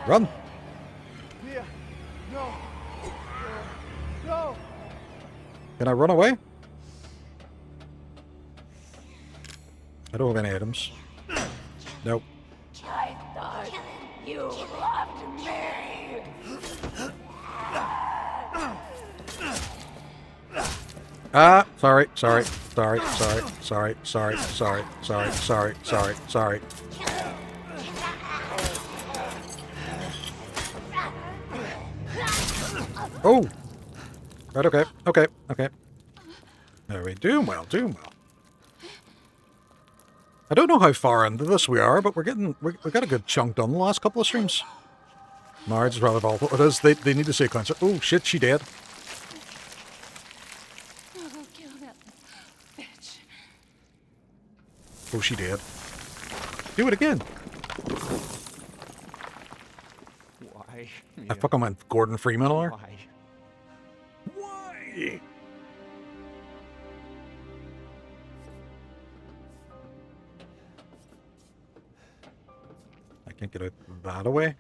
Run! Mia, no. No. Can I run away? I don't have any items. Nope. I thought you loved me. Ah, sorry. Oh! Right, okay. There we doing well. I don't know how far into this we are, but we got a good chunk done the last couple of streams. Marge is rather volatile. It is. They need to see a concert. Oh shit, she dead. I'll go kill that bitch. Oh, she dead. Do it again. Why? I fucking went Gordon Freeman on her. Why? Why? I can't get out that away.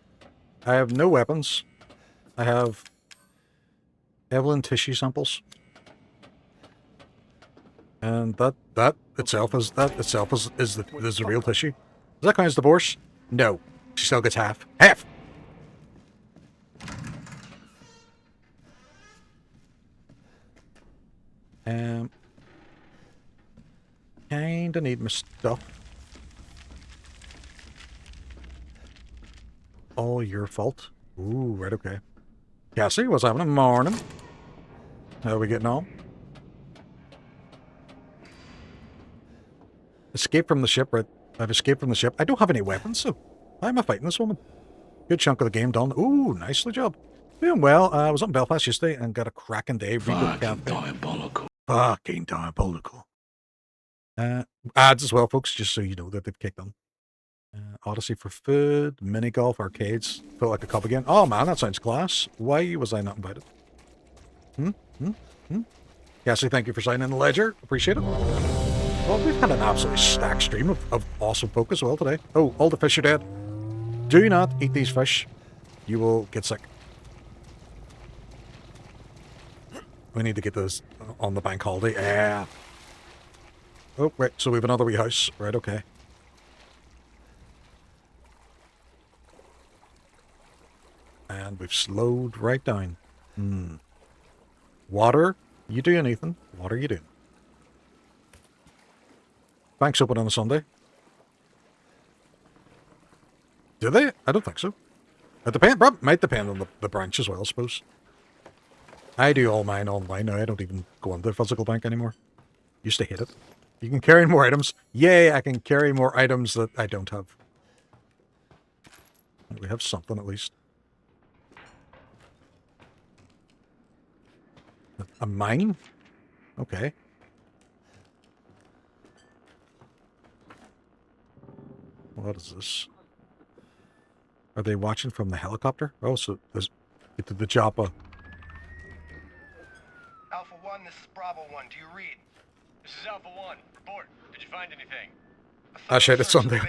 I have no weapons. I have Evelyn tissue samples. And that itself is the real tissue. Does that count as divorce? No. She still gets half. Half! Kinda need my stuff. All your fault. Ooh, right, okay. Cassie, what's happening? Morning. How are we getting on? Escape from the ship, right? I've escaped from the ship. I don't have any weapons, so how am I fighting this woman? Good chunk of the game done. Ooh, nicely job. Doing well. I was up in Belfast yesterday and got a cracking day. Fucking diabolical. Fucking diabolical. Ads as well, folks, just so you know that they've kicked on. Odyssey for food, mini golf, arcades. Felt like a cup again. Oh man, that sounds class. Why was I not invited? Cassie, thank you for signing the ledger. Appreciate it. Well, we've had an absolutely stacked stream of awesome folk as well today. Oh, all the fish are dead. Do not eat these fish. You will get sick. We need to get this on the bank holiday. Yeah. Oh, right. So we have another wee house. Right, okay. And we've slowed right down. Water, you doing, Ethan? What are you doing? Banks open on a Sunday. Do they? I don't think so. It might depend on the branch as well, I suppose. I do all mine online now. I don't even go into the physical bank anymore. Used to hate it. You can carry more items. Yay, I can carry more items that I don't have. We have something at least. A mine? Okay. What is this? Are they watching from the helicopter? Oh, so there's the Joppa. Alpha 1, this is Bravo 1. Do you read? This is Alpha 1. Report. Did you find anything? I shared it something.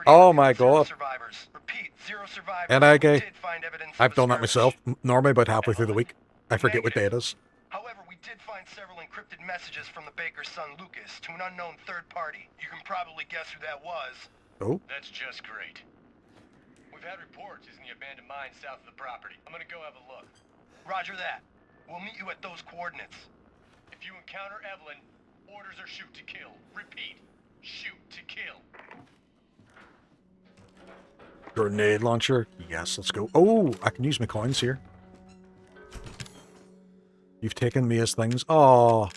Oh my god. Repeat, 0 survivors. And I gay. Did find evidence I've done that myself. Normally about halfway through the week. I forget what day it is. However, we did find several encrypted messages from the baker's son Lucas to an unknown third party. You can probably guess who that was. Oh. That's just great. We've had reports he's in the abandoned mine south of the property. I'm gonna go have a look. Roger that. We'll meet you at those coordinates. If you encounter Evelyn, orders are shoot to kill. Repeat, shoot to kill. Grenade launcher. Yes, let's go. Oh, I can use my coins here. You've taken me as things. Oh.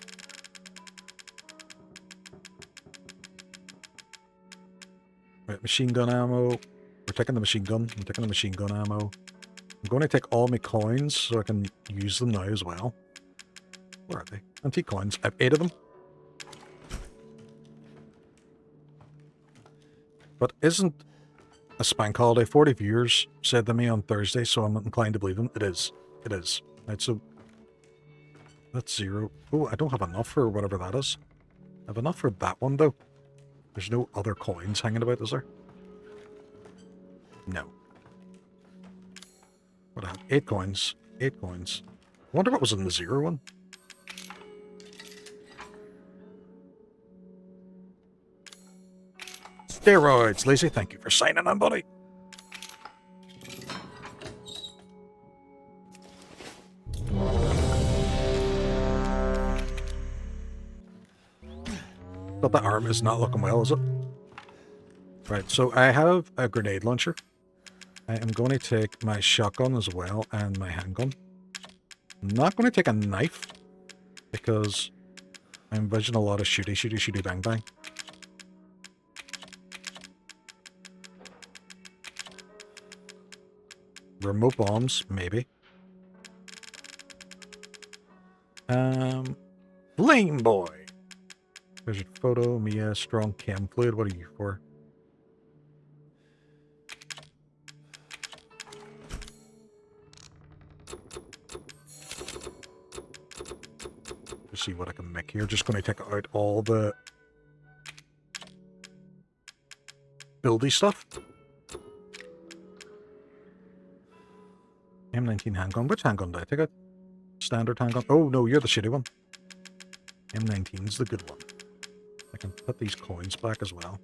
Right, machine gun ammo. We're taking the machine gun. I'm taking the machine gun ammo. I'm going to take all my coins so I can use them now as well. Where are they? Antique coins. I have 8 of them. But isn't a spank holiday? 40 viewers said to me on Thursday, so I'm inclined to believe them. It is. It is. Right, so that's 0. Oh, I don't have enough for whatever that is. I have enough for that one, though. There's no other coins hanging about, is there? No. What I have? 8 coins. 8 coins. I wonder what was in the 0 one. Steroids, Lazy. Thank you for signing on, buddy. But the arm is not looking well, is it? Right, so I have a grenade launcher. I am going to take my shotgun as well and my handgun. I'm not going to take a knife because I envision a lot of shooty, bang, bang. Remote bombs, maybe. Flame boy. There's your photo, Mia, strong chem fluid. What are you for? Let's see what I can make here. Just going to take out all the buildy stuff. M19 handgun. Which handgun did I take out? Standard handgun. Oh no, you're the shitty one. M19's the good one. I can put these coins back as well.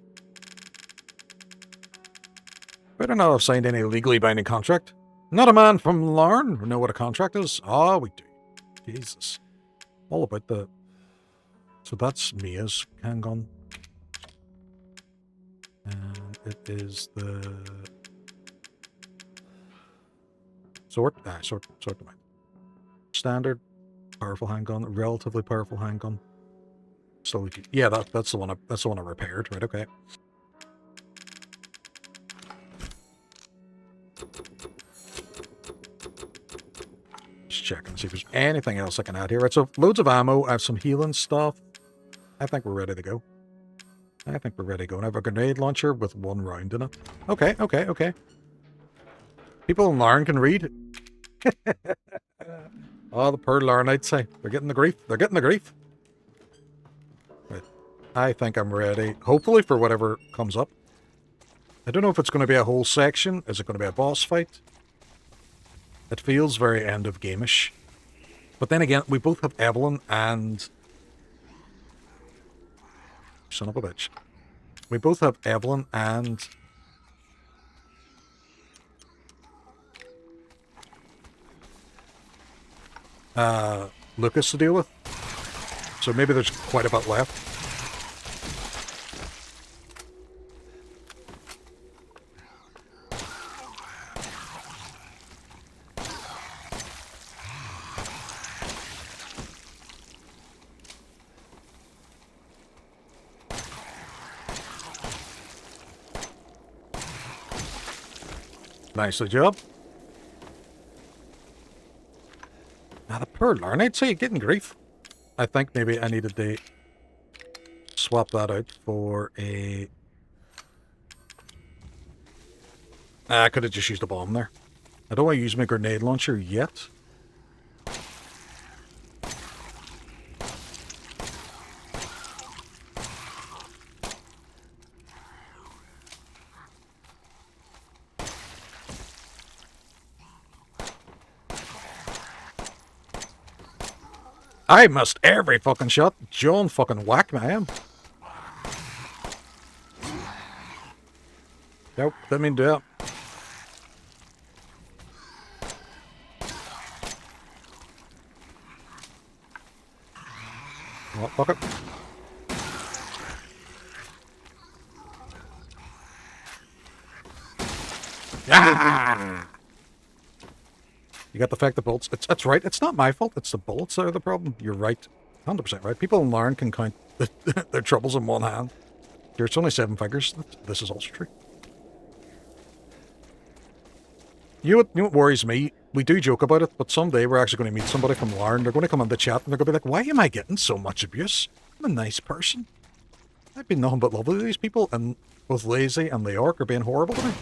Better not have signed any legally binding contract. Not a man from Larn. Know what a contract is? Ah, we do. Jesus. All about the... So that's Mia's handgun. And it is the... Sort them out. Standard. Powerful handgun, relatively powerful handgun. So yeah, that's the one. That's the one I repaired. Right? Okay. Just checking, see if there's anything else I can add here. Right, so loads of ammo. I have some healing stuff. I think we're ready to go. I think we're ready to go. And I have a grenade launcher with 1 round in it. Okay, okay, okay. People in Larn can read. Oh, the poor Larnites, say. They're getting the grief. They're getting the grief. Right. I think I'm ready. Hopefully for whatever comes up. I don't know if it's going to be a whole section. Is it going to be a boss fight? It feels very end of game-ish. But then again, we both have Evelyn and... Son of a bitch. We both have Evelyn and... Lucas to deal with. So maybe there's quite a bit left. Nicely job. Now the poor Larnites, so you're getting grief. I think maybe I needed to swap that out for a... I could have just used a bomb there. I don't want to use my grenade launcher yet. I missed every fucking shot. John fucking whacked me, I am. Nope, didn't mean to do that. Oh, fuck it. Ah! You got the fact the bullets... That's right, it's not my fault. It's the bullets that are the problem. You're right. 100% right. People in Larn can count their troubles in one hand. Here, it's only 7 figures. This is also true. You know what worries me? We do joke about it, but someday we're actually going to meet somebody from Larn. They're going to come in the chat and they're going to be like, why am I getting so much abuse? I'm a nice person. I've been nothing but lovely to these people, and both Lazy and Leyoric are being horrible to me.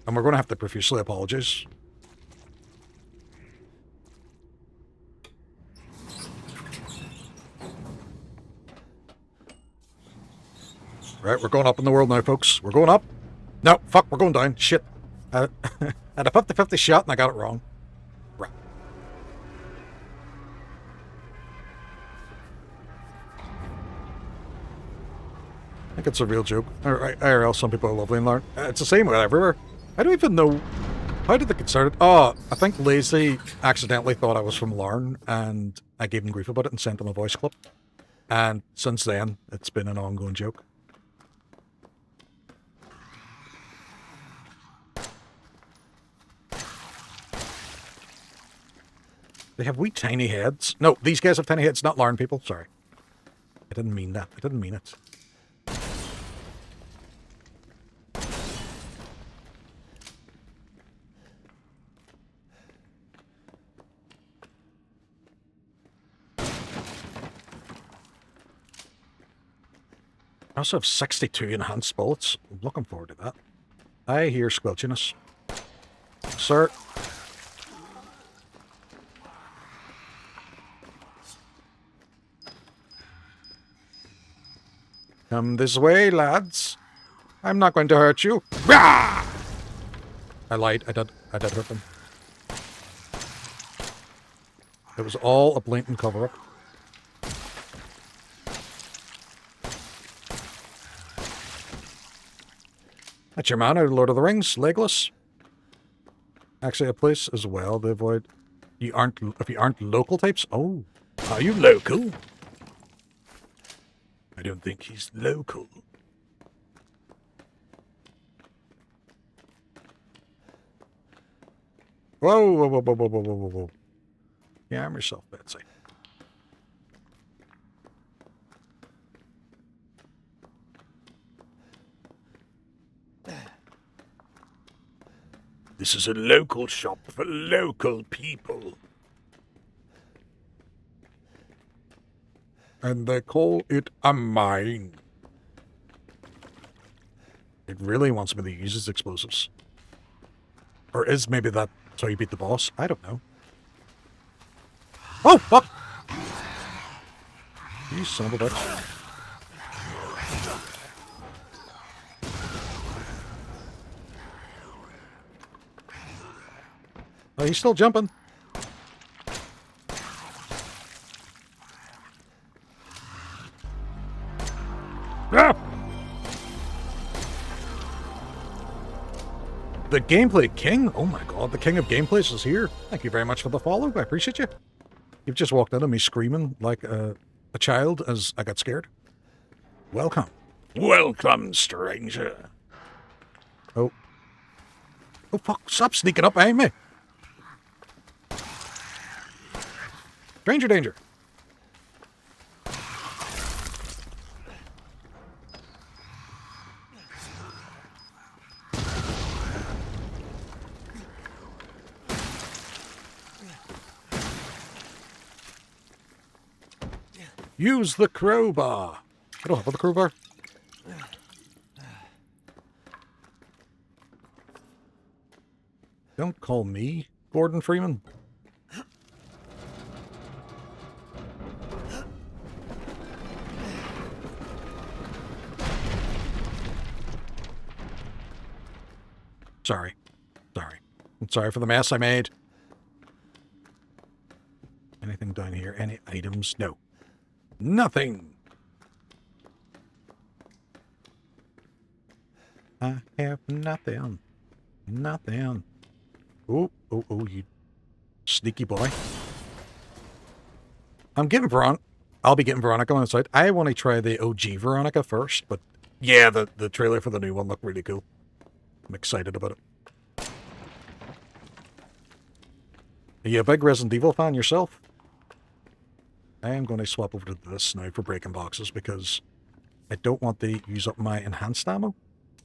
And we're going to have to profusely apologize. Right, we're going up in the world now, folks. We're going up. No, fuck, we're going down. Shit. I had a 50-50 shot and I got it wrong. Right. I think it's a real joke. IRL, some people are lovely and learn. It's the same way everywhere. I don't even know... How did they get started? Oh, I think Lazy accidentally thought I was from Larn, and I gave him grief about it and sent him a voice clip. And since then, it's been an ongoing joke. They have wee tiny heads. No, these guys have tiny heads, not Larn people. Sorry. I didn't mean that. I didn't mean it. I also have 62 enhanced bullets. I'm looking forward to that. I hear squelchiness. Sir. Come this way, lads. I'm not going to hurt you. Rah! I lied. I did hurt them. It was all a blatant cover-up. That's your man out of Lord of the Rings, Legolas. Actually, a place as well to avoid. If you aren't local types. Oh, are you local? I don't think he's local. Whoa, whoa, whoa, whoa, whoa, whoa, whoa, whoa. Calm yourself, Betsy. This is a local shop for local people. And they call it a mine. It really wants me to use its explosives. Or is maybe that how you beat the boss? I don't know. Oh, fuck! You son of a bitch. Oh, he's still jumping. Ah! The Gameplay King? Oh my god, the King of Gameplays is here. Thank you very much for the follow. I appreciate you. You've just walked in on me screaming like a child as I got scared. Welcome. Welcome, stranger. Oh. Oh, fuck. Stop sneaking up behind me. Stranger danger. Use the crowbar. I don't have the crowbar. Don't call me Gordon Freeman. Sorry. Sorry. I'm sorry for the mess I made. Anything down here? Any items? No. Nothing. I have nothing. Nothing. Oh, oh, oh, you sneaky boy. I'm getting Veronica. I'll be getting Veronica on the side. I want to try the OG Veronica first, but yeah, the trailer for the new one looked really cool. I'm excited about it. Are you a big Resident Evil fan yourself? I am going to swap over to this now for breaking boxes because I don't want to use up my enhanced ammo.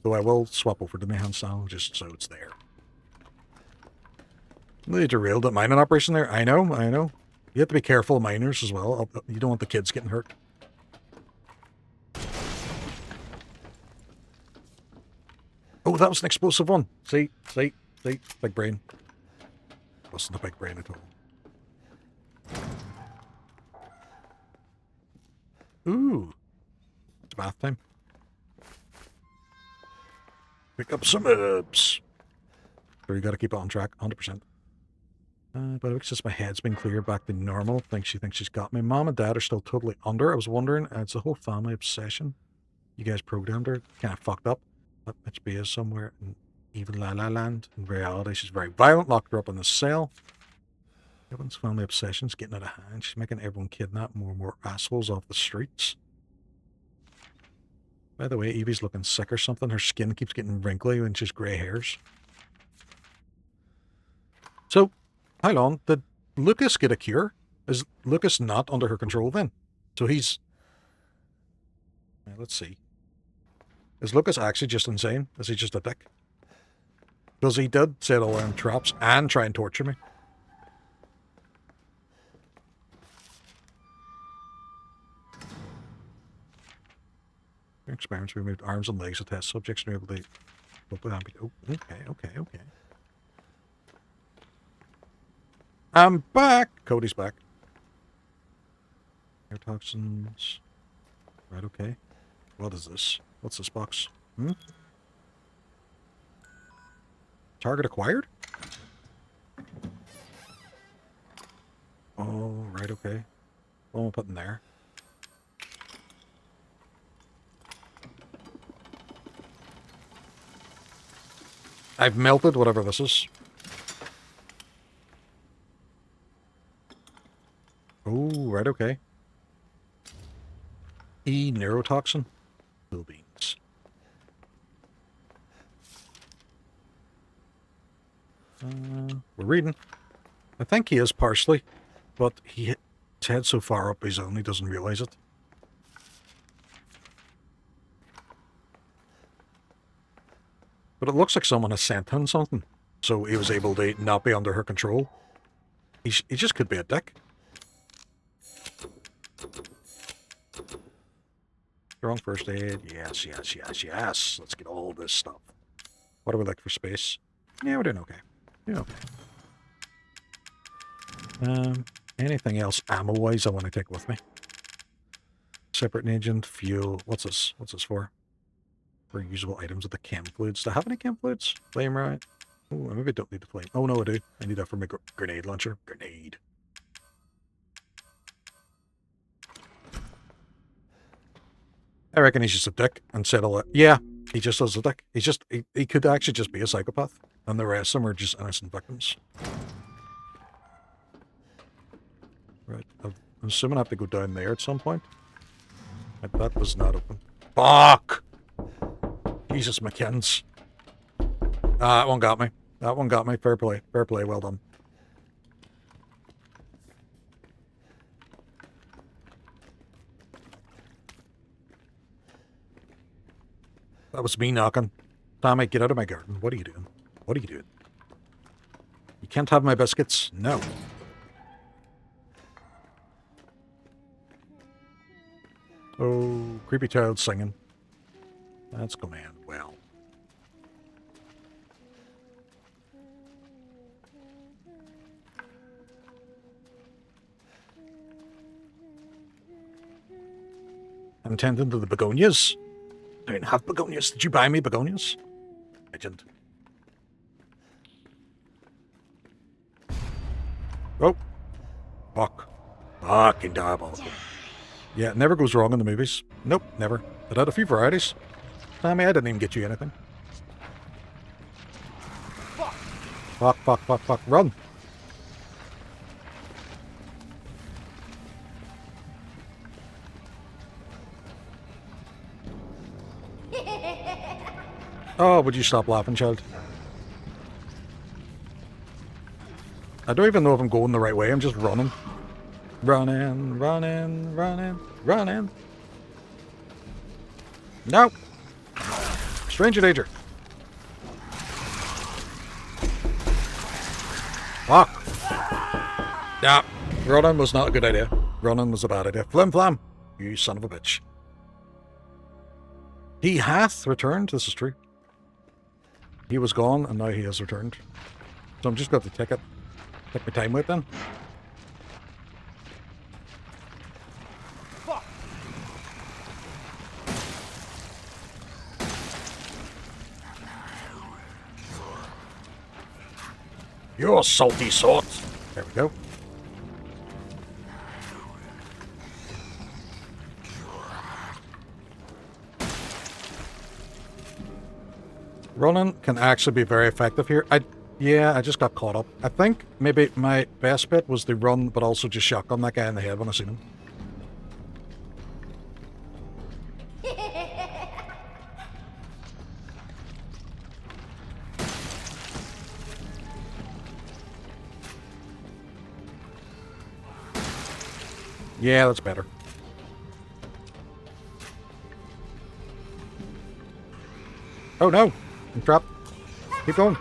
Though I will swap over to my enhanced ammo just so it's there. They derailed that mining operation there. I know, I know. You have to be careful of miners as well. You don't want the kids getting hurt. Oh, that was an explosive one. See? Big brain. Wasn't a big brain at all. Ooh. It's bath time. Pick up some herbs. So you gotta keep it on track, 100%. But it's just my head's been cleared back to normal. She thinks she's got me. Mom and Dad are still totally under. I was wondering, it's a whole family obsession. You guys programmed her. Kind of fucked up. But Mitch B is somewhere in even La La Land. In reality, she's very violent. Locked her up in the cell. Everyone's family obsession's getting out of hand. She's making everyone kidnap more and more assholes off the streets. By the way, Evie's looking sick or something. Her skin keeps getting wrinkly and she's grey hairs. So, how long did Lucas get a cure? Is Lucas not under her control then? So he's... Let's see. Is Lucas actually just insane? Is he just a dick? Because he did set all them traps and try and torture me. Experiments, we removed arms and legs of test subjects and were able to... Oh, okay. I'm back! Cody's back. Air toxins. Right, okay. What is this? What's this box? Target acquired? Oh, right, okay. What am I putting there? I've melted whatever this is. Oh, right, okay. Neurotoxin. Blue beans. We're reading. I think he is partially, but his head's so far up his own he doesn't realise it. But it looks like someone has sent him something, so he was able to not be under her control. He just could be a dick. Strong first aid. Yes, yes, yes, yes. Let's get all this stuff. What do we like for space? Yeah, we're doing okay. Doing okay. Anything else ammo-wise I want to take with me? Separate agent, fuel. What's this? What's this for? For usable items with the chem fluids. Do I have any chem fluids? Flame right. Oh, I maybe don't need the flame. Oh, no, I do. I need that for my grenade launcher. Grenade. I reckon he's just a dick and settle it. Yeah, he just is a dick. He's just, he could actually just be a psychopath. And the rest of them are just innocent victims. Right. I'm assuming I have to go down there at some point. That was not open. Fuck! Jesus, McKinn's. That one got me. That one got me. Fair play. Fair play. Well done. That was me knocking. Tommy, get out of my garden. What are you doing? What are you doing? You can't have my biscuits. No. Oh, creepy child singing. That's going well. I'm tending to the begonias. I don't have begonias. Did you buy me begonias? Legend. Oh. Fuck. Fucking diabolical. Yeah, it never goes wrong in the movies. Nope, never. It had a few varieties. Tommy, I didn't even get you anything. Fuck, fuck, fuck, fuck. Run! Oh, would you stop laughing, child? I don't even know if I'm going the right way. I'm just running. Running, running, running, running. No! Stranger danger. Fuck. Yeah, running was not a good idea. Running was a bad idea. Flim flam, you son of a bitch. He hath returned, this is true. He was gone, and now he has returned. So I'm just going to take it. Take my time with it then. Fuck. You're salty sort. There we go. Running can actually be very effective here. Yeah, I just got caught up. I think maybe my best bit was the run, but also just shotgun that guy in the head when I seen him. Yeah, that's better. Oh no! I'm trapped. Keep going.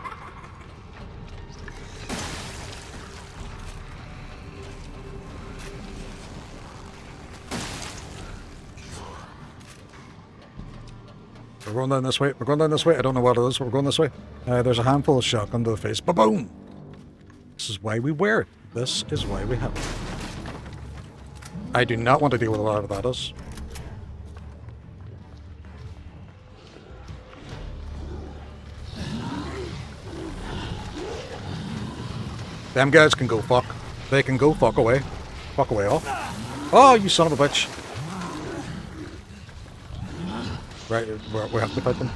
We're going down this way. We're going down this way. I don't know what it is, but we're going this way. There's a handful of shotgun to the face. Ba-boom! This is why we wear it. This is why we have it. I do not want to deal with a lot of that is. Them guys can go fuck. They can go fuck away. Fuck away off. Oh, you son of a bitch. Right, we have to fight them.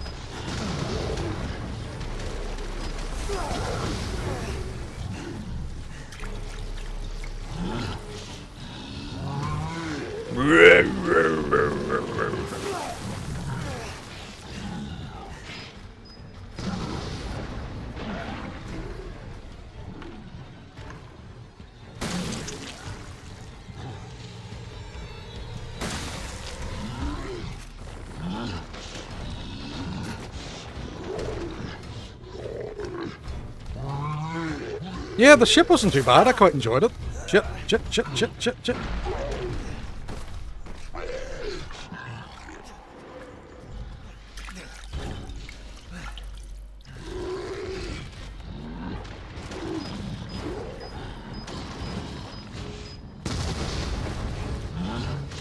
Yeah, the ship wasn't too bad. I quite enjoyed it. Shit.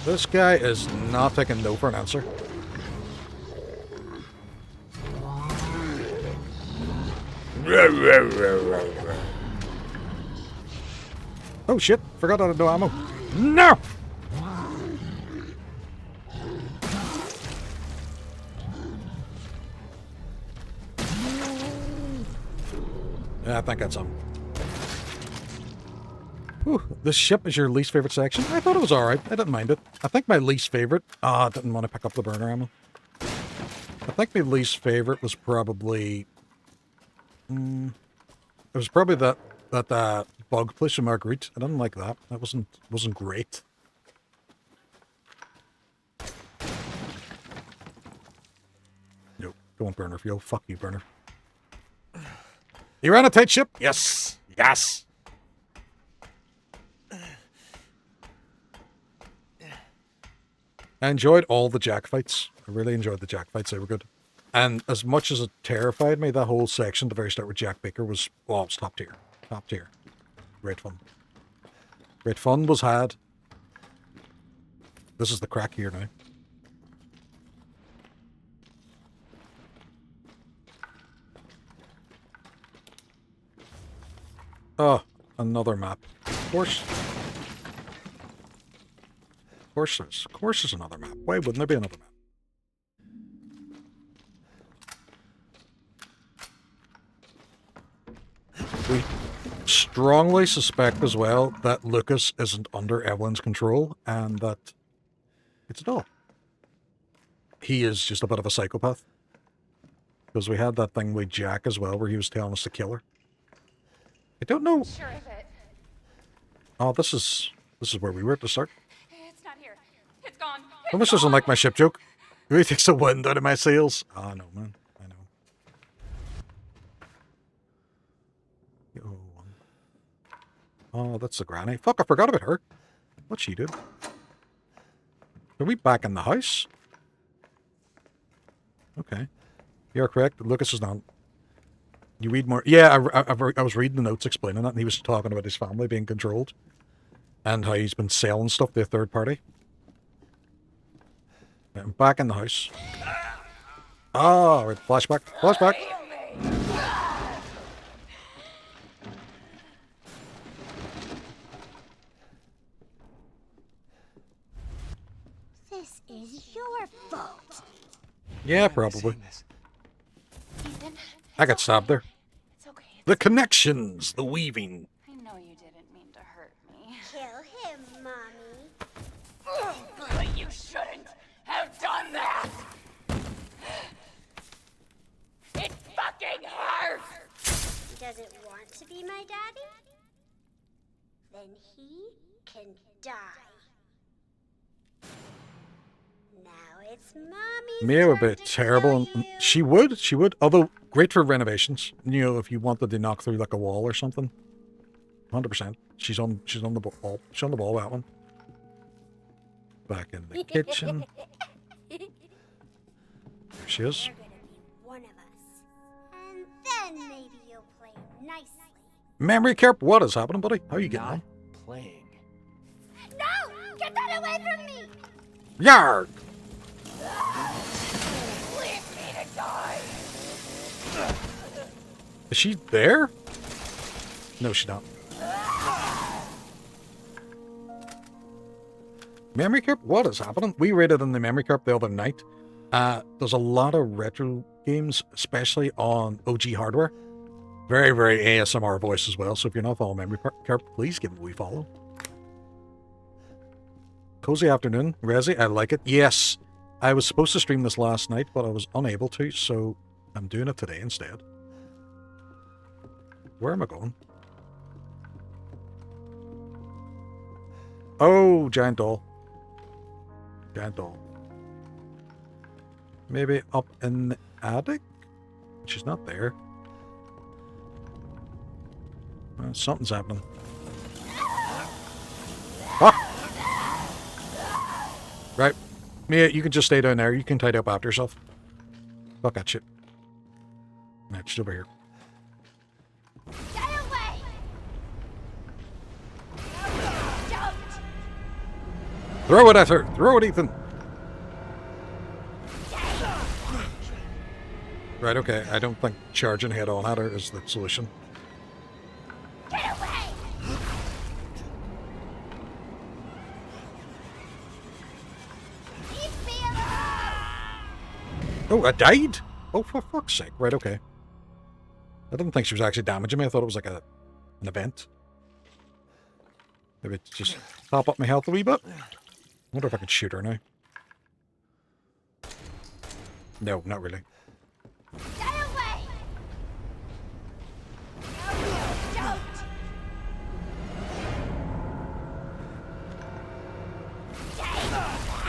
This guy is not taking no for an answer. Oh shit, forgot I had no ammo. No! Yeah, I think that's him. Whew, this ship is your least favorite section? I thought it was alright. I didn't mind it. I think my least favorite... I didn't want to pick up the burner ammo. I think my least favorite was probably... it was probably that bug place from Marguerite. I didn't like that. That wasn't great. Nope. Go on, burner fuel. Fuck you, burner. You ran a tight ship? Yes. Yes. I enjoyed all the jack fights. I really enjoyed the jack fights. They were good. And as much as it terrified me, that whole section at the very start with Jack Baker was, well, it was top tier. Top tier. Great fun. Great fun was had. This is the crack here now. Oh, another map. Of course. Of course there's another map. Why wouldn't there be another map? We strongly suspect as well that Lucas isn't under Evelyn's control and that it's not. He is just a bit of a psychopath. Because we had that thing with Jack as well where he was telling us to kill her. I don't know. Sure of it. Oh, this is where we were at the start. It's not here. It's gone. Almost doesn't like my ship joke. It really takes the wind out of my sails. Oh, no, man. I know. Oh, that's the granny. Fuck, I forgot about her. What'd she do? Are we back in the house? Okay. You're correct. Lucas is not. You read more. Yeah, I was reading the notes explaining that, and he was talking about his family being controlled. And how he's been selling stuff to a third party. I'm back in the house. Ah, right, flashback. Flashback. This is your fault. Yeah, probably. Ethan, I got stabbed there. it's okay. The connections, the weaving. I know you didn't mean to hurt me. Kill him, Mommy. But you shouldn't have done that! It fucking hurts! He doesn't want to be my daddy? Then he can die. Now it's Mommy's Mia would be turn to terrible. kill you. She would. Although, great for renovations. You know, if you wanted to knock through like a wall or something. 100%. She's on the ball. She's on the ball, that one. Back in the kitchen. There she is. You're gonna be one of us. And then maybe you'll play nicely. Memory Carp, what is happening, buddy? How are you getting on? Playing. No! Get that away from me! Yarg! Leave me to die! Is she there? No, she's not. Memory Carp, what is happening? We rated in the Memory Carp the other night. There's a lot of retro games, especially on OG hardware. Very, very ASMR voice as well. So if you're not following Memory Carp, please give it a wee follow. Cozy afternoon, Resi, I like it. Yes, I was supposed to stream this last night, but I was unable to, so I'm doing it today instead. Where am I going? Oh, giant doll. Giant doll. Maybe up in the attic? She's not there. Something's happening. Ah! Right. Mia, you can just stay down there. You can tidy up after yourself. Fuck that shit. Nah, just over here. Get away! Don't! Throw it at her! Throw it, Ethan! Right, okay. I don't think charging head on at her is the solution. Get away! Leave me alone! Oh, I died? Oh, for fuck's sake. Right, okay. I didn't think she was actually damaging me. I thought it was like an event. Maybe just top up my health a wee bit. I wonder if I could shoot her now. No, not really. Get away! Don't!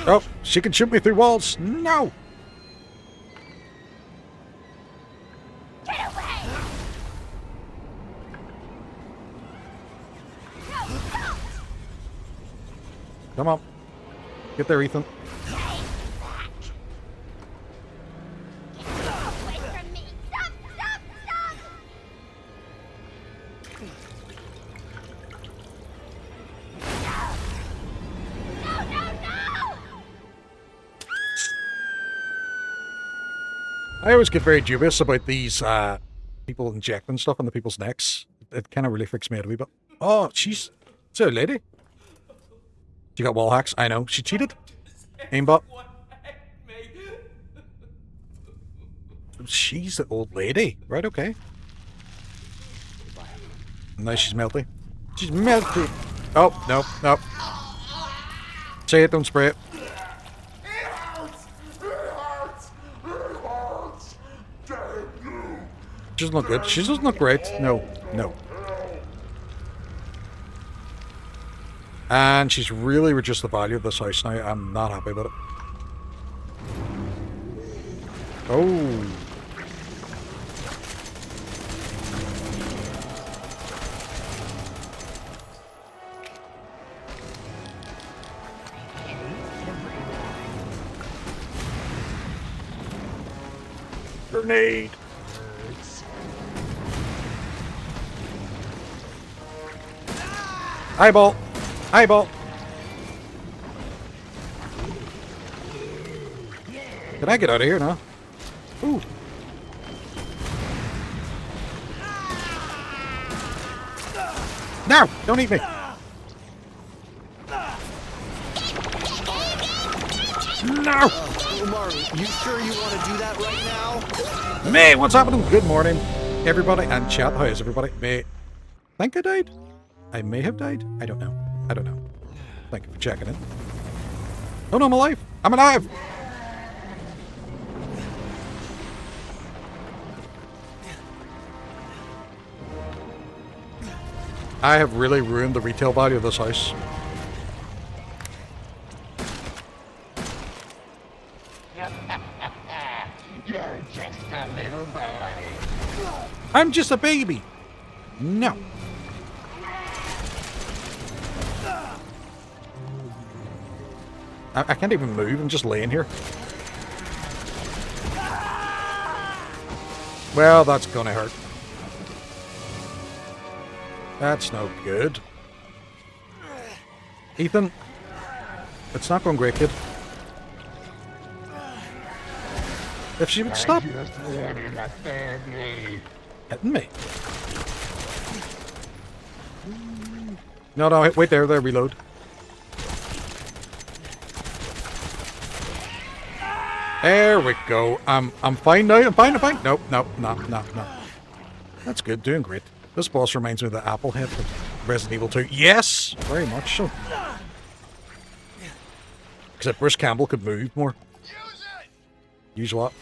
Oh, she can shoot me through walls. No! Get away! No, don't! Come on. Get there, Ethan. Away from me! Stop! Stop! Stop! No! No! No! No! I always get very dubious about these people injecting stuff into people's necks. It kind of really freaks me out a wee bit. Oh, she's a lady. She got wall hacks. I know. She cheated. Aimbot. She's the old lady. Right, okay. Now she's melty. She's melty. Oh, no, no. Say it, don't spray it. She doesn't look good. She doesn't look great. No, no. And she's really reduced the value of this house now. I'm not happy about it. Oh. Grenade. Eyeball. Eyeball. Can I get out of here now? Ooh. No! Don't eat me! No! Omar, you sure you want to do that right now? May, what's happening? Good morning, everybody, and chat. How is everybody? May, I think I died? I may have died? I don't know. I don't know. Thank you for checking in. Oh no, I'm alive! I'm alive! I have really ruined the retail value of this house. You're just a little boy. I'm just a baby! No. I can't even move, I'm just laying here. Well, that's gonna hurt. That's no good. Ethan, it's not going great, kid. If she would stop hitting me. No, no, wait there, reload. There we go. I'm fine now. I'm fine. Nope, nope, no. That's good. Doing great. This boss reminds me of the apple head from Resident Evil 2. Yes! Very much so. Except Bruce Campbell could move more. Use what?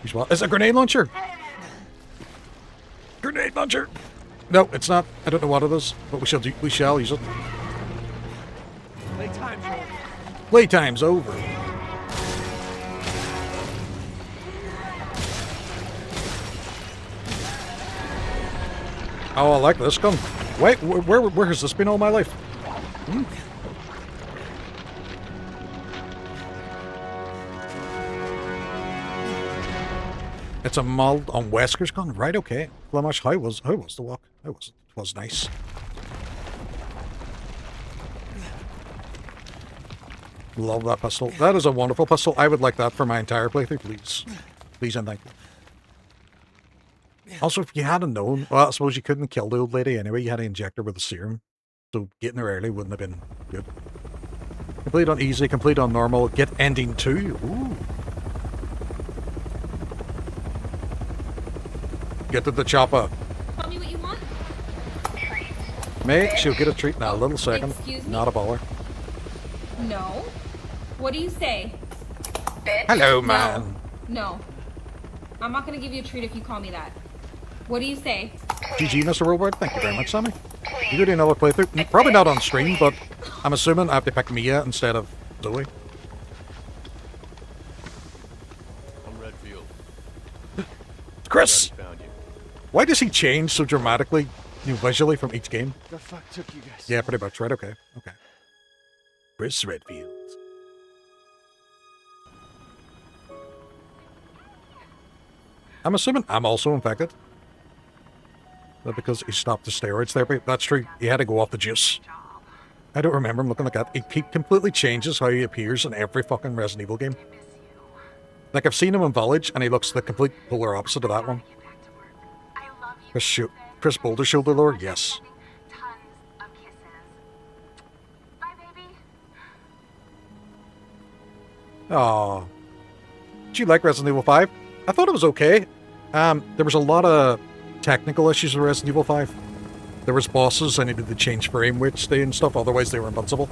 Use what? It's a grenade launcher! Grenade launcher! No, it's not. I don't know what it is, but we shall use it. Playtime's over. Playtime's over. Oh, I like this gun. Wait, where has this been all my life? Hmm. It's a mold on Wesker's gun, right? Okay. Flemish, how was the walk? It was nice. Love that pistol. That is a wonderful pistol. I would like that for my entire playthrough, please. Please and thank you. Also, if you hadn't known, well, I suppose you couldn't kill the old lady anyway. You had to inject her with a serum. So getting her early wouldn't have been good. Complete on easy, complete on normal. Get ending 2. Ooh. Get to the chopper. Tell me what you want. Mate, she'll get a treat in a little second. Excuse me? Not a baller. No. What do you say? Hello, man. No. I'm not gonna give you a treat if you call me that. What do you say? GG, Mr. Worldwide. Thank you very much, Sammy. You doing another playthrough? Probably not on stream, but I'm assuming I have to pick Mia instead of Zoe. I'm Redfield. Chris! Why does he change so dramatically, visually from each game? The fuck took you guys? Yeah, pretty much. Right, okay. Okay. Chris Redfield. I'm assuming I'm also infected. But because he stopped the steroids therapy. That's true. He had to go off the juice. I don't remember him looking like that. He completely changes how he appears in every fucking Resident Evil game. Like, I've seen him in Village, and he looks the complete polar opposite of that one. Chris Boulder Shoulder Lord? Yes. Aww. Did you like Resident Evil 5? I thought it was okay. There was a lot of technical issues with Resident Evil 5. There was bosses I needed to change frame rate and stuff, otherwise they were invincible.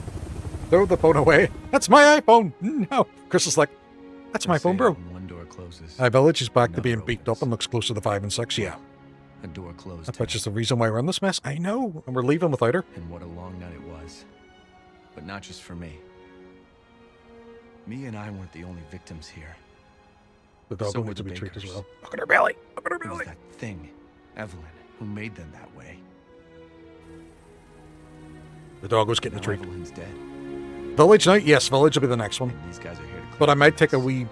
Throw the phone away. That's my iPhone! No. Chris is like, that's my phone, bro. One door closes. Village is back to being beat up and looks closer to 5 and 6, yeah. A door closed. That which is the reason why we're in this mess. I know, and we're leaving without her. And what a long night it was. But not just for me. Me and I weren't the only victims here. The dog So will were need to the be treated as Bakers. well. Look at her belly! Look at her It was belly! that thing, Evelyn, who made them that way. The dog was getting a treat. Evelyn's dead. Village night? Yes, Village will be the next one. These guys are here to But I might take a wee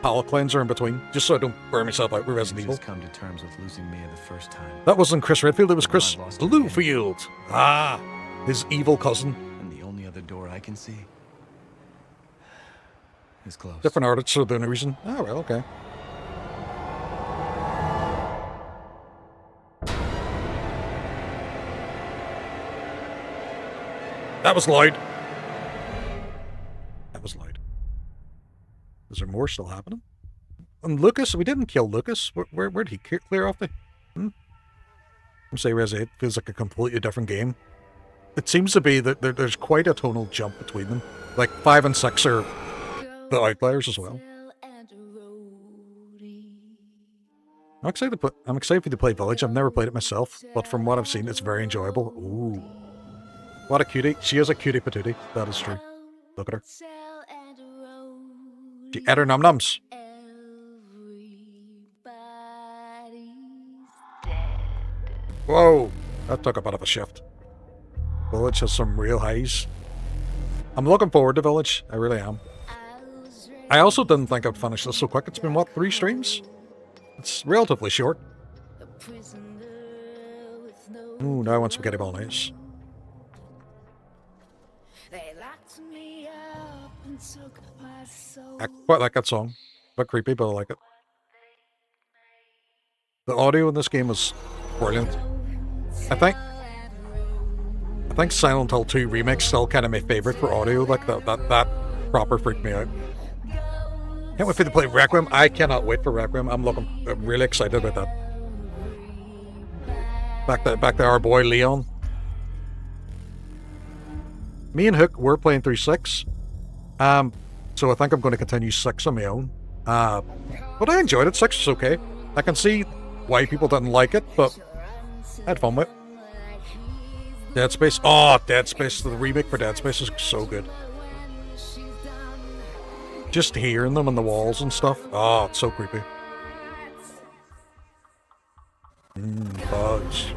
palate cleanser in between, just so I don't burn myself out with Resident Evil. just come to terms with losing Mia the first time. That wasn't Chris Redfield, it was Well, Chris I lost her Bluefield. Ah, his evil cousin. And the only other door I can see is closed. Different artists for the only reason. Oh, well, okay. That was loud. That was loud. Is there more still happening? And Lucas, we didn't kill Lucas. Where'd he clear off to? I'm saying Resident 8 feels like a completely different game. It seems to be that there's quite a tonal jump between them. Like 5 and 6 are the outliers as well. I'm excited for you to play Village. I've never played it myself, but from what I've seen, it's very enjoyable. Ooh. What a cutie. She is a cutie patootie. That is true. Look at her. She ate her num-nums. Whoa. That took a bit of a shift. Village has some real highs. I'm looking forward to Village. I really am. I also didn't think I'd finish this so quick. It's been, what, 3 streams? It's relatively short. Ooh, now I want spaghetti bolognese. I quite like that song. A bit creepy, but I like it. The audio in this game is brilliant. I think Silent Hill 2 Remake still kind of my favorite for audio. Like that proper freaked me out. Can't wait for you to play Requiem. I cannot wait for Requiem. I'm really excited about that. Back to our boy Leon. Me and Hook were playing through 6. So I think I'm going to continue 6 on my own. But I enjoyed it. 6 is okay. I can see why people didn't like it, but I had fun with it. Dead Space. Oh, Dead Space. The remake for Dead Space is so good. Just hearing them on the walls and stuff. Oh, it's so creepy. Bug. was.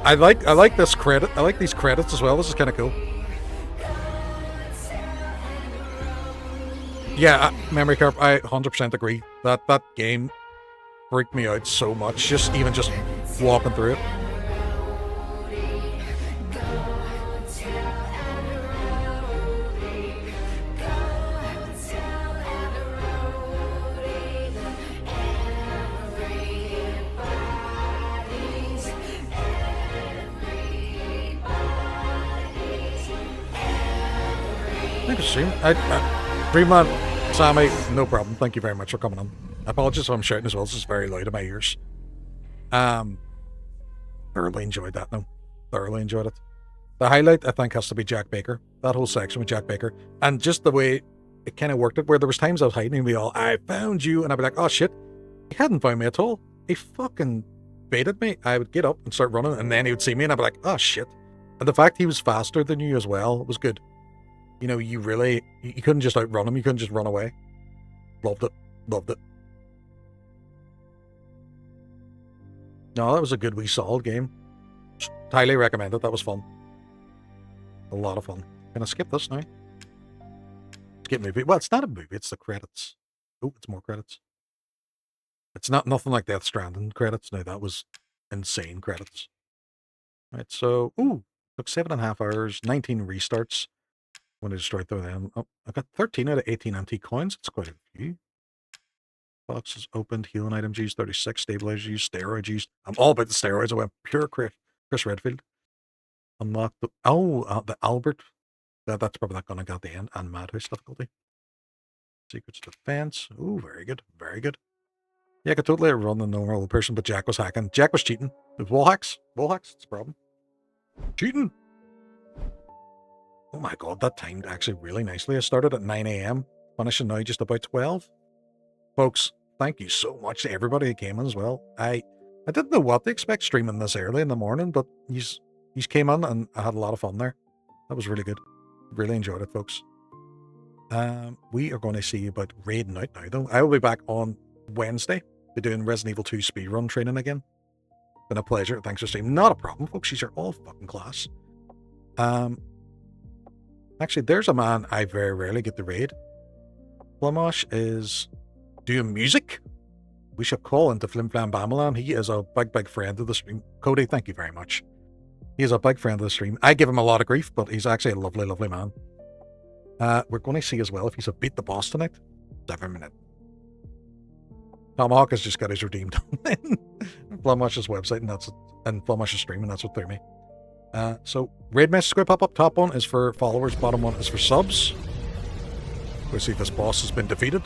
I like this credit. I like these credits as well. This is kind of cool. Yeah, Memory Carp, I 100% agree. That game freaked me out so much. Just walking through it. Thank you, Stream. Dreamland, Sammy, no problem. Thank you very much for coming on. Apologies if I'm shouting as well. This is very loud in my ears. Thoroughly enjoyed that now. Thoroughly enjoyed it. The highlight, I think, has to be Jack Baker. That whole section with Jack Baker. And just the way it kind of worked it, where there was times I was hiding and be all, I found you. And I'd be like, oh shit, he hadn't found me at all. He fucking baited me. I would get up and start running, and then he would see me and I'd be like, oh shit. And the fact he was faster than you as well was good. You know, you couldn't just outrun him. You couldn't just run away. Loved it. Loved it. No, that was a good wee solid game. Highly recommend it. That was fun. A lot of fun. Can I skip this now? Skip movie. Well, it's not a movie. It's the credits. Oh, it's more credits. It's nothing like Death Stranding credits. No, that was insane credits. Right, so, took 7.5 hours, 19 restarts. When I destroyed them, I got 13 out of 18 antique coins. It's quite a few. Boxes opened, healing items used, 36 stabilizers used, steroids used. I'm all about the steroids. I went pure Chris Redfield. Unlocked the the Albert. That's probably not gonna get the end, and Madhouse difficulty. Secrets of Defense. Oh, very good, very good. Yeah, I could totally run the normal person, but Jack was hacking. Jack was cheating. It was wall hacks. Wall hacks. It's a problem. Cheating. Oh my god, that timed actually really nicely. I started at 9 a.m. finishing now just about 12. Folks, thank you so much to everybody who came in as well. I didn't know what to expect streaming this early in the morning, but you came in and I had a lot of fun there. That was really good. Really enjoyed it, folks. We are going to see about raiding out now, though. I will be back on Wednesday. Be doing Resident Evil 2 speedrun training again. Been a pleasure. Thanks for streaming. Not a problem, folks. These are all fucking class. Actually, there's a man I very rarely get to raid. Flamash is doing music. We should call into Flim Flam Bamalam. He is a big friend of the stream. Cody, thank you very much. He is a big friend of the stream. I give him a lot of grief, but he's actually a lovely man. We're going to see as well if he's a beat the boss tonight. 7 minutes. Tomahawk has just got his redeem done. Flumash's website, and Flumash's stream, and that's what threw me. So, raid message going to pop up. Top one is for followers, bottom one is for subs. We'll see if this boss has been defeated.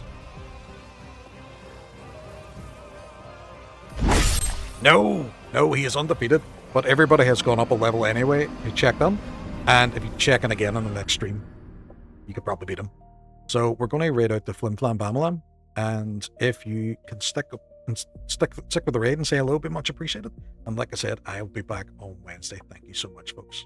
No, he is undefeated, but everybody has gone up a level anyway. You check them, and if you check in again on the next stream, you could probably beat him. So we're going to raid out the Flim Flam Bamalam, and if you can stick with the raid and say hello, it'd be much appreciated. And like I said, I'll be back on Wednesday. Thank you so much, folks.